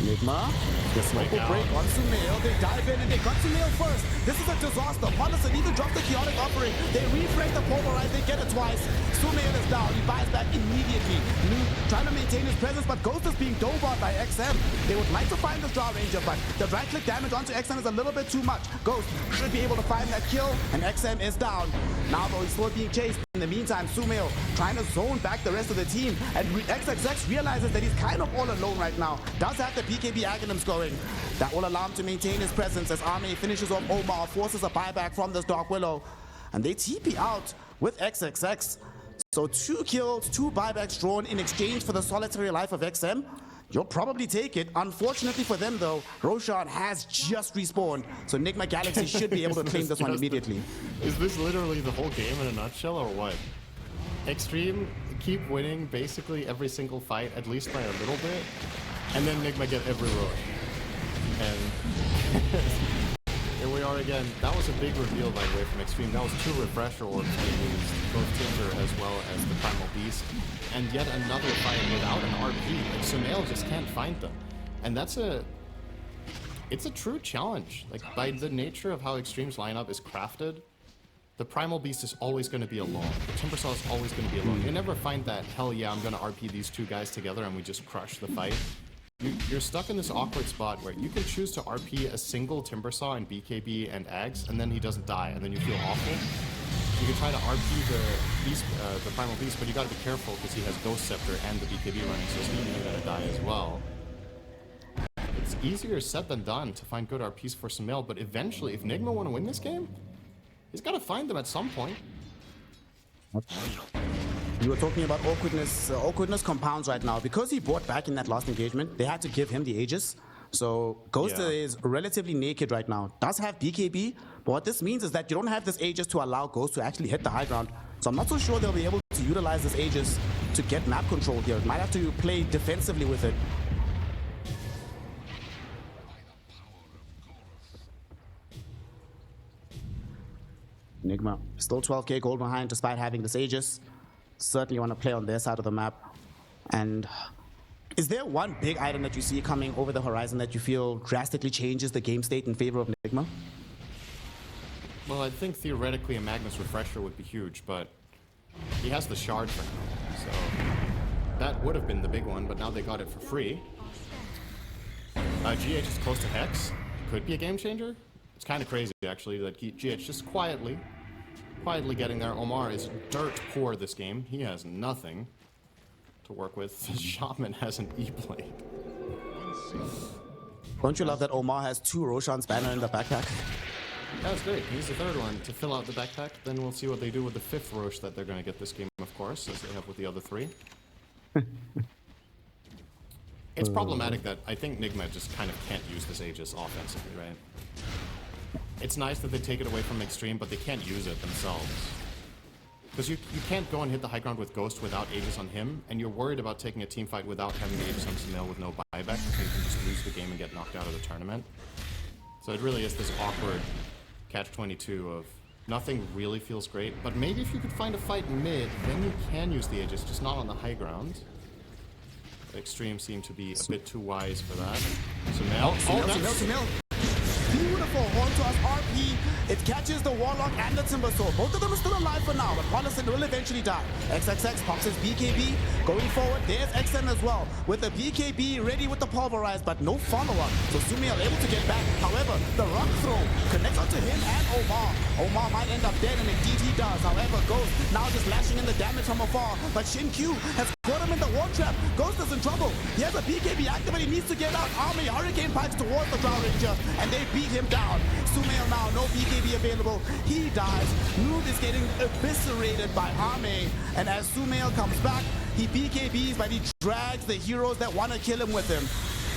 Nigma, the smoke will break on Sumail. They dive in and they got Sumail first. This is a disaster. Policy even dropped the chaotic offering. They refresh the pulverize, they get it twice. Sumail is down. He buys back immediately. Nuke trying to maintain his presence, but Ghost is being dove on by XM. They would like to find the Drow Ranger, but the right-click damage onto XM is a little bit too much. Ghost should be able to find that kill, and XM is down. Now though, he's still being chased. In the meantime, Sumail trying to zone back the rest of the team, and XXX realizes that he's kind of all alone right now. Does have the BKB Aghanims going. That will allow him to maintain his presence as Arme finishes off Omar, forces a buyback from this Dark Willow, and they TP out with XXX. So 2 kills, 2 buybacks drawn in exchange for the solitary life of XM. You'll probably take it. Unfortunately for them though, Roshan has just respawned, so Nigma Galaxy should be able to claim this one immediately. Is this literally the whole game in a nutshell, or what? Extreme keep winning basically every single fight, at least by a little bit, and then Nigma get every rush. And here we are again. That was a big reveal, by the way, from Xtreme. That was 2 refresher orbs they used, both Tundra as well as the Primal Beast. And yet another fight without an RP. Like, Sumail just can't find them. And that's it's a true challenge. Like, by the nature of how Xtreme's lineup is crafted, the Primal Beast is always going to be alone. The Timbersaw is always going to be alone. You never find that, hell yeah, I'm going to RP these 2 guys together and we just crush the fight. You're stuck in this awkward spot where you can choose to RP a single Timbersaw and BKB and Ags, and then he doesn't die, and then you feel awful. You can try to RP the Primal Beast, but you gotta be careful because he has Ghost Scepter and the BKB running, so he's gonna die as well. It's easier said than done to find good RPs for Sumail, but eventually, if Nigma want to win this game, he's gotta find them at some point. You were talking about awkwardness. Awkwardness compounds right now. Because he bought back in that last engagement, they had to give him the Aegis. So Ghost is relatively naked right now. Does have BKB, but what this means is that you don't have this Aegis to allow Ghost to actually hit the high ground. So I'm not so sure they'll be able to utilize this Aegis to get map control here. Might have to play defensively with it. Nigma still 12k gold behind despite having this Aegis. Certainly want to play on their side of the map. And is there one big item that you see coming over the horizon that you feel drastically changes the game state in favor of Nigma? Well, I think theoretically a Magnus Refresher would be huge, but he has the shard for now. So that would have been the big one, but now they got it for free. GH is close to Hex. Could be a game changer. It's kind of crazy, actually, that GH just quietly getting there. Omar is dirt poor this game. He has nothing to work with. The Shaman has an E-Blade. Don't you love that Omar has 2 Roshan's banner in the backpack? That's great. He's the third one to fill out the backpack. Then we'll see what they do with the 5th Rosh that they're going to get this game, of course, as they have with the other 3. It's problematic that I think Nigma just kind of can't use this Aegis offensively, right? It's nice that they take it away from Xtreme, but they can't use it themselves. Because you can't go and hit the high ground with Ghost without Aegis on him, and you're worried about taking a team fight without having Aegis on Sumail with no buyback, so you can just lose the game and get knocked out of the tournament. So it really is this awkward catch-22 of nothing really feels great, but maybe if you could find a fight mid, then you can use the Aegis, just not on the high ground. Xtreme seem to be a bit too wise for that. Sumail. Sumail. Beautiful onto us RP. It catches the Warlock and the Timber Sword. Both of them are still alive for now, but Paulison will eventually die. XXX pops his BKB. Going forward, there's XN as well. With the BKB ready with the Pulverize, but no follow-up. So Sumail able to get back. However, the rock throw connects onto him and Omar. Omar might end up dead, and indeed he does. However, Ghost now just lashing in the damage from afar. But Shin Q has caught him in the war trap. Ghost is in trouble. He has a BKB activate. He needs to get out. Army Hurricane Pipes towards the Drow Ranger, and they beat him down. Sumail now, no BKB available. He dies. Noob is getting eviscerated by Arme. And as Sumail comes back, he BKBs, but he drags the heroes that want to kill him with him.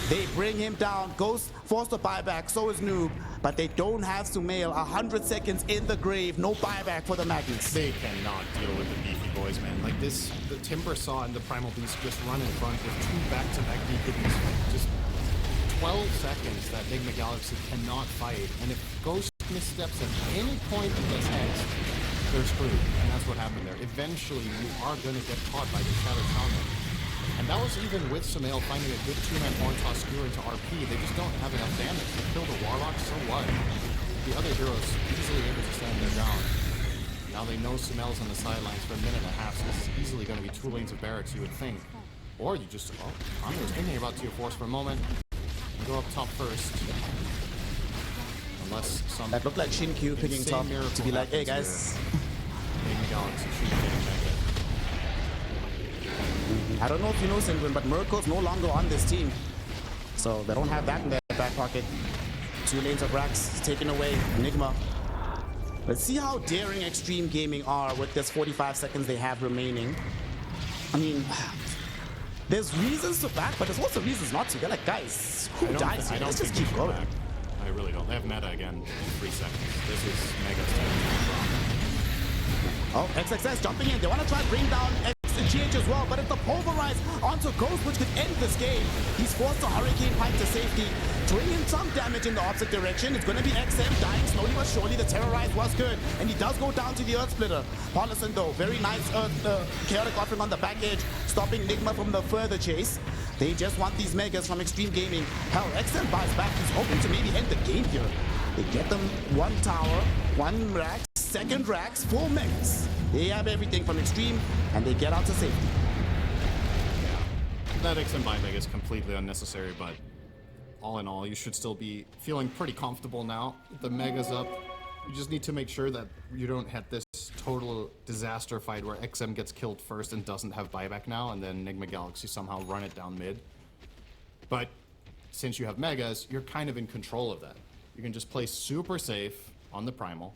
They bring him down. Ghost forced to buyback, so is Noob. But they don't have Sumail. 100 seconds in the grave. No buyback for the Magnets. They cannot deal with the beefy boys, man. Like this, the Timber Saw and the Primal Beast just run in front with 2 back-to-back BKBs. Just 12 seconds that Nigma Galaxy cannot fight. And if Ghost missteps at any point in this Hex, they're screwed. And that's what happened there. Eventually, you are going to get caught by the Shadow Shaman. And that was even with Sumail finding a good 2-man horn toss skewer into RP. They just don't have enough damage to kill the Warlock, so what? The other heroes easily able to stand their ground. Now they know Sumail's on the sidelines for a minute and a half, so this is easily going to be 2 lanes of barracks, you would think. Or you just, I'm just thinking about Tier Force for a moment. And go up top first. Unless some... That looked like Shin Q picking top to be like, hey guys. Nigma Galaxy should be getting back in. I don't know if you know, Singwin, but Miracle's no longer on this team. So they don't have that in their back pocket. 2 lanes of racks taken away. Nigma. Let's see how daring Xtreme Gaming are with this 45 seconds they have remaining. I mean, there's reasons to back, but there's also reasons not to. They're like, guys, who dies here? Let's just keep going. I really don't. They have meta again in 3 seconds. This is mega style. Oh, XXS jumping in. They want to try and bring down GH as well, but it's the Pulverize onto Ghost, which could end this game. He's forced to Hurricane Pipe to safety, doing him some damage in the opposite direction. It's going to be XM dying slowly but surely. The Terrorize was good, and he does go down to the Earth Splitter. Paulison, though, very nice Chaotic Offering on the back edge, stopping Nigma from the further chase. They just want these megas from Xtreme Gaming. Hell, XM buys back. He's hoping to maybe end the game here. They get them 1 tower, 1 rack, 2nd racks, 4 megas. They have everything from Xtreme, and they get out to safety. Yeah. That XM buyback is completely unnecessary, but all in all, you should still be feeling pretty comfortable now. The mega's up. You just need to make sure that you don't have this total disaster fight where XM gets killed first and doesn't have buyback now, and then Nigma Galaxy somehow run it down mid. But since you have megas, you're kind of in control of that. You can just play super safe on the Primal.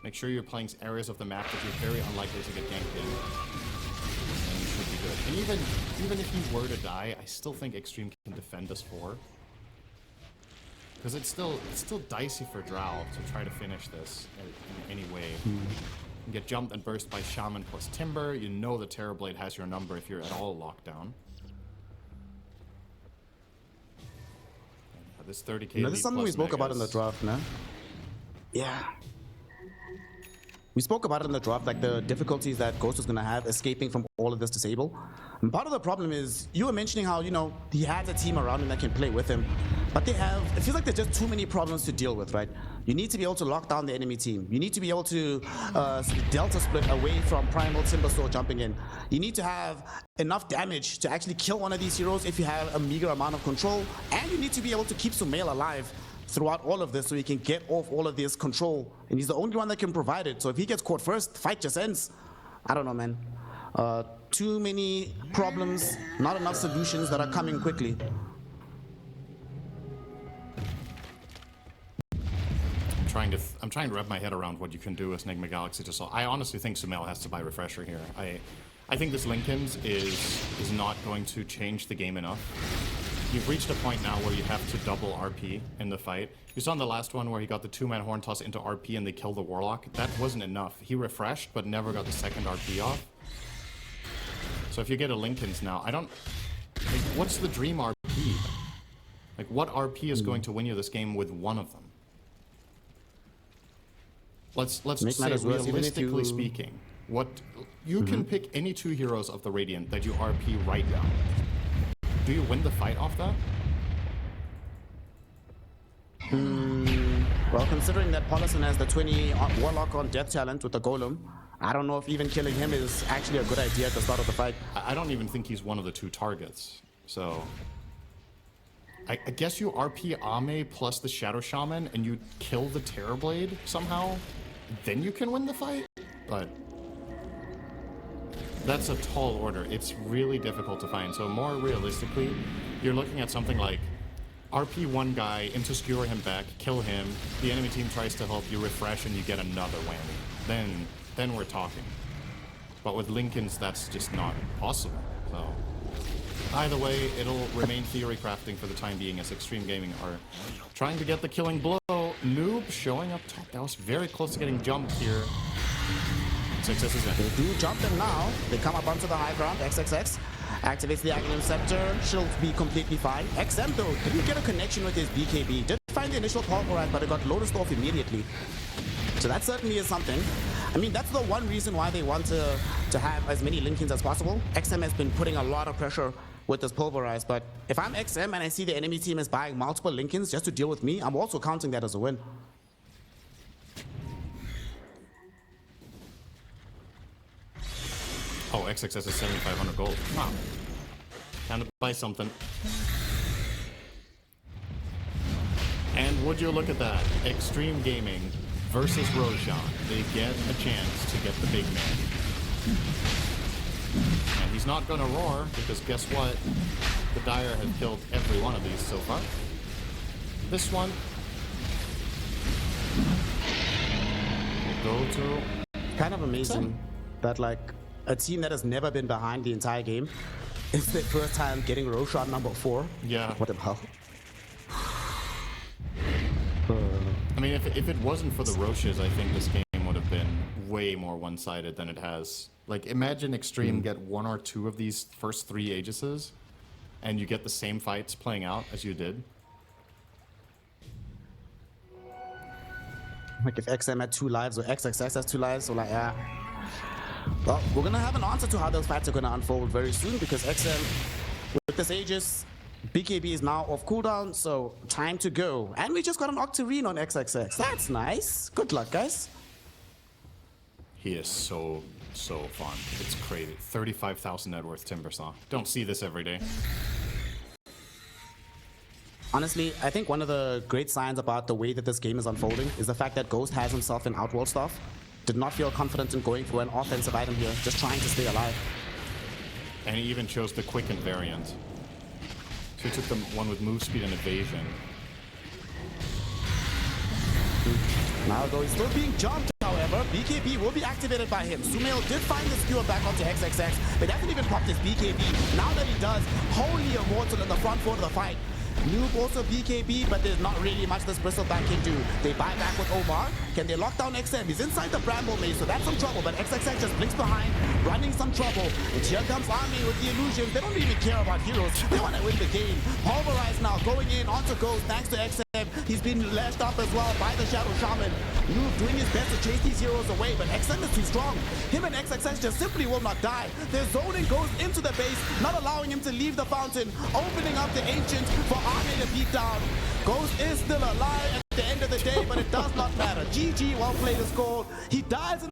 Make sure you're playing areas of the map that you're very unlikely to get ganked in. And you should be good. And even if you were to die, I still think Xtreme can defend us 4. Because it's still dicey for Drow to try to finish this in any way. You get jumped and burst by Shaman plus Timber. You know the Terrorblade has your number if you're at all locked down. This 30k. This is something we spoke about in the draft, man. Yeah. we spoke about it in the draft, like the difficulties that Ghost was going to have escaping from all of this disable. And part of the problem is, you were mentioning how, you know, he has a team around him that can play with him, but it feels like there's just too many problems to deal with, right? You need to be able to lock down the enemy team. You need to be able to delta split away from Primal Timbersaw jumping in. You need to have enough damage to actually kill one of these heroes if you have a meager amount of control, and you need to be able to keep Sumail alive throughout all of this so he can get off all of this control, and he's the only one that can provide it. So if he gets caught first, the fight just ends. I don't know, man. Too many problems, not enough solutions that are coming quickly. I'm trying to wrap my head around what you can do with Nigma Galaxy to solve. I honestly think Sumail has to buy Refresher here. I think this Linken's is not going to change the game enough. You've reached a point now where you have to double RP in the fight. You saw in the last one where he got the 2-man horn toss into RP and they killed the Warlock. That wasn't enough. He refreshed, but never got the second RP off. So if you get a Linken's now, I don't... Like, what's the dream RP? Like, what RP is going to win you this game with one of them? Let's say, realistically speaking, what... You can pick any 2 heroes of the Radiant that you RP right now. Do you win the fight off that? Well, considering that Paulison has the 20 Warlock on Death Talent with the Golem, I don't know if even killing him is actually a good idea at the start of the fight. I don't even think he's one of the 2 targets. So... I guess you RP Ame plus the Shadow Shaman and you kill the Terrorblade somehow, then you can win the fight? But... that's a tall order. It's really difficult to find. So more realistically, you're looking at something like RP one guy, into skewer him back, kill him, the enemy team tries to help you refresh and you get another whammy. Then we're talking. But with Linken's, that's just not possible. So either way, it'll remain theory crafting for the time being as Xtreme Gaming are trying to get the killing blow. Noob showing up top. That was very close to getting jumped here. Success is in. They do jump them now. They come up onto the high ground. XXX activates the Aghanim Scepter. She'll be completely fine. XM though, didn't get a connection with his BKB. Did find the initial pulverize, but it got loaded off immediately. So that certainly is something. I mean, that's the one reason why they want to have as many Linkins as possible. XM has been putting a lot of pressure with this pulverize, but if I'm XM and I see the enemy team is buying multiple Linkins just to deal with me, I'm also counting that as a win. Oh, XXS is 7,500 gold. Wow. Time to buy something. And would you look at that? Xtreme Gaming versus Roshan. They get a chance to get the big man. And he's not gonna roar, because guess what? The Dire have killed every one of these so far. This one will go to... Kind of amazing that, like, a team that has never been behind the entire game, it's their first time getting Roshan number 4. Yeah. What the hell? I mean, if it wasn't for the Roches, I think this game would have been way more one-sided than it has. Like, imagine Xtreme get 1 or 2 of these first 3 Aegises, and you get the same fights playing out as you did. Like if XM had 2 lives or XXX has 2 lives, so like, yeah. Well, we're gonna have an answer to how those fights are gonna unfold very soon, because XM, with this Aegis, BKB is now off cooldown, so time to go. And we just got an Octarine on XXX. That's nice. Good luck, guys. He is so fun. It's crazy. 35,000 net worth Timbersaw. Don't see this every day. Honestly, I think one of the great signs about the way that this game is unfolding is the fact that Ghost has himself in Outworld stuff. Did not feel confident in going for an offensive item here, just trying to stay alive. And he even chose the quicken variant. So he took the one with move speed and evasion. Now though he's still being jumped, however, BKB will be activated by him. Sumail did find the skewer back onto XXX, but hasn't even popped his BKB. Now that he does, Holy Immortal in the front foot of the fight. Noob also BKB, but there's not really much this Bristleback can do. They buy back with Omar. Can they lock down XM? He's inside the Bramble Maze, so that's some trouble, but XXX just blinks behind, running some trouble. And here comes Army with the illusions. They don't even care about heroes. They want to win the game. Pulverize now, going in onto Ghost, thanks to XM. He's been lashed up as well by the Shadow Shaman. Noob doing his best to chase these heroes away, but XM is too strong. Him and XXX just simply will not die. Their zoning goes into the base, not allowing him to leave the fountain, opening up the Ancient for Arne to beat down. Ghost is still alive at the end of the day, but it does not matter. GG, well played is called. He dies in...